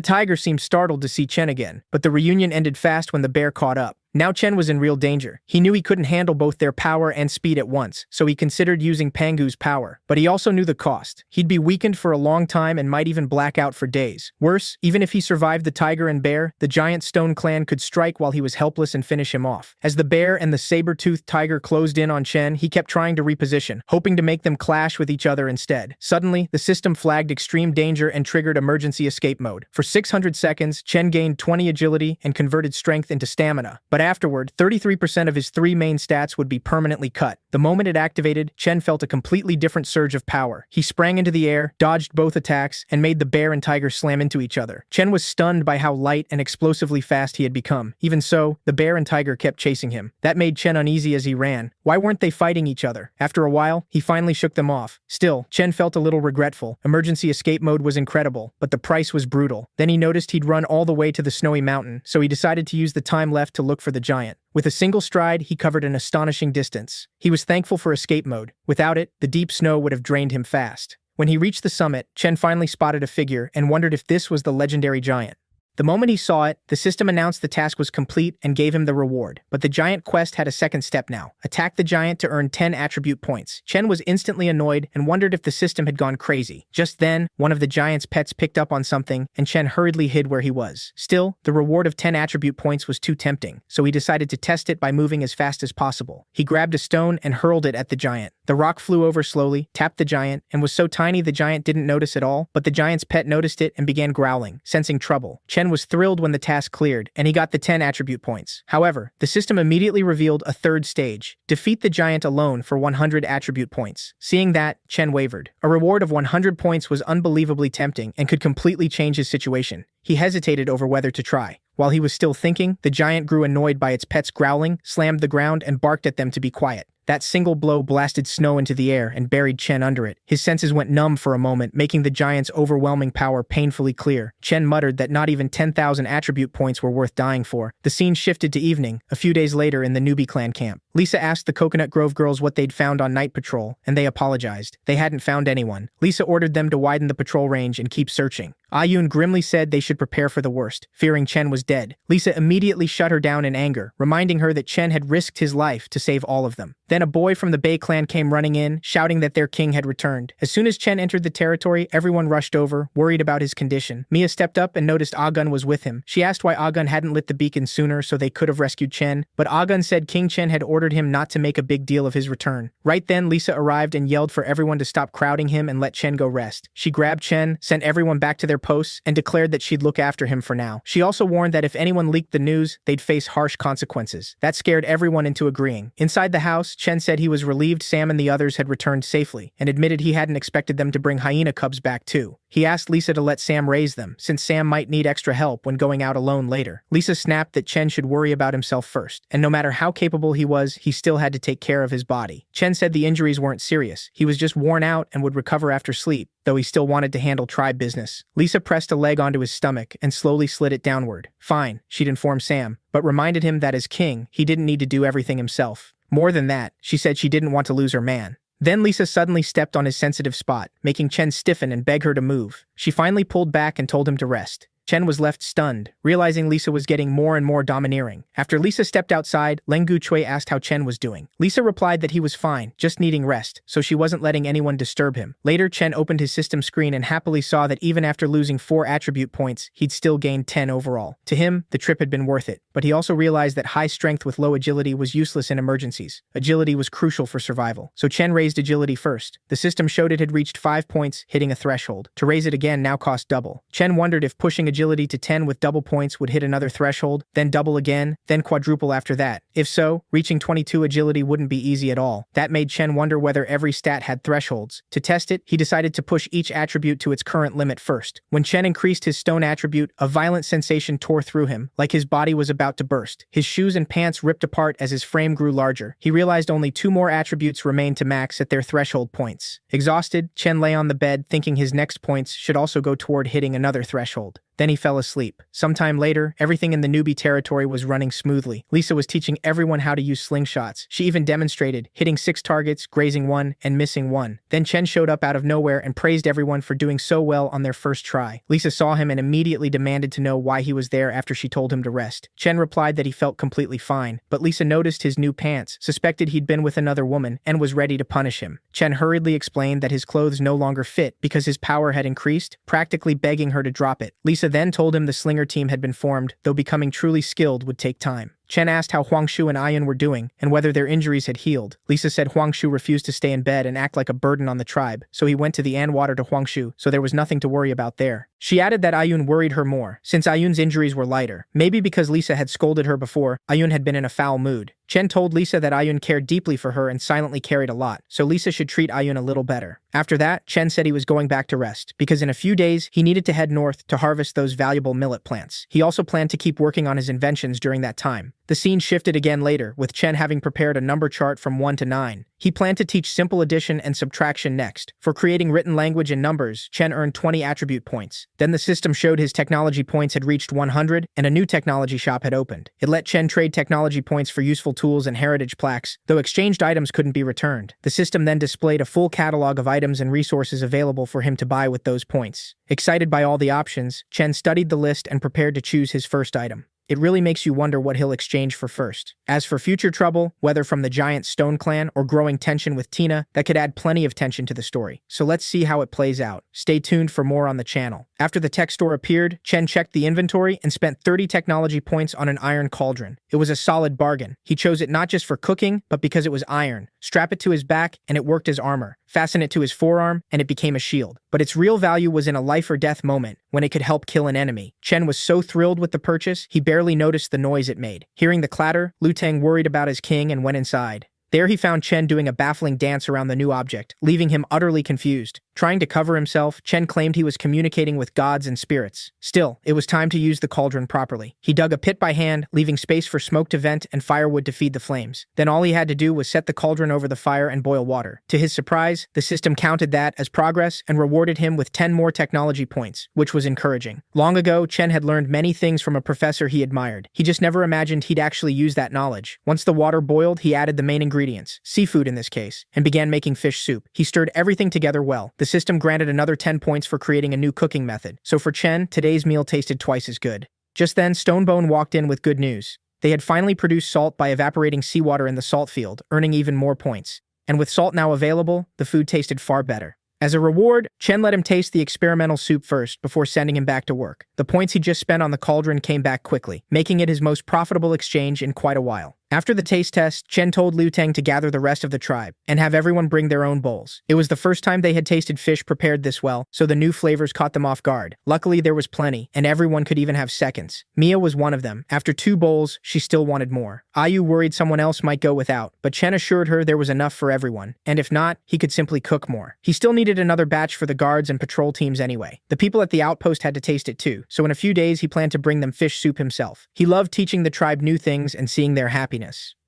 tiger seemed startled to see Chen again, but the reunion ended fast when the bear caught up. Now Chen was in real danger. He knew he couldn't handle both their power and speed at once, so he considered using Pangu's power. But he also knew the cost. He'd be weakened for a long time and might even black out for days. Worse, even if he survived the tiger and bear, the giant stone clan could strike while he was helpless and finish him off. As the bear and the saber-toothed tiger closed in on Chen, he kept trying to reposition, hoping to make them clash with each other instead. Suddenly, the system flagged extreme danger and triggered emergency escape mode. For 600 seconds, Chen gained 20 agility and converted strength into stamina. But afterward, 33% of his 3 main stats would be permanently cut. The moment it activated, Chen felt a completely different surge of power. He sprang into the air, dodged both attacks, and made the bear and tiger slam into each other. Chen was stunned by how light and explosively fast he had become. Even so, the bear and tiger kept chasing him. That made Chen uneasy as he ran. Why weren't they fighting each other? After a while, he finally shook them off. Still, Chen felt a little regretful. Emergency escape mode was incredible, but the price was brutal. Then he noticed he'd run all the way to the snowy mountain, so he decided to use the time left to look for the giant. With a single stride, he covered an astonishing distance. He was thankful for escape mode. Without it, the deep snow would have drained him fast. When he reached the summit, Chen finally spotted a figure and wondered if this was the legendary giant. The moment he saw it, the system announced the task was complete and gave him the reward. But the giant quest had a second step now. Attack the giant to earn 10 attribute points. Chen was instantly annoyed and wondered if the system had gone crazy. Just then, one of the giant's pets picked up on something, and Chen hurriedly hid where he was. Still, the reward of 10 attribute points was too tempting, so he decided to test it by moving as fast as possible. He grabbed a stone and hurled it at the giant. The rock flew over slowly, tapped the giant, and was so tiny the giant didn't notice at all, but the giant's pet noticed it and began growling, sensing trouble. Chen Chen was thrilled when the task cleared, and he got the 10 attribute points. However, the system immediately revealed a third stage: defeat the giant alone for 100 attribute points. Seeing that, Chen wavered. A reward of 100 points was unbelievably tempting and could completely change his situation. He hesitated over whether to try. While he was still thinking, the giant grew annoyed by its pets growling, slammed the ground, and barked at them to be quiet. That single blow blasted snow into the air and buried Chen under it. His senses went numb for a moment, making the giant's overwhelming power painfully clear. Chen muttered that not even 10,000 attribute points were worth dying for. The scene shifted to evening, a few days later in the newbie clan camp. Lisa asked the Coconut Grove girls what they'd found on night patrol, and they apologized. They hadn't found anyone. Lisa ordered them to widen the patrol range and keep searching. Ayun grimly said they should prepare for the worst, fearing Chen was dead. Lisa immediately shut her down in anger, reminding her that Chen had risked his life to save all of them. Then a boy from the Bei clan came running in, shouting that their king had returned. As soon as Chen entered the territory, everyone rushed over, worried about his condition. Mia stepped up and noticed Agun was with him. She asked why Agun hadn't lit the beacon sooner so they could have rescued Chen, but Agun said King Chen had ordered him not to make a big deal of his return. Right then, Lisa arrived and yelled for everyone to stop crowding him and let Chen go rest. She grabbed Chen, sent everyone back to their posts, and declared that she'd look after him for now. She also warned that if anyone leaked the news, they'd face harsh consequences. That scared everyone into agreeing. Inside the house, Chen said he was relieved Sam and the others had returned safely, and admitted he hadn't expected them to bring hyena cubs back too. He asked Lisa to let Sam raise them, since Sam might need extra help when going out alone later. Lisa snapped that Chen should worry about himself first, and no matter how capable he was, he still had to take care of his body. Chen said the injuries weren't serious. He was just worn out and would recover after sleep, though he still wanted to handle tribe business. Lisa pressed a leg onto his stomach and slowly slid it downward. Fine, she'd inform Sam, but reminded him that as king, he didn't need to do everything himself. More than that, she said she didn't want to lose her man. Then Lisa suddenly stepped on his sensitive spot, making Chen stiffen and beg her to move. She finally pulled back and told him to rest. Chen was left stunned, realizing Lisa was getting more and more domineering. After Lisa stepped outside, Leng Guchui asked how Chen was doing. Lisa replied that he was fine, just needing rest, so she wasn't letting anyone disturb him. Later, Chen opened his system screen and happily saw that even after losing 4 attribute points, he'd still gained 10 overall. To him, the trip had been worth it, but he also realized that high strength with low agility was useless in emergencies. Agility was crucial for survival, so Chen raised agility first. The system showed it had reached 5 points, hitting a threshold. To raise it again now cost double. Chen wondered if pushing agility to 10 with double points would hit another threshold, then double again, then quadruple after that. If so, reaching 22 agility wouldn't be easy at all. That made Chen wonder whether every stat had thresholds. To test it, he decided to push each attribute to its current limit first. When Chen increased his stone attribute, a violent sensation tore through him, like his body was about to burst. His shoes and pants ripped apart as his frame grew larger. He realized only 2 more attributes remained to max at their threshold points. Exhausted, Chen lay on the bed thinking his next points should also go toward hitting another threshold. Then he fell asleep. Sometime later, everything in the newbie territory was running smoothly. Lisa was teaching everyone how to use slingshots. She even demonstrated, hitting 6 targets, grazing 1, and missing 1. Then Chen showed up out of nowhere and praised everyone for doing so well on their first try. Lisa saw him and immediately demanded to know why he was there after she told him to rest. Chen replied that he felt completely fine, but Lisa noticed his new pants, suspected he'd been with another woman, and was ready to punish him. Chen hurriedly explained that his clothes no longer fit because his power had increased, practically begging her to drop it. Lisa then told him the slinger team had been formed, though becoming truly skilled would take time. Chen asked how Huangshu and Ayun were doing, and whether their injuries had healed. Lisa said Huangshu refused to stay in bed and act like a burden on the tribe, so he went to the Anwater to Huangshu, so there was nothing to worry about there. She added that Ayun worried her more, since Ayun's injuries were lighter. Maybe because Lisa had scolded her before, Ayun had been in a foul mood. Chen told Lisa that Ayun cared deeply for her and silently carried a lot, so Lisa should treat Ayun a little better. After that, Chen said he was going back to rest, because in a few days, he needed to head north to harvest those valuable millet plants. He also planned to keep working on his inventions during that time. The scene shifted again later, with Chen having prepared a number chart from 1 to 9. He planned to teach simple addition and subtraction next. For creating written language and numbers, Chen earned 20 attribute points. Then the system showed his technology points had reached 100, and a new technology shop had opened. It let Chen trade technology points for useful tools and heritage plaques, though exchanged items couldn't be returned. The system then displayed a full catalog of items and resources available for him to buy with those points. Excited by all the options, Chen studied the list and prepared to choose his first item. It really makes you wonder what he'll exchange for first. As for future trouble, whether from the giant Stone clan or growing tension with Tina, that could add plenty of tension to the story. So let's see how it plays out. Stay tuned for more on the channel. After the tech store appeared, Chen checked the inventory and spent 30 technology points on an iron cauldron. It was a solid bargain. He chose it not just for cooking, but because it was iron. Strap it to his back, and it worked as armor. Fasten it to his forearm, and it became a shield. But its real value was in a life-or-death moment, when it could help kill an enemy. Chen was so thrilled with the purchase, he barely noticed the noise it made. Hearing the clatter, Lu Teng worried about his king and went inside. There he found Chen doing a baffling dance around the new object, leaving him utterly confused. Trying to cover himself, Chen claimed he was communicating with gods and spirits. Still, it was time to use the cauldron properly. He dug a pit by hand, leaving space for smoke to vent and firewood to feed the flames. Then all he had to do was set the cauldron over the fire and boil water. To his surprise, the system counted that as progress and rewarded him with 10 more technology points, which was encouraging. Long ago, Chen had learned many things from a professor he admired. He just never imagined he'd actually use that knowledge. Once the water boiled, he added the main ingredients, seafood in this case, and began making fish soup. He stirred everything together well. The system granted another 10 points for creating a new cooking method. So for Chen, today's meal tasted twice as good. Just then, Stonebone walked in with good news. They had finally produced salt by evaporating seawater in the salt field, earning even more points. And with salt now available, the food tasted far better. As a reward, Chen let him taste the experimental soup first before sending him back to work. The points he just spent on the cauldron came back quickly, making it his most profitable exchange in quite a while. After the taste test, Chen told Lu Teng to gather the rest of the tribe and have everyone bring their own bowls. It was the first time they had tasted fish prepared this well, so the new flavors caught them off guard. Luckily, there was plenty, and everyone could even have seconds. Mia was one of them. After 2 bowls, she still wanted more. Ayu worried someone else might go without, but Chen assured her there was enough for everyone, and if not, he could simply cook more. He still needed another batch for the guards and patrol teams anyway. The people at the outpost had to taste it too, so in a few days he planned to bring them fish soup himself. He loved teaching the tribe new things and seeing their happiness.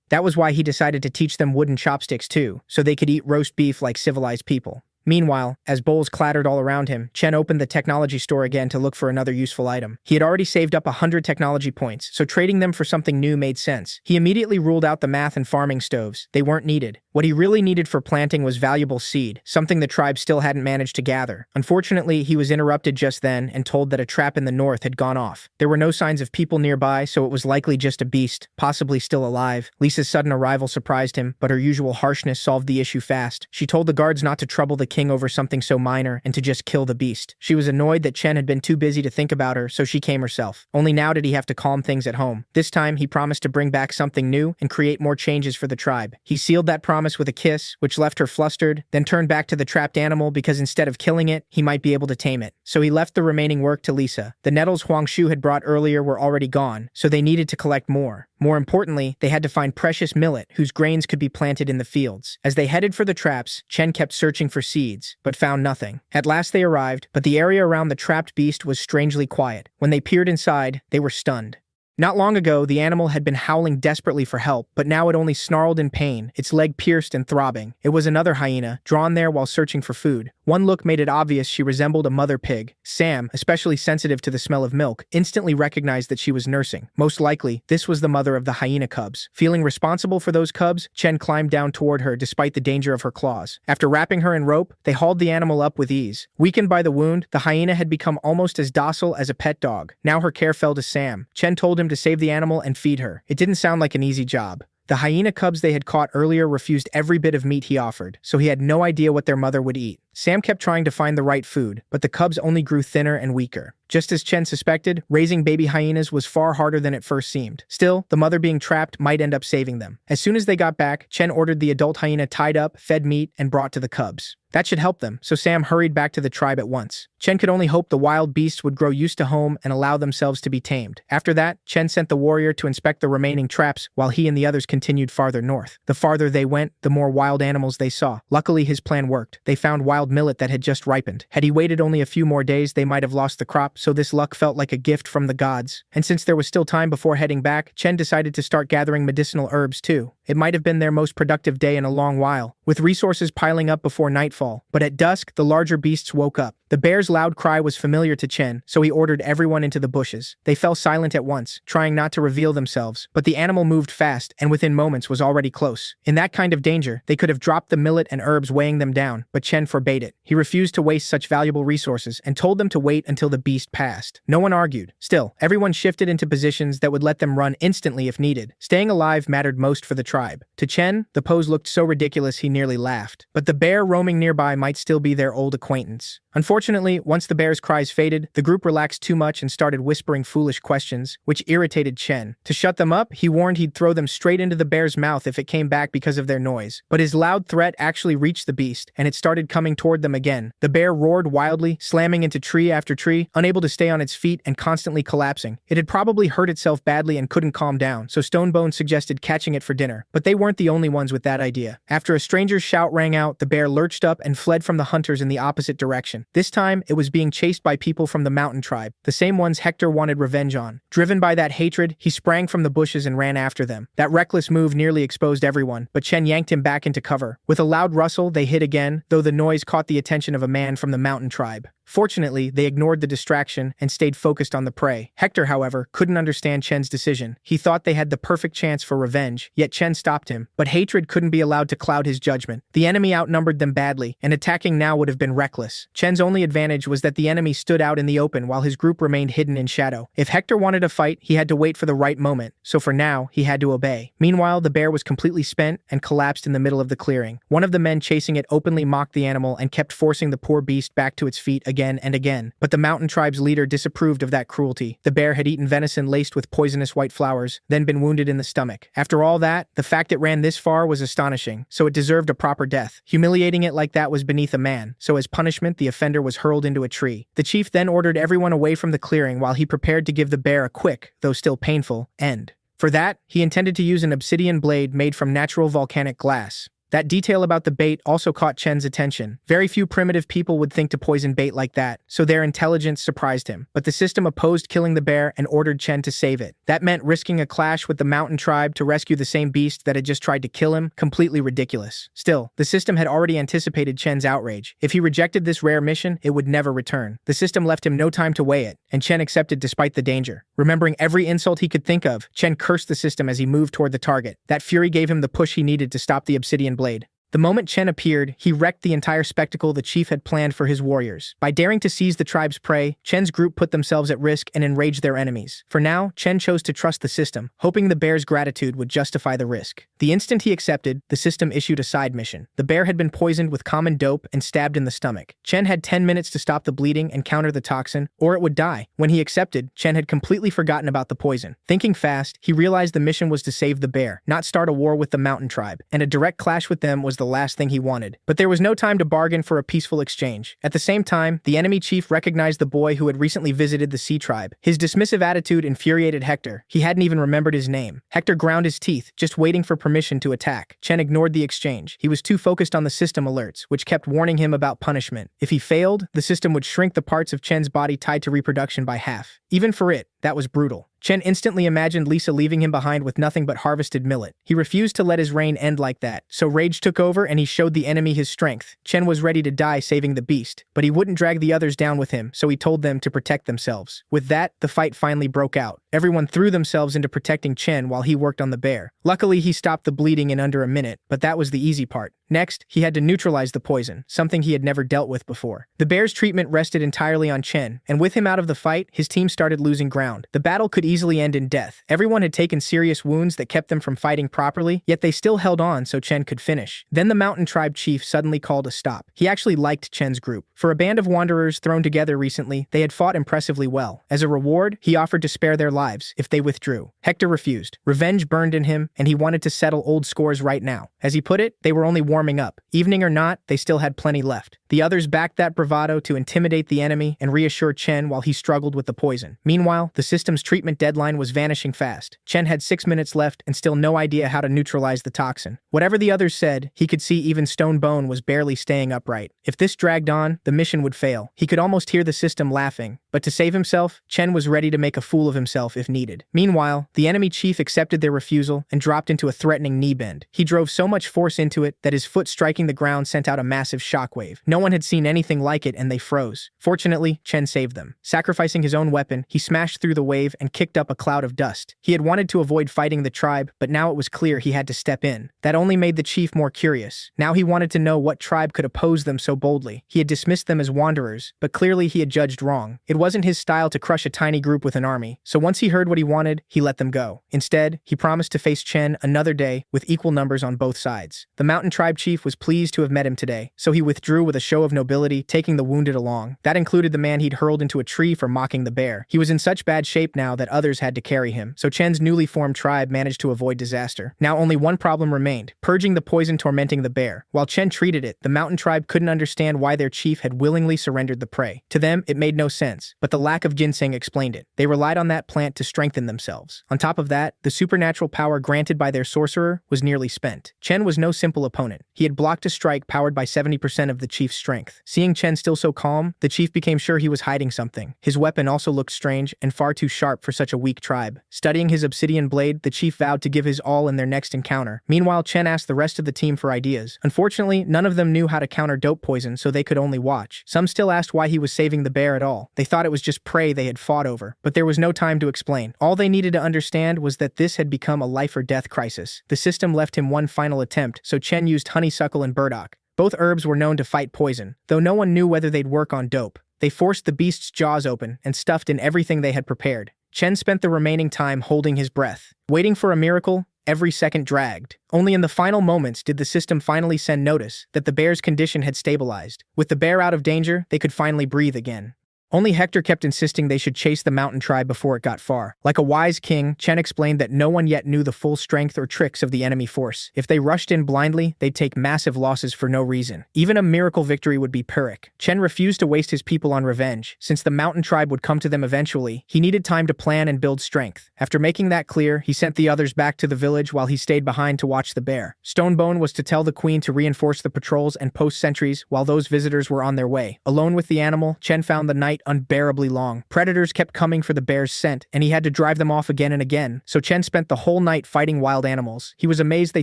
That was why he decided to teach them wooden chopsticks too, so they could eat roast beef like civilized people. Meanwhile, as bowls clattered all around him, Chen opened the technology store again to look for another useful item. He had already saved up 100 technology points, so trading them for something new made sense. He immediately ruled out the math and farming stoves. They weren't needed. What he really needed for planting was valuable seed, something the tribe still hadn't managed to gather. Unfortunately, he was interrupted just then and told that a trap in the north had gone off. There were no signs of people nearby, so it was likely just a beast, possibly still alive. Lisa's sudden arrival surprised him, but her usual harshness solved the issue fast. She told the guards not to trouble the king over something so minor and to just kill the beast. She was annoyed that Chen had been too busy to think about her, so she came herself. Only now did he have to calm things at home. This time, he promised to bring back something new and create more changes for the tribe. He sealed that promise with a kiss, which left her flustered, then turned back to the trapped animal because instead of killing it, he might be able to tame it. So he left the remaining work to Lisa. The nettles Huang Shu had brought earlier were already gone, so they needed to collect more. More importantly, they had to find precious millet whose grains could be planted in the fields. As they headed for the traps, Chen kept searching for seeds, but found nothing. At last they arrived, but the area around the trapped beast was strangely quiet. When they peered inside, they were stunned. Not long ago, the animal had been howling desperately for help, but now it only snarled in pain, its leg pierced and throbbing. It was another hyena, drawn there while searching for food. One look made it obvious she resembled a mother pig. Sam, especially sensitive to the smell of milk, instantly recognized that she was nursing. Most likely, this was the mother of the hyena cubs. Feeling responsible for those cubs, Chen climbed down toward her despite the danger of her claws. After wrapping her in rope, they hauled the animal up with ease. Weakened by the wound, the hyena had become almost as docile as a pet dog. Now her care fell to Sam. Chen told him to save the animal and feed her. It didn't sound like an easy job. The hyena cubs they had caught earlier refused every bit of meat he offered, so he had no idea what their mother would eat. Sam kept trying to find the right food, but the cubs only grew thinner and weaker. Just as Chen suspected, raising baby hyenas was far harder than it first seemed. Still, the mother being trapped might end up saving them. As soon as they got back, Chen ordered the adult hyena tied up, fed meat, and brought to the cubs. That should help them, so Sam hurried back to the tribe at once. Chen could only hope the wild beasts would grow used to home and allow themselves to be tamed. After that, Chen sent the warrior to inspect the remaining traps while he and the others continued farther north. The farther they went, the more wild animals they saw. Luckily, his plan worked. They found wild millet that had just ripened. Had he waited only a few more days, they might have lost the crop, so this luck felt like a gift from the gods. And since there was still time before heading back, Chen decided to start gathering medicinal herbs too. It might have been their most productive day in a long while, with resources piling up before nightfall. But at dusk, the larger beasts woke up. The bear's loud cry was familiar to Chen, so he ordered everyone into the bushes. They fell silent at once, trying not to reveal themselves, but the animal moved fast and within moments was already close. In that kind of danger, they could have dropped the millet and herbs weighing them down, but Chen forbade it. He refused to waste such valuable resources and told them to wait until the beast passed. No one argued. Still, everyone shifted into positions that would let them run instantly if needed. Staying alive mattered most for the tribe. To Chen, the pose looked so ridiculous he nearly laughed. But the bear roaming nearby might still be their old acquaintance. Unfortunately, once the bear's cries faded, the group relaxed too much and started whispering foolish questions, which irritated Chen. To shut them up, he warned he'd throw them straight into the bear's mouth if it came back because of their noise. But his loud threat actually reached the beast, and it started coming toward them again. The bear roared wildly, slamming into tree after tree, unable to stay on its feet and constantly collapsing. It had probably hurt itself badly and couldn't calm down, so Stonebone suggested catching it for dinner. But they weren't the only ones with that idea. After a stranger's shout rang out, the bear lurched up and fled from the hunters in the opposite direction. This time, it was being chased by people from the mountain tribe, the same ones Hector wanted revenge on. Driven by that hatred, he sprang from the bushes and ran after them. That reckless move nearly exposed everyone, but Chen yanked him back into cover. With a loud rustle, they hit again, though the noise caught the attention of a man from the mountain tribe. Fortunately, they ignored the distraction and stayed focused on the prey. Hector, however, couldn't understand Chen's decision. He thought they had the perfect chance for revenge, yet Chen stopped him. But hatred couldn't be allowed to cloud his judgment. The enemy outnumbered them badly, and attacking now would have been reckless. Chen's only advantage was that the enemy stood out in the open while his group remained hidden in shadow. If Hector wanted to fight, he had to wait for the right moment, so for now, he had to obey. Meanwhile, the bear was completely spent and collapsed in the middle of the clearing. One of the men chasing it openly mocked the animal and kept forcing the poor beast back to its feet again and again. But the mountain tribe's leader disapproved of that cruelty. The bear had eaten venison laced with poisonous white flowers, then been wounded in the stomach. After all that, the fact it ran this far was astonishing, so it deserved a proper death. Humiliating it like that was beneath a man, so as punishment, the offender was hurled into a tree. The chief then ordered everyone away from the clearing while he prepared to give the bear a quick, though still painful, end. For that, he intended to use an obsidian blade made from natural volcanic glass. That detail about the bait also caught Chen's attention. Very few primitive people would think to poison bait like that, so their intelligence surprised him. But the system opposed killing the bear and ordered Chen to save it. That meant risking a clash with the mountain tribe to rescue the same beast that had just tried to kill him, completely ridiculous. Still, the system had already anticipated Chen's outrage. If he rejected this rare mission, it would never return. The system left him no time to weigh it, and Chen accepted despite the danger. Remembering every insult he could think of, Chen cursed the system as he moved toward the target. That fury gave him the push he needed to stop the obsidian blade. The moment Chen appeared, he wrecked the entire spectacle the chief had planned for his warriors. By daring to seize the tribe's prey, Chen's group put themselves at risk and enraged their enemies. For now, Chen chose to trust the system, hoping the bear's gratitude would justify the risk. The instant he accepted, the system issued a side mission. The bear had been poisoned with common dope and stabbed in the stomach. Chen had 10 minutes to stop the bleeding and counter the toxin, or it would die. When he accepted, Chen had completely forgotten about the poison. Thinking fast, he realized the mission was to save the bear, not start a war with the mountain tribe, and a direct clash with them was the last thing he wanted. But there was no time to bargain for a peaceful exchange. At the same time, the enemy chief recognized the boy who had recently visited the sea tribe. His dismissive attitude infuriated Hector. He hadn't even remembered his name. Hector ground his teeth, just waiting for permission to attack. Chen ignored the exchange. He was too focused on the system alerts, which kept warning him about punishment. If he failed, the system would shrink the parts of Chen's body tied to reproduction by half. Even for it, that was brutal. Chen instantly imagined Lisa leaving him behind with nothing but harvested millet. He refused to let his reign end like that, so rage took over and he showed the enemy his strength. Chen was ready to die saving the beast, but he wouldn't drag the others down with him, so he told them to protect themselves. With that, the fight finally broke out. Everyone threw themselves into protecting Chen while he worked on the bear. Luckily, he stopped the bleeding in under a minute, but that was the easy part. Next, he had to neutralize the poison, something he had never dealt with before. The bear's treatment rested entirely on Chen, and with him out of the fight, his team started losing ground. The battle could easily end in death. Everyone had taken serious wounds that kept them from fighting properly, yet they still held on so Chen could finish. Then the mountain tribe chief suddenly called a stop. He actually liked Chen's group. For a band of wanderers thrown together recently, they had fought impressively well. As a reward, he offered to spare their lives if they withdrew. Hector refused. Revenge burned in him, and he wanted to settle old scores right now. As he put it, they were only warming up. Evening or not, they still had plenty left. The others backed that bravado to intimidate the enemy and reassure Chen while he struggled with the poison. Meanwhile, the system's treatment deadline was vanishing fast. Chen had 6 minutes left and still no idea how to neutralize the toxin. Whatever the others said, he could see even Stone Bone was barely staying upright. If this dragged on, the mission would fail. He could almost hear the system laughing. But to save himself, Chen was ready to make a fool of himself if needed. Meanwhile, the enemy chief accepted their refusal and dropped into a threatening knee bend. He drove so much force into it that his foot striking the ground sent out a massive shockwave. No one had seen anything like it and they froze. Fortunately, Chen saved them. Sacrificing his own weapon, he smashed through the wave and kicked up a cloud of dust. He had wanted to avoid fighting the tribe, but now it was clear he had to step in. That only made the chief more curious. Now he wanted to know what tribe could oppose them so boldly. He had dismissed them as wanderers, but clearly he had judged wrong. It wasn't his style to crush a tiny group with an army, so once he heard what he wanted, he let them go. Instead, he promised to face Chen another day with equal numbers on both sides. The mountain tribe chief was pleased to have met him today, so he withdrew with a show of nobility, taking the wounded along. That included the man he'd hurled into a tree for mocking the bear. He was in such bad shape now that others had to carry him, so Chen's newly formed tribe managed to avoid disaster. Now only one problem remained, purging the poison tormenting the bear. While Chen treated it, the mountain tribe couldn't understand why their chief had willingly surrendered the prey. To them, it made no sense, but the lack of ginseng explained it. They relied on that plant to strengthen themselves. On top of that, the supernatural power granted by their sorcerer was nearly spent. Chen was no simple opponent. He had blocked a strike powered by 70% of the chief's strength. Seeing Chen still so calm, the chief became sure he was hiding something. His weapon also looked strange and far too sharp for such a weak tribe. Studying his obsidian blade, the chief vowed to give his all in their next encounter. Meanwhile, Chen asked the rest of the team for ideas. Unfortunately, none of them knew how to counter dope poison, so they could only watch. Some still asked why he was saving the bear at all. They thought it was just prey they had fought over, but there was no time to explain. All they needed to understand was that this had become a life-or-death crisis. The system left him one final attempt, so Chen used honeysuckle and burdock. Both herbs were known to fight poison, though no one knew whether they'd work on dope. They forced the beast's jaws open and stuffed in everything they had prepared. Chen spent the remaining time holding his breath. Waiting for a miracle, every second dragged. Only in the final moments did the system finally send notice that the bear's condition had stabilized. With the bear out of danger, they could finally breathe again. Only Hector kept insisting they should chase the mountain tribe before it got far. Like a wise king, Chen explained that no one yet knew the full strength or tricks of the enemy force. If they rushed in blindly, they'd take massive losses for no reason. Even a miracle victory would be Pyrrhic. Chen refused to waste his people on revenge. Since the mountain tribe would come to them eventually, he needed time to plan and build strength. After making that clear, he sent the others back to the village while he stayed behind to watch the bear. Stonebone was to tell the queen to reinforce the patrols and post sentries while those visitors were on their way. Alone with the animal, Chen found the night unbearably long. Predators kept coming for the bear's scent, and he had to drive them off again and again, so Chen spent the whole night fighting wild animals. He was amazed they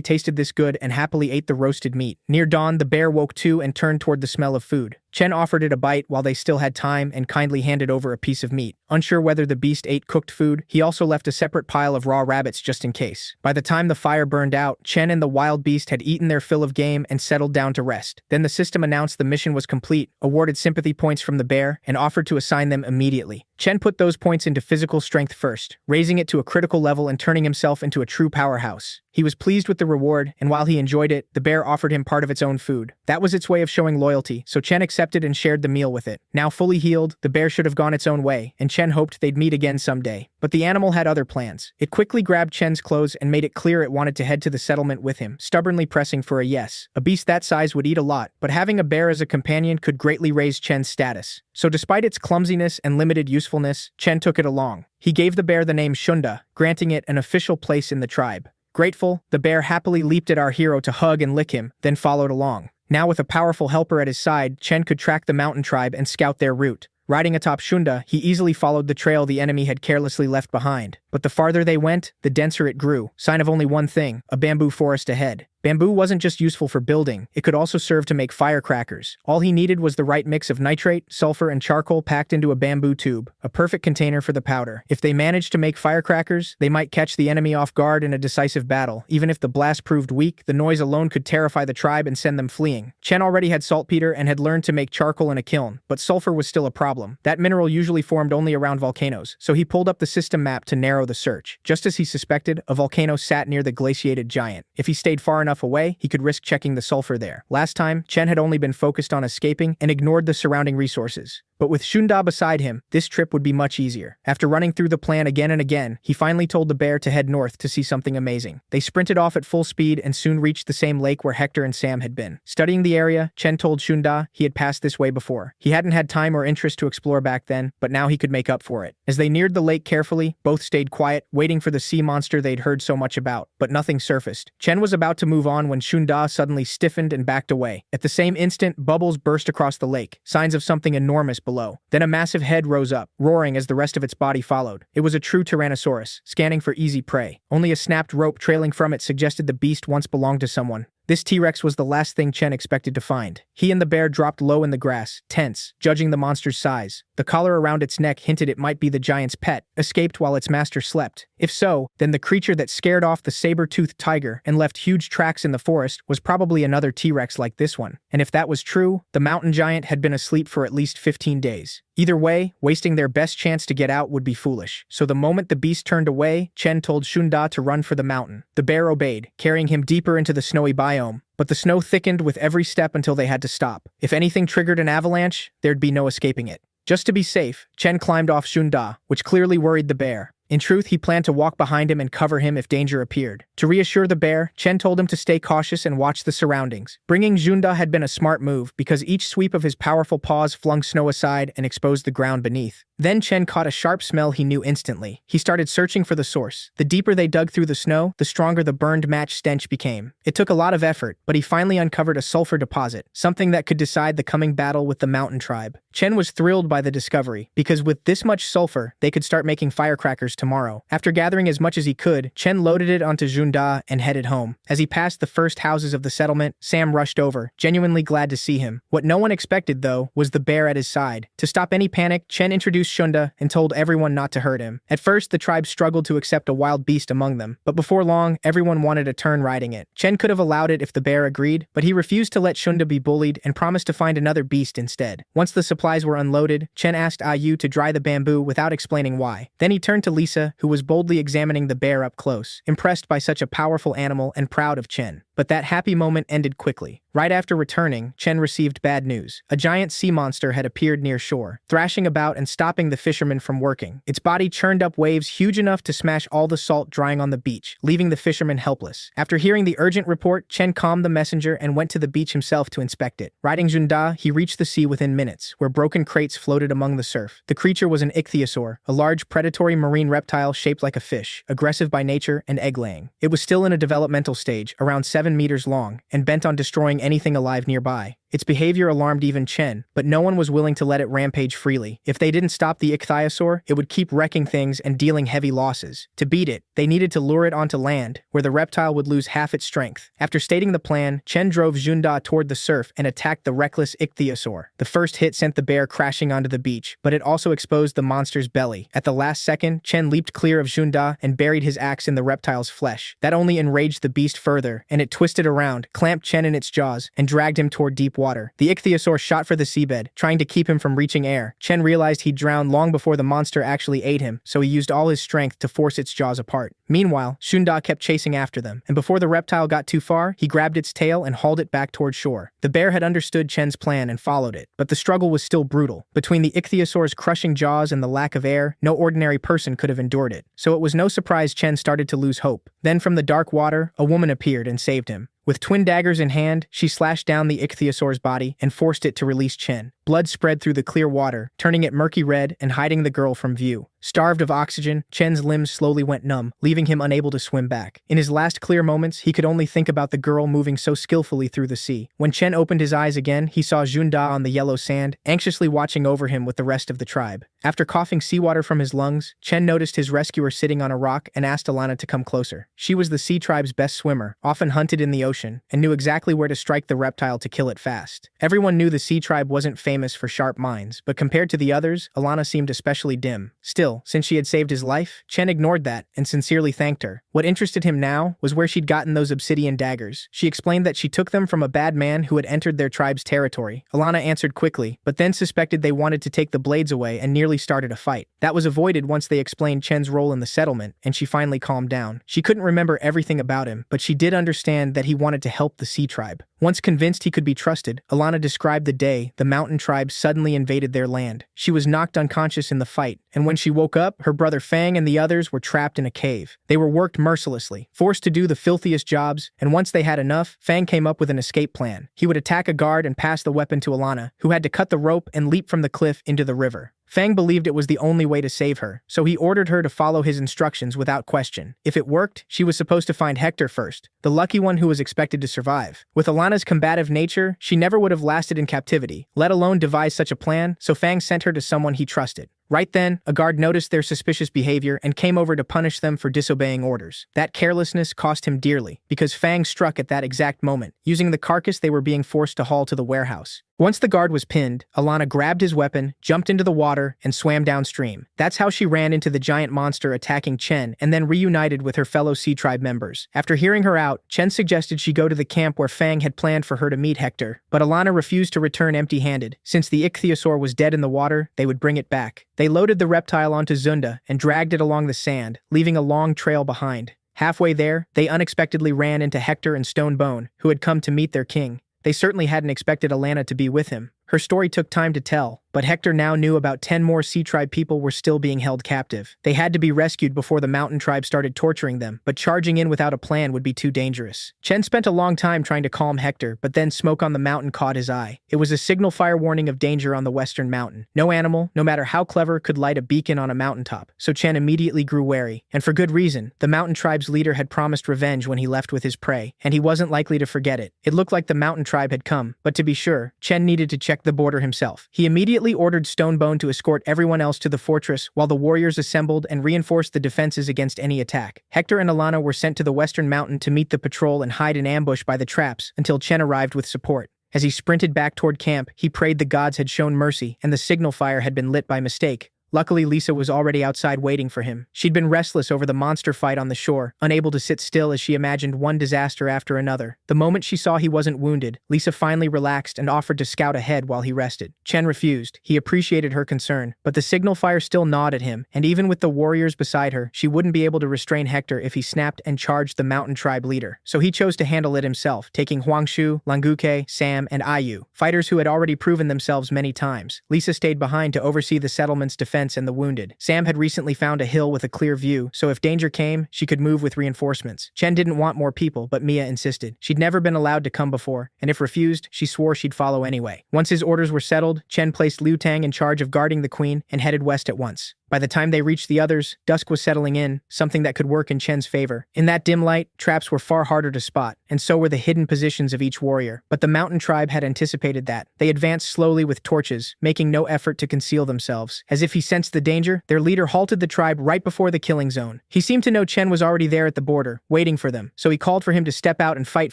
tasted this good and happily ate the roasted meat. Near dawn, the bear woke too and turned toward the smell of food. Chen offered it a bite while they still had time and kindly handed over a piece of meat. Unsure whether the beast ate cooked food, he also left a separate pile of raw rabbits just in case. By the time the fire burned out, Chen and the wild beast had eaten their fill of game and settled down to rest. Then the system announced the mission was complete, awarded sympathy points from the bear, and offered to assign them immediately. Chen put those points into physical strength first, raising it to a critical level and turning himself into a true powerhouse. He was pleased with the reward, and while he enjoyed it, the bear offered him part of its own food. That was its way of showing loyalty, so Chen accepted and shared the meal with it. Now fully healed, the bear should have gone its own way, and Chen hoped they'd meet again someday. But the animal had other plans. It quickly grabbed Chen's clothes and made it clear it wanted to head to the settlement with him, stubbornly pressing for a yes. A beast that size would eat a lot, but having a bear as a companion could greatly raise Chen's status. So despite its clumsiness and limited usefulness, Chen took it along. He gave the bear the name Shunda, granting it an official place in the tribe. Grateful, the bear happily leaped at our hero to hug and lick him, then followed along. Now with a powerful helper at his side, Chen could track the mountain tribe and scout their route. Riding atop Shunda, he easily followed the trail the enemy had carelessly left behind. But the farther they went, the denser it grew, sign of only one thing, a bamboo forest ahead. Bamboo wasn't just useful for building, it could also serve to make firecrackers. All he needed was the right mix of nitrate, sulfur, and charcoal packed into a bamboo tube, a perfect container for the powder. If they managed to make firecrackers, they might catch the enemy off guard in a decisive battle. Even if the blast proved weak, the noise alone could terrify the tribe and send them fleeing. Chen already had saltpeter and had learned to make charcoal in a kiln, but sulfur was still a problem. That mineral usually formed only around volcanoes, so he pulled up the system map to narrow the search. Just as he suspected, a volcano sat near the glaciated giant. If he stayed far enough away, he could risk checking the sulfur there. Last time, Chen had only been focused on escaping and ignored the surrounding resources. But with Shunda beside him, this trip would be much easier. After running through the plan again and again, he finally told the bear to head north to see something amazing. They sprinted off at full speed and soon reached the same lake where Hector and Sam had been. Studying the area, Chen told Shunda he had passed this way before. He hadn't had time or interest to explore back then, but now he could make up for it. As they neared the lake carefully, both stayed quiet, waiting for the sea monster they'd heard so much about, but nothing surfaced. Chen was about to move on when Shunda suddenly stiffened and backed away. At the same instant, bubbles burst across the lake, signs of something enormous below. Then a massive head rose up, roaring as the rest of its body followed. It was a true Tyrannosaurus, scanning for easy prey. Only a snapped rope trailing from it suggested the beast once belonged to someone. This T-Rex was the last thing Chen expected to find. He and the bear dropped low in the grass, tense, judging the monster's size. The collar around its neck hinted it might be the giant's pet, escaped while its master slept. If so, then the creature that scared off the saber-toothed tiger and left huge tracks in the forest was probably another T-Rex like this one. And if that was true, the mountain giant had been asleep for at least 15 days. Either way, wasting their best chance to get out would be foolish. So the moment the beast turned away, Chen told Shunda to run for the mountain. The bear obeyed, carrying him deeper into the snowy biome. But the snow thickened with every step until they had to stop. If anything triggered an avalanche, there'd be no escaping it. Just to be safe, Chen climbed off Shunda, which clearly worried the bear. In truth, he planned to walk behind him and cover him if danger appeared. To reassure the bear, Chen told him to stay cautious and watch the surroundings. Bringing Junda had been a smart move because each sweep of his powerful paws flung snow aside and exposed the ground beneath. Then Chen caught a sharp smell he knew instantly. He started searching for the source. The deeper they dug through the snow, the stronger the burned match stench became. It took a lot of effort, but he finally uncovered a sulfur deposit, something that could decide the coming battle with the mountain tribe. Chen was thrilled by the discovery, because with this much sulfur, they could start making firecrackers tomorrow. After gathering as much as he could, Chen loaded it onto Junda and headed home. As he passed the first houses of the settlement, Sam rushed over, genuinely glad to see him. What no one expected, though, was the bear at his side. To stop any panic, Chen introduced Shunda and told everyone not to hurt him. At first, the tribe struggled to accept a wild beast among them, but before long, everyone wanted a turn riding it. Chen could have allowed it if the bear agreed, but he refused to let Shunda be bullied and promised to find another beast instead. Once the supplies were unloaded, Chen asked Ayu to dry the bamboo without explaining why. Then he turned to Lisa, who was boldly examining the bear up close, impressed by such a powerful animal and proud of Chen. But that happy moment ended quickly. Right after returning, Chen received bad news. A giant sea monster had appeared near shore, thrashing about and stopping the fishermen from working. Its body churned up waves huge enough to smash all the salt drying on the beach, leaving the fishermen helpless. After hearing the urgent report, Chen calmed the messenger and went to the beach himself to inspect it. Riding Junda, he reached the sea within minutes, where broken crates floated among the surf. The creature was an ichthyosaur, a large predatory marine reptile shaped like a fish, aggressive by nature and egg-laying. It was still in a developmental stage, around 7 meters long, and bent on destroying anything alive nearby. Its behavior alarmed even Chen, but no one was willing to let it rampage freely. If they didn't stop the ichthyosaur, it would keep wrecking things and dealing heavy losses. To beat it, they needed to lure it onto land, where the reptile would lose half its strength. After stating the plan, Chen drove Junda toward the surf and attacked the reckless ichthyosaur. The first hit sent the bear crashing onto the beach, but it also exposed the monster's belly. At the last second, Chen leaped clear of Junda and buried his axe in the reptile's flesh. That only enraged the beast further, and it twisted around, clamped Chen in its jaws, and dragged him toward deep water. The ichthyosaur shot for the seabed, trying to keep him from reaching air. Chen realized he'd drowned long before the monster actually ate him, so he used all his strength to force its jaws apart. Meanwhile, Shunda kept chasing after them, and before the reptile got too far, he grabbed its tail and hauled it back toward shore. The bear had understood Chen's plan and followed it, but the struggle was still brutal. Between the ichthyosaur's crushing jaws and the lack of air, no ordinary person could have endured it. So it was no surprise Chen started to lose hope. Then from the dark water, a woman appeared and saved him. With twin daggers in hand, she slashed down the ichthyosaur's body and forced it to release Chen. Blood spread through the clear water, turning it murky red and hiding the girl from view. Starved of oxygen, Chen's limbs slowly went numb, leaving him unable to swim back. In his last clear moments, he could only think about the girl moving so skillfully through the sea. When Chen opened his eyes again, he saw Junda on the yellow sand, anxiously watching over him with the rest of the tribe. After coughing seawater from his lungs, Chen noticed his rescuer sitting on a rock and asked Alana to come closer. She was the sea tribe's best swimmer, often hunted in the ocean, and knew exactly where to strike the reptile to kill it fast. Everyone knew the sea tribe wasn't famous for sharp minds, but compared to the others, Alana seemed especially dim. Still, since she had saved his life, Chen ignored that and sincerely thanked her. What interested him now was where she'd gotten those obsidian daggers. She explained that she took them from a bad man who had entered their tribe's territory. Alana answered quickly, but then suspected they wanted to take the blades away and nearly started a fight. That was avoided once they explained Chen's role in the settlement, and she finally calmed down. She couldn't remember everything about him, but she did understand that he wanted to help the sea tribe. Once convinced he could be trusted, Alana described the day the mountain tribe suddenly invaded their land. She was knocked unconscious in the fight, and when she woke up, her brother Fang and the others were trapped in a cave. They were worked mercilessly, forced to do the filthiest jobs, and once they had enough, Fang came up with an escape plan. He would attack a guard and pass the weapon to Alana, who had to cut the rope and leap from the cliff into the river. Fang believed it was the only way to save her, so he ordered her to follow his instructions without question. If it worked, she was supposed to find Hector first, the lucky one who was expected to survive. With Alana's combative nature, she never would have lasted in captivity, let alone devise such a plan, so Fang sent her to someone he trusted. Right then, a guard noticed their suspicious behavior and came over to punish them for disobeying orders. That carelessness cost him dearly, because Fang struck at that exact moment, using the carcass they were being forced to haul to the warehouse. Once the guard was pinned, Alana grabbed his weapon, jumped into the water, and swam downstream. That's how she ran into the giant monster attacking Chen and then reunited with her fellow Sea Tribe members. After hearing her out, Chen suggested she go to the camp where Fang had planned for her to meet Hector, but Alana refused to return empty-handed. Since the ichthyosaur was dead in the water, they would bring it back. They loaded the reptile onto Zunda and dragged it along the sand, leaving a long trail behind. Halfway there, they unexpectedly ran into Hector and Stonebone, who had come to meet their king. They certainly hadn't expected Alana to be with him. Her story took time to tell, but Hector now knew about 10 more Sea Tribe people were still being held captive. They had to be rescued before the Mountain Tribe started torturing them, but charging in without a plan would be too dangerous. Chen spent a long time trying to calm Hector, but then smoke on the mountain caught his eye. It was a signal fire warning of danger on the western mountain. No animal, no matter how clever, could light a beacon on a mountaintop, so Chen immediately grew wary. And for good reason. The Mountain Tribe's leader had promised revenge when he left with his prey, and he wasn't likely to forget it. It looked like the Mountain Tribe had come, but to be sure, Chen needed to check the border himself. He immediately ordered Stonebone to escort everyone else to the fortress while the warriors assembled and reinforced the defenses against any attack. Hector and Alana were sent to the western mountain to meet the patrol and hide in ambush by the traps until Chen arrived with support. As he sprinted back toward camp, he prayed the gods had shown mercy and the signal fire had been lit by mistake. Luckily, Lisa was already outside waiting for him. She'd been restless over the monster fight on the shore, unable to sit still as she imagined one disaster after another. The moment she saw he wasn't wounded, Lisa finally relaxed and offered to scout ahead while he rested. Chen refused. He appreciated her concern, but the signal fire still gnawed at him, and even with the warriors beside her, she wouldn't be able to restrain Hector if he snapped and charged the Mountain Tribe leader. So he chose to handle it himself, taking Huangshu, Languke, Sam, and Ayu, fighters who had already proven themselves many times. Lisa stayed behind to oversee the settlement's defense and the wounded. Sam had recently found a hill with a clear view, so if danger came, she could move with reinforcements. Chen didn't want more people, but Mia insisted. She'd never been allowed to come before, and if refused, she swore she'd follow anyway. Once his orders were settled, Chen placed Liu Tang in charge of guarding the queen and headed west at once. By the time they reached the others, dusk was settling in, something that could work in Chen's favor. In that dim light, traps were far harder to spot, and so were the hidden positions of each warrior. But the Mountain Tribe had anticipated that. They advanced slowly with torches, making no effort to conceal themselves. As if he sensed the danger, their leader halted the tribe right before the killing zone. He seemed to know Chen was already there at the border, waiting for them, so he called for him to step out and fight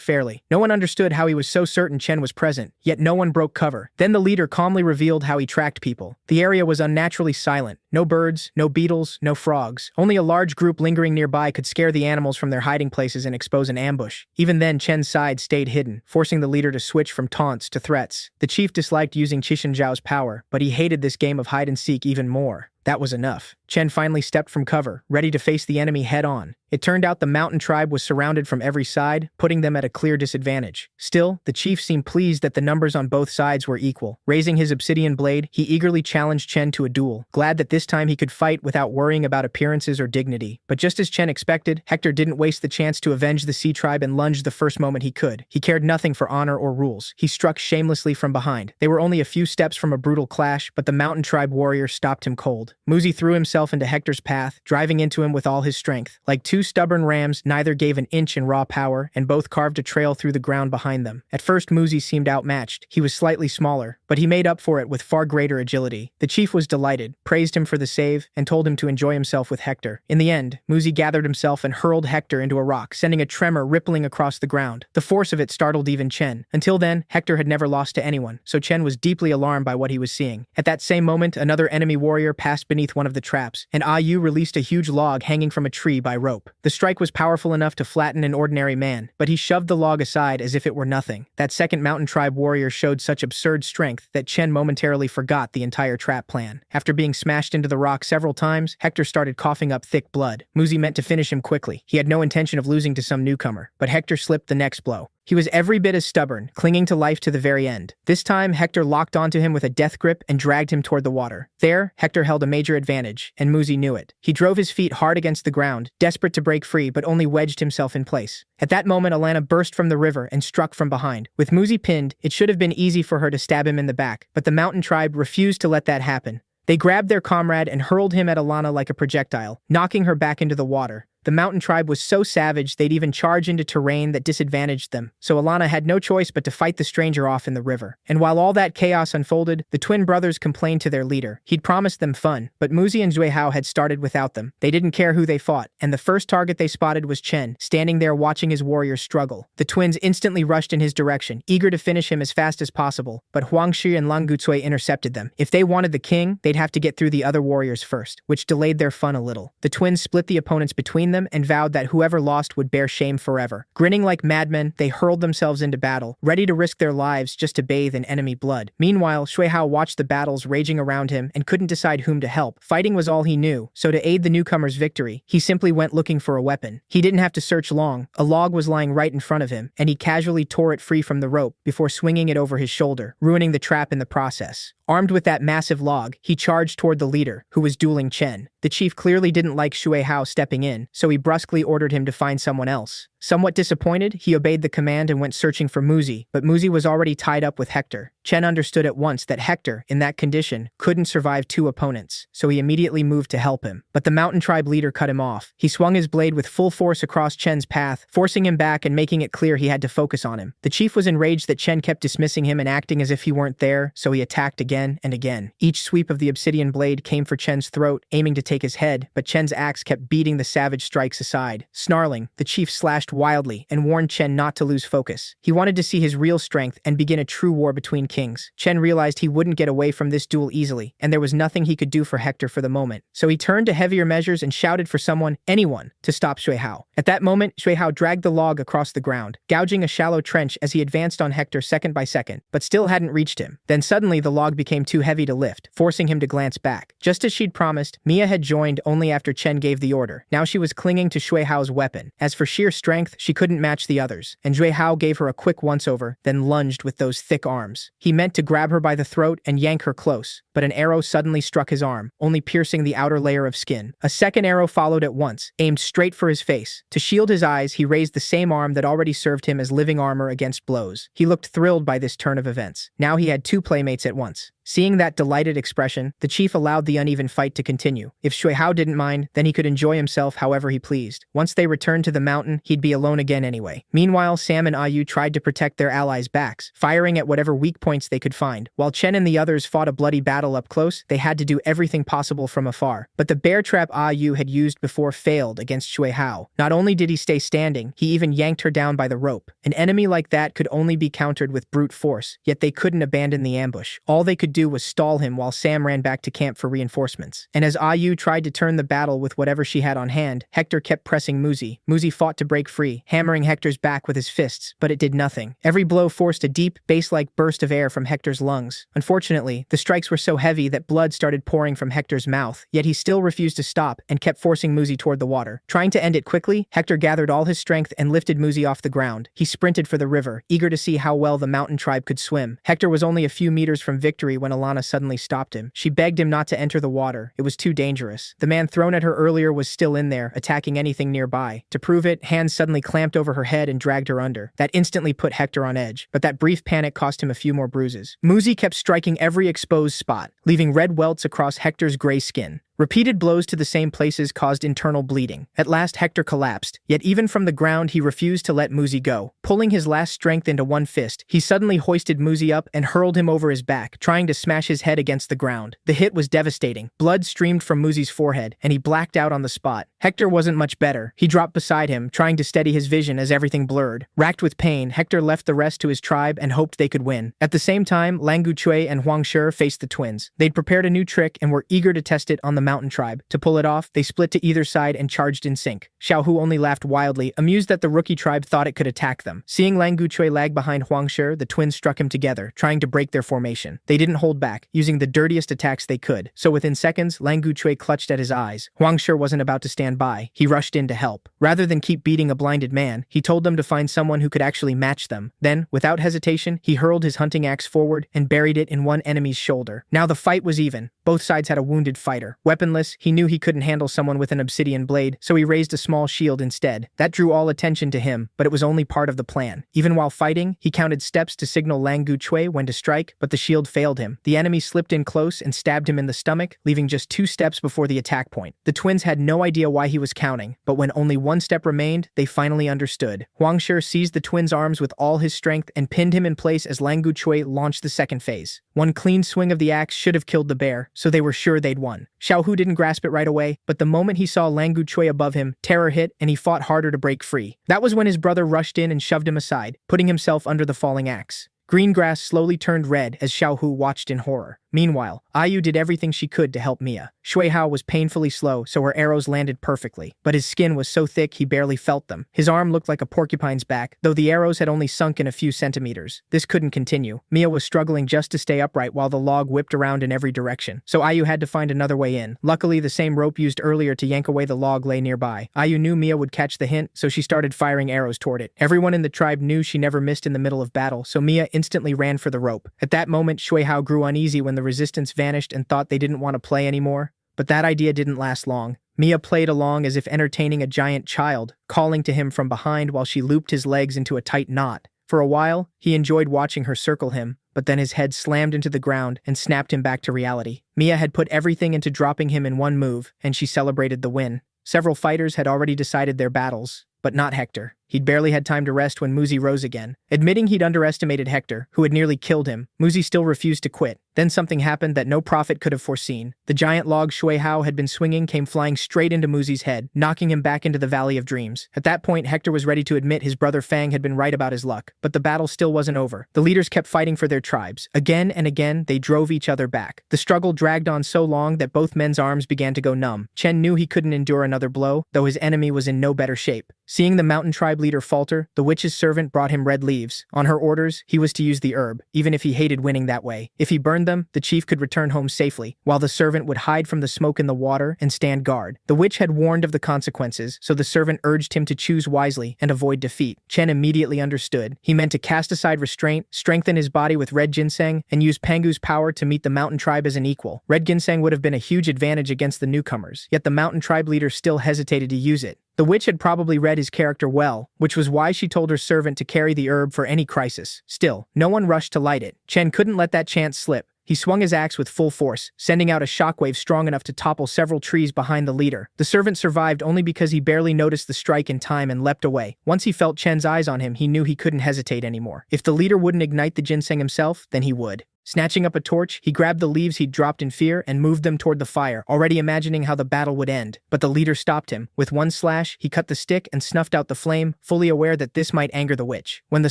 fairly. No one understood how he was so certain Chen was present, yet no one broke cover. Then the leader calmly revealed how he tracked people. The area was unnaturally silent. No birds, no beetles, no frogs. Only a large group lingering nearby could scare the animals from their hiding places and expose an ambush. Even then, Chen's side stayed hidden, forcing the leader to switch from taunts to threats. The chief disliked using Qixin Zhao's power, but he hated this game of hide-and-seek even more. That was enough. Chen finally stepped from cover, ready to face the enemy head-on. It turned out the Mountain Tribe was surrounded from every side, putting them at a clear disadvantage. Still, the chief seemed pleased that the numbers on both sides were equal. Raising his obsidian blade, he eagerly challenged Chen to a duel, glad that this time he could fight without worrying about appearances or dignity. But just as Chen expected, Hector didn't waste the chance to avenge the Sea Tribe and lunged the first moment he could. He cared nothing for honor or rules. He struck shamelessly from behind. They were only a few steps from a brutal clash, but the Mountain Tribe warrior stopped him cold. Muzi threw himself into Hector's path, driving into him with all his strength. Like two stubborn rams, neither gave an inch in raw power, and both carved a trail through the ground behind them. At first, Muzi seemed outmatched. He was slightly smaller, but he made up for it with far greater agility. The chief was delighted, praised him for the save, and told him to enjoy himself with Hector. In the end, Muzi gathered himself and hurled Hector into a rock, sending a tremor rippling across the ground. The force of it startled even Chen. Until then, Hector had never lost to anyone, so Chen was deeply alarmed by what he was seeing. At that same moment, another enemy warrior passed beneath one of the traps, and Ayu released a huge log hanging from a tree by rope. The strike was powerful enough to flatten an ordinary man, but he shoved the log aside as if it were nothing. That second Mountain Tribe warrior showed such absurd strength that Chen momentarily forgot the entire trap plan. After being smashed into the rock several times, Hector started coughing up thick blood. Muzi meant to finish him quickly. He had no intention of losing to some newcomer, but Hector slipped the next blow. He was every bit as stubborn, clinging to life to the very end. This time, Hector locked onto him with a death grip and dragged him toward the water. There, Hector held a major advantage, and Muzi knew it. He drove his feet hard against the ground, desperate to break free, but only wedged himself in place. At that moment, Alana burst from the river and struck from behind. With Muzi pinned, it should have been easy for her to stab him in the back, but the Mountain Tribe refused to let that happen. They grabbed their comrade and hurled him at Alana like a projectile, knocking her back into the water. The mountain tribe was so savage they'd even charge into terrain that disadvantaged them, so Alana had no choice but to fight the stranger off in the river. And while all that chaos unfolded, the twin brothers complained to their leader. He'd promised them fun, but Muzi and Zuihao had started without them. They didn't care who they fought, and the first target they spotted was Chen, standing there watching his warriors struggle. The twins instantly rushed in his direction, eager to finish him as fast as possible, but Huangshi and Lang Gucui intercepted them. If they wanted the king, they'd have to get through the other warriors first, which delayed their fun a little. The twins split the opponents between them and vowed that whoever lost would bear shame forever. Grinning like madmen, they hurled themselves into battle, ready to risk their lives just to bathe in enemy blood. Meanwhile, Xuehao watched the battles raging around him and couldn't decide whom to help. Fighting was all he knew, so to aid the newcomer's victory, he simply went looking for a weapon. He didn't have to search long. A log was lying right in front of him, and he casually tore it free from the rope before swinging it over his shoulder, ruining the trap in the process. Armed with that massive log, he charged toward the leader, who was dueling Chen. The chief clearly didn't like Xuehao stepping in, so he brusquely ordered him to find someone else. Somewhat disappointed, he obeyed the command and went searching for Muzi, but Muzi was already tied up with Hector. Chen understood at once that Hector, in that condition, couldn't survive two opponents, so he immediately moved to help him. But the mountain tribe leader cut him off. He swung his blade with full force across Chen's path, forcing him back and making it clear he had to focus on him. The chief was enraged that Chen kept dismissing him and acting as if he weren't there, so he attacked again and again. Each sweep of the obsidian blade came for Chen's throat, aiming to take his head, but Chen's axe kept beating the savage strikes aside. Snarling, the chief slashed wildly and warned Chen not to lose focus. He wanted to see his real strength and begin a true war between kings. Chen realized he wouldn't get away from this duel easily, and there was nothing he could do for Hector for the moment. So he turned to heavier measures and shouted for someone, anyone, to stop Xuehao. At that moment, Xuehao dragged the log across the ground, gouging a shallow trench as he advanced on Hector second by second, but still hadn't reached him. Then suddenly the log became too heavy to lift, forcing him to glance back. Just as she'd promised, Mia had joined only after Chen gave the order. Now she was clinging to Xuehao's weapon. As for sheer strength, she couldn't match the others, and Xuehao gave her a quick once-over, then lunged with those thick arms. He meant to grab her by the throat and yank her close, but an arrow suddenly struck his arm, only piercing the outer layer of skin. A second arrow followed at once, aimed straight for his face. To shield his eyes, he raised the same arm that already served him as living armor against blows. He looked thrilled by this turn of events. Now he had two playmates at once. Seeing that delighted expression, the chief allowed the uneven fight to continue. If Xuehao didn't mind, then he could enjoy himself however he pleased. Once they returned to the mountain, he'd be alone again anyway. Meanwhile, Sam and Ayu tried to protect their allies' backs, firing at whatever weak points they could find. While Chen and the others fought a bloody battle up close, they had to do everything possible from afar. But the bear trap Ayu had used before failed against Xuehao. Not only did he stay standing, he even yanked her down by the rope. An enemy like that could only be countered with brute force, yet they couldn't abandon the ambush. All they could do was stall him while Sam ran back to camp for reinforcements. And as Ayu tried to turn the battle with whatever she had on hand, Hector kept pressing Muzi. Muzi fought to break free, hammering Hector's back with his fists, but it did nothing. Every blow forced a deep, bass-like burst of air from Hector's lungs. Unfortunately, the strikes were so heavy that blood started pouring from Hector's mouth, yet he still refused to stop and kept forcing Muzi toward the water. Trying to end it quickly, Hector gathered all his strength and lifted Muzi off the ground. He sprinted for the river, eager to see how well the mountain tribe could swim. Hector was only a few meters from victory when Alana suddenly stopped him. She begged him not to enter the water. It was too dangerous. The man thrown at her earlier was still in there, attacking anything nearby. To prove it, hands suddenly clamped over her head and dragged her under. That instantly put Hector on edge, but that brief panic cost him a few more bruises. Muzi kept striking every exposed spot, leaving red welts across Hector's gray skin. Repeated blows to the same places caused internal bleeding. At last, Hector collapsed, yet even from the ground he refused to let Muzi go. Pulling his last strength into one fist, he suddenly hoisted Muzi up and hurled him over his back, trying to smash his head against the ground. The hit was devastating. Blood streamed from Muzi's forehead, and he blacked out on the spot. Hector wasn't much better. He dropped beside him, trying to steady his vision as everything blurred. Racked with pain, Hector left the rest to his tribe and hoped they could win. At the same time, Lang Gucui and Huang Shi faced the twins. They'd prepared a new trick and were eager to test it on the mountain tribe. To pull it off, they split to either side and charged in sync. Xiaohu only laughed wildly, amused that the rookie tribe thought it could attack them. Seeing Lang Gucui lag behind Huang Shi, the twins struck him together, trying to break their formation. They didn't hold back, using the dirtiest attacks they could. So within seconds, Lang Gucui clutched at his eyes. Huang Shi wasn't about to stand by. He rushed in to help. Rather than keep beating a blinded man, he told them to find someone who could actually match them. Then, without hesitation, he hurled his hunting axe forward and buried it in one enemy's shoulder. Now the fight was even. Both sides had a wounded fighter. Weapons Weaponless, he knew he couldn't handle someone with an obsidian blade, so he raised a small shield instead. That drew all attention to him, but it was only part of the plan. Even while fighting, he counted steps to signal Lang Guchui when to strike, but the shield failed him. The enemy slipped in close and stabbed him in the stomach, leaving just 2 steps before the attack point. The twins had no idea why he was counting, but when only 1 step remained, they finally understood. Huang Shi seized the twins' arms with all his strength and pinned him in place as Lang Guchui launched the second phase. One clean swing of the axe should have killed the bear, so they were sure they'd won. Xiao Hu didn't grasp it right away, but the moment he saw Lang Guchui above him, terror hit and he fought harder to break free. That was when his brother rushed in and shoved him aside, putting himself under the falling axe. Green grass slowly turned red as Xiao Hu watched in horror. Meanwhile, Ayu did everything she could to help Mia. Shui Hao was painfully slow, so her arrows landed perfectly, but his skin was so thick he barely felt them. His arm looked like a porcupine's back, though the arrows had only sunk in a few centimeters. This couldn't continue. Mia was struggling just to stay upright while the log whipped around in every direction, so Ayu had to find another way in. Luckily, the same rope used earlier to yank away the log lay nearby. Ayu knew Mia would catch the hint, so she started firing arrows toward it. Everyone in the tribe knew she never missed in the middle of battle, so Mia instantly ran for the rope. At that moment, Shui Hao grew uneasy when the resistance vanished and thought they didn't want to play anymore. But that idea didn't last long. Mia played along as if entertaining a giant child, calling to him from behind while she looped his legs into a tight knot. For a while, he enjoyed watching her circle him, but then his head slammed into the ground and snapped him back to reality. Mia had put everything into dropping him in one move, and she celebrated the win. Several fighters had already decided their battles, but not Hector. He'd barely had time to rest when Muzi rose again. Admitting he'd underestimated Hector, who had nearly killed him, Muzi still refused to quit. Then something happened that no prophet could have foreseen. The giant log Shui Hao had been swinging came flying straight into Muzi's head, knocking him back into the Valley of Dreams. At that point, Hector was ready to admit his brother Fang had been right about his luck, but the battle still wasn't over. The leaders kept fighting for their tribes. Again and again, they drove each other back. The struggle dragged on so long that both men's arms began to go numb. Chen knew he couldn't endure another blow, though his enemy was in no better shape. Seeing the mountain tribe leader falter, the witch's servant brought him red leaves. On her orders, he was to use the herb, even if he hated winning that way. If he burned them, the chief could return home safely, while the servant would hide from the smoke in the water and stand guard. The witch had warned of the consequences, so the servant urged him to choose wisely and avoid defeat. Chen immediately understood. He meant to cast aside restraint, strengthen his body with red ginseng, and use Pangu's power to meet the mountain tribe as an equal. Red ginseng would have been a huge advantage against the newcomers, yet the mountain tribe leader still hesitated to use it. The witch had probably read his character well, which was why she told her servant to carry the herb for any crisis. Still, no one rushed to light it. Chen couldn't let that chance slip. He swung his axe with full force, sending out a shockwave strong enough to topple several trees behind the leader. The servant survived only because he barely noticed the strike in time and leapt away. Once he felt Chen's eyes on him, he knew he couldn't hesitate anymore. If the leader wouldn't ignite the ginseng himself, then he would. Snatching up a torch, he grabbed the leaves he'd dropped in fear and moved them toward the fire, already imagining how the battle would end. But the leader stopped him. With one slash, he cut the stick and snuffed out the flame, fully aware that this might anger the witch. When the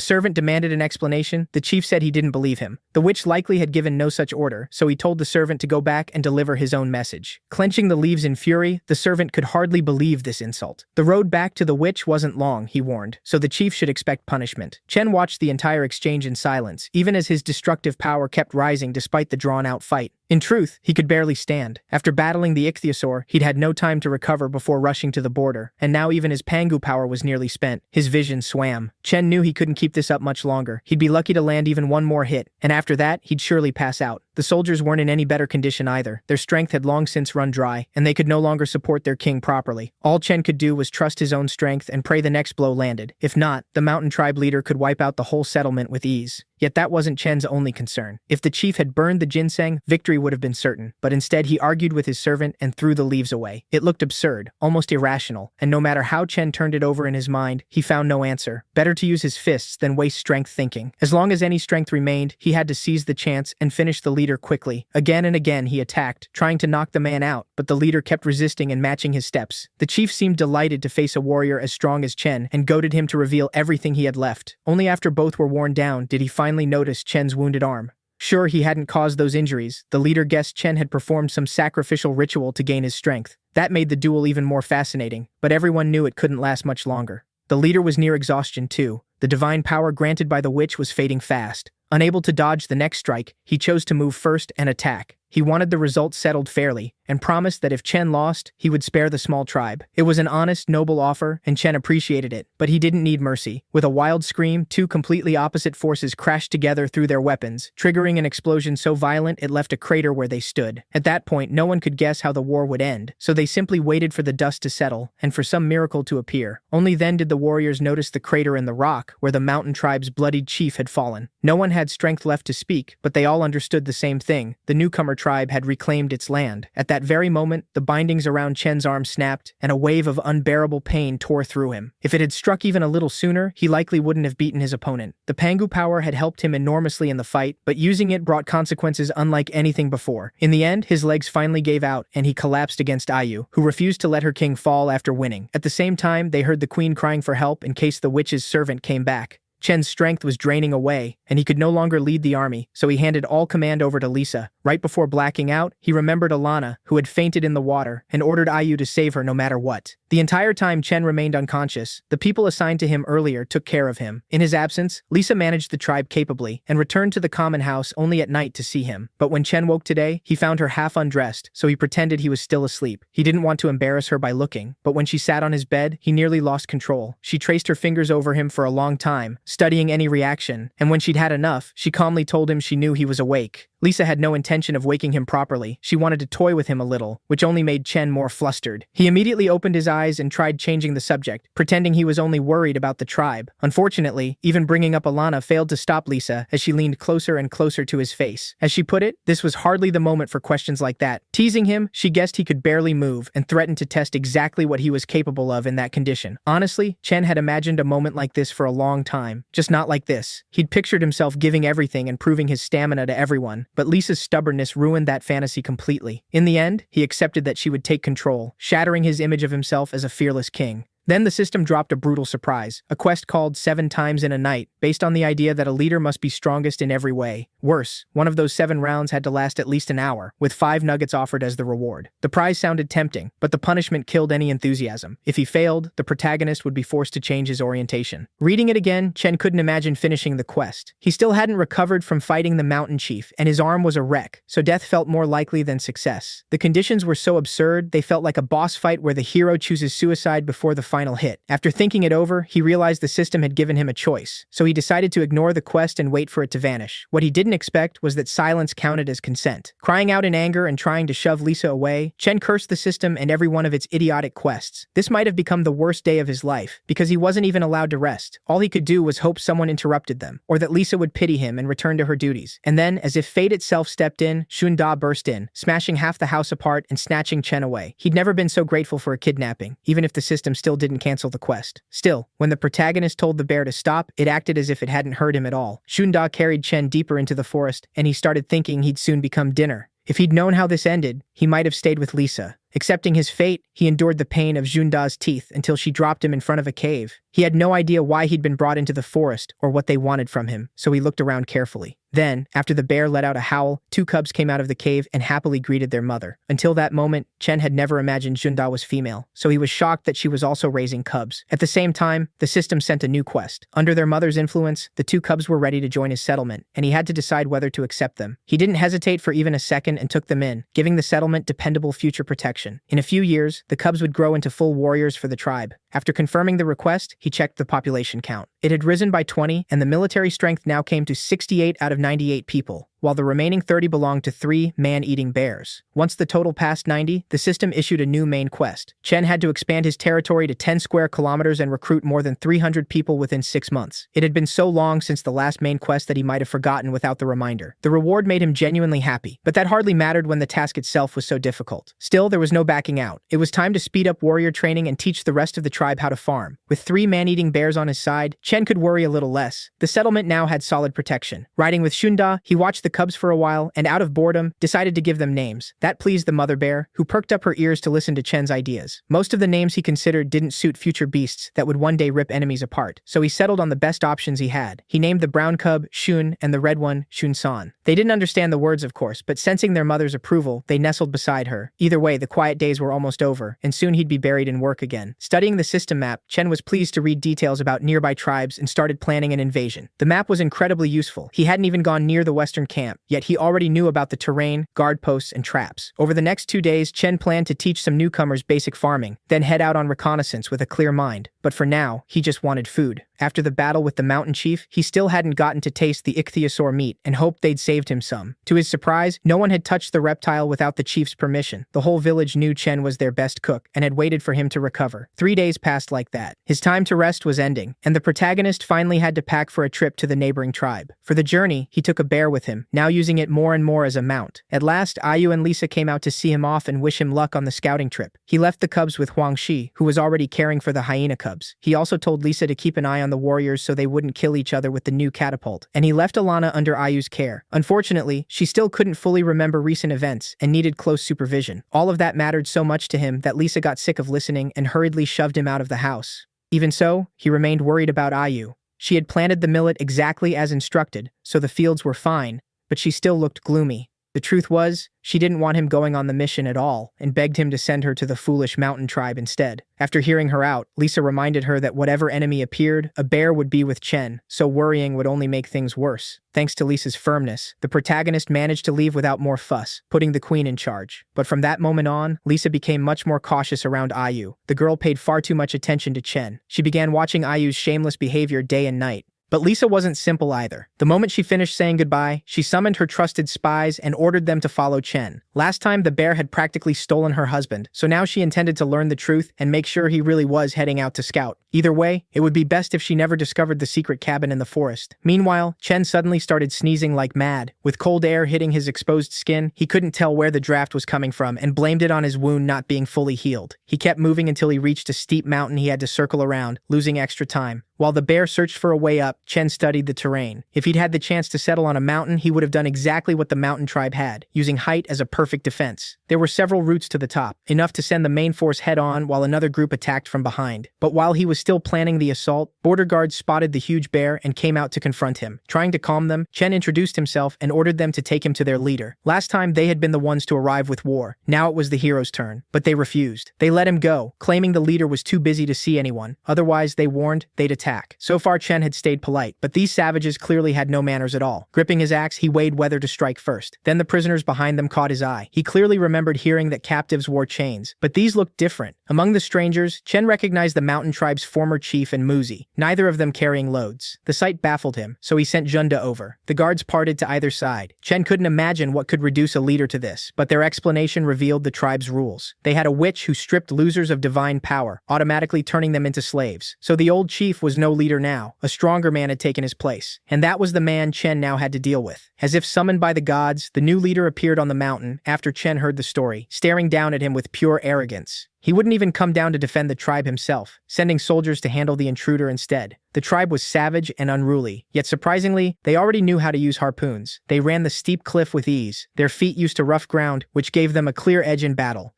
servant demanded an explanation, the chief said he didn't believe him. The witch likely had given no such order, so he told the servant to go back and deliver his own message. Clenching the leaves in fury, the servant could hardly believe this insult. The road back to the witch wasn't long, he warned, so the chief should expect punishment. Chen watched the entire exchange in silence, even as his destructive power kept rising despite the drawn-out fight. In truth, he could barely stand. After battling the ichthyosaur, he'd had no time to recover before rushing to the border, and now even his Pangu power was nearly spent. His vision swam. Chen knew he couldn't keep this up much longer. He'd be lucky to land even one more hit, and after that, he'd surely pass out. The soldiers weren't in any better condition either. Their strength had long since run dry, and they could no longer support their king properly. All Chen could do was trust his own strength and pray the next blow landed. If not, the mountain tribe leader could wipe out the whole settlement with ease. Yet that wasn't Chen's only concern. If the chief had burned the ginseng, victory would have been certain. But instead, he argued with his servant and threw the leaves away. It looked absurd, almost irrational, and no matter how Chen turned it over in his mind, he found no answer. Better to use his fists than waste strength thinking. As long as any strength remained, he had to seize the chance and finish the leader quickly. Again and again, he attacked, trying to knock the man out, but the leader kept resisting and matching his steps. The chief seemed delighted to face a warrior as strong as Chen and goaded him to reveal everything he had left. Only after both were worn down did he finally notice Chen's wounded arm. Sure, he hadn't caused those injuries. The leader guessed Chen had performed some sacrificial ritual to gain his strength. That made the duel even more fascinating, but everyone knew it couldn't last much longer. The leader was near exhaustion too. The divine power granted by the witch was fading fast. Unable to dodge the next strike, he chose to move first and attack. He wanted the results settled fairly, and promised that if Chen lost, he would spare the small tribe. It was an honest, noble offer, and Chen appreciated it, but he didn't need mercy. With a wild scream, two completely opposite forces crashed together through their weapons, triggering an explosion so violent it left a crater where they stood. At that point, no one could guess how the war would end, so they simply waited for the dust to settle, and for some miracle to appear. Only then did the warriors notice the crater in the rock where the mountain tribe's bloodied chief had fallen. No one had strength left to speak, but they all understood the same thing. The newcomer tribe had reclaimed its land. At that very moment, the bindings around Chen's arm snapped, and a wave of unbearable pain tore through him. If it had struck even a little sooner, he likely wouldn't have beaten his opponent. The Pangu power had helped him enormously in the fight, but using it brought consequences unlike anything before. In the end, his legs finally gave out, and he collapsed against Ayu, who refused to let her king fall after winning. At the same time, they heard the queen crying for help in case the witch's servant came back. Chen's strength was draining away, and he could no longer lead the army, so he handed all command over to Lisa. Right before blacking out, he remembered Alana, who had fainted in the water, and ordered Ayu to save her no matter what. The entire time Chen remained unconscious, the people assigned to him earlier took care of him. In his absence, Lisa managed the tribe capably, and returned to the common house only at night to see him. But when Chen woke today, he found her half undressed, so he pretended he was still asleep. He didn't want to embarrass her by looking, but when she sat on his bed, he nearly lost control. She traced her fingers over him for a long time, studying any reaction, and when she'd had enough, she calmly told him she knew he was awake. Lisa had no intention of waking him properly. She wanted to toy with him a little, which only made Chen more flustered. He immediately opened his eyes and tried changing the subject, pretending he was only worried about the tribe. Unfortunately, even bringing up Alana failed to stop Lisa as she leaned closer and closer to his face. As she put it, this was hardly the moment for questions like that. Teasing him, she guessed he could barely move and threatened to test exactly what he was capable of in that condition. Honestly, Chen had imagined a moment like this for a long time, just not like this. He'd pictured himself giving everything and proving his stamina to everyone, but Lisa's stubbornness ruined that fantasy completely. In the end, he accepted that she would take control, shattering his image of himself as a fearless king. Then the system dropped a brutal surprise, a quest called 7 Times in a Night, based on the idea that a leader must be strongest in every way. Worse, one of those 7 rounds had to last at least an hour, with 5 nuggets offered as the reward. The prize sounded tempting, but the punishment killed any enthusiasm. If he failed, the protagonist would be forced to change his orientation. Reading it again, Chen couldn't imagine finishing the quest. He still hadn't recovered from fighting the mountain chief, and his arm was a wreck, so death felt more likely than success. The conditions were so absurd, they felt like a boss fight where the hero chooses suicide before the final hit. After thinking it over, he realized the system had given him a choice, so he decided to ignore the quest and wait for it to vanish. What he didn't expect was that silence counted as consent. Crying out in anger and trying to shove Lisa away, Chen cursed the system and every one of its idiotic quests. This might have become the worst day of his life, because he wasn't even allowed to rest. All he could do was hope someone interrupted them, or that Lisa would pity him and return to her duties. And then, as if fate itself stepped in, Shunda burst in, smashing half the house apart and snatching Chen away. He'd never been so grateful for a kidnapping, even if the system still didn't cancel the quest. Still, when the protagonist told the bear to stop, it acted as if it hadn't heard him at all. Shunda carried Chen deeper into the forest, and he started thinking he'd soon become dinner. If he'd known how this ended, he might have stayed with Lisa. Accepting his fate, he endured the pain of Junda's teeth until she dropped him in front of a cave. He had no idea why he'd been brought into the forest or what they wanted from him, so he looked around carefully. Then, after the bear let out a howl, 2 cubs came out of the cave and happily greeted their mother. Until that moment, Chen had never imagined Junda was female, so he was shocked that she was also raising cubs. At the same time, the system sent a new quest. Under their mother's influence, the 2 cubs were ready to join his settlement, and he had to decide whether to accept them. He didn't hesitate for even a second and took them in, giving the settlement dependable future protection. In a few years, the cubs would grow into full warriors for the tribe. After confirming the request, he checked the population count. It had risen by 20, and the military strength now came to 68 out of 98 people, while the remaining 30 belonged to 3 man-eating bears. Once the total passed 90, the system issued a new main quest. Chen had to expand his territory to 10 square kilometers and recruit more than 300 people within 6 months. It had been so long since the last main quest that he might have forgotten without the reminder. The reward made him genuinely happy, but that hardly mattered when the task itself was so difficult. Still, there was no backing out. It was time to speed up warrior training and teach the rest of the tribe how to farm. With 3 man-eating bears on his side, Chen could worry a little less. The settlement now had solid protection. Riding with Shunda, he watched the cubs for a while and, out of boredom, decided to give them names. That pleased the mother bear, who perked up her ears to listen to Chen's ideas. Most of the names he considered didn't suit future beasts that would one day rip enemies apart, so he settled on the best options he had. He named the brown cub Shun and the red one Shun-san. They didn't understand the words, of course, but sensing their mother's approval, they nestled beside her. Either way, the quiet days were almost over, and soon he'd be buried in work again. Studying the system map, Chen was pleased to read details about nearby tribes and started planning an invasion. The map was incredibly useful. He hadn't even gone near the western camp, yet he already knew about the terrain, guard posts, and traps. Over the next 2 days, Chen planned to teach some newcomers basic farming, then head out on reconnaissance with a clear mind. But for now, he just wanted food. After the battle with the mountain chief, he still hadn't gotten to taste the ichthyosaur meat and hoped they'd saved him some. To his surprise, no one had touched the reptile without the chief's permission. The whole village knew Chen was their best cook and had waited for him to recover. 3 days passed like that. His time to rest was ending, and the protagonist finally had to pack for a trip to the neighboring tribe. For the journey, he took a bear with him, now using it more and more as a mount. At last, Ayu and Lisa came out to see him off and wish him luck on the scouting trip. He left the cubs with Huang Shi, who was already caring for the hyena cubs. He also told Lisa to keep an eye on the warriors so they wouldn't kill each other with the new catapult, and he left Alana under Ayu's care. Unfortunately, she still couldn't fully remember recent events and needed close supervision. All of that mattered so much to him that Lisa got sick of listening and hurriedly shoved him out of the house. Even so, he remained worried about Ayu. She had planted the millet exactly as instructed, so the fields were fine, but she still looked gloomy. The truth was, she didn't want him going on the mission at all and begged him to send her to the foolish mountain tribe instead. After hearing her out, Lisa reminded her that whatever enemy appeared, a bear would be with Chen, so worrying would only make things worse. Thanks to Lisa's firmness, the protagonist managed to leave without more fuss, putting the queen in charge. But from that moment on, Lisa became much more cautious around Ayu. The girl paid far too much attention to Chen. She began watching Ayu's shameless behavior day and night. But Lisa wasn't simple either. The moment she finished saying goodbye, she summoned her trusted spies and ordered them to follow Chen. Last time, the bear had practically stolen her husband, so now she intended to learn the truth and make sure he really was heading out to scout. Either way, it would be best if she never discovered the secret cabin in the forest. Meanwhile, Chen suddenly started sneezing like mad. With cold air hitting his exposed skin, he couldn't tell where the draft was coming from and blamed it on his wound not being fully healed. He kept moving until he reached a steep mountain he had to circle around, losing extra time. While the bear searched for a way up, Chen studied the terrain. If he'd had the chance to settle on a mountain, he would have done exactly what the mountain tribe had, using height as a perfect defense. There were several routes to the top, enough to send the main force head-on while another group attacked from behind. But while he was still planning the assault, border guards spotted the huge bear and came out to confront him. Trying to calm them, Chen introduced himself and ordered them to take him to their leader. Last time, they had been the ones to arrive with war. Now it was the hero's turn, but they refused. They let him go, claiming the leader was too busy to see anyone. Otherwise, they warned, they'd attack. So far, Chen had stayed polite, but these savages clearly had no manners at all. Gripping his axe, he weighed whether to strike first. Then the prisoners behind them caught his eye. He clearly remembered hearing that captives wore chains, but these looked different. Among the strangers, Chen recognized the mountain tribe's former chief and Muzi, neither of them carrying loads. The sight baffled him, so he sent Junda over. The guards parted to either side. Chen couldn't imagine what could reduce a leader to this, but their explanation revealed the tribe's rules. They had a witch who stripped losers of divine power, automatically turning them into slaves. So the old chief was no leader now. A stronger man had taken his place, and that was the man Chen now had to deal with. As if summoned by the gods, the new leader appeared on the mountain after Chen heard the story, staring down at him with pure arrogance. He wouldn't even come down to defend the tribe himself, sending soldiers to handle the intruder instead. The tribe was savage and unruly, yet surprisingly, they already knew how to use harpoons. They ran the steep cliff with ease, their feet used to rough ground, which gave them a clear edge in battle.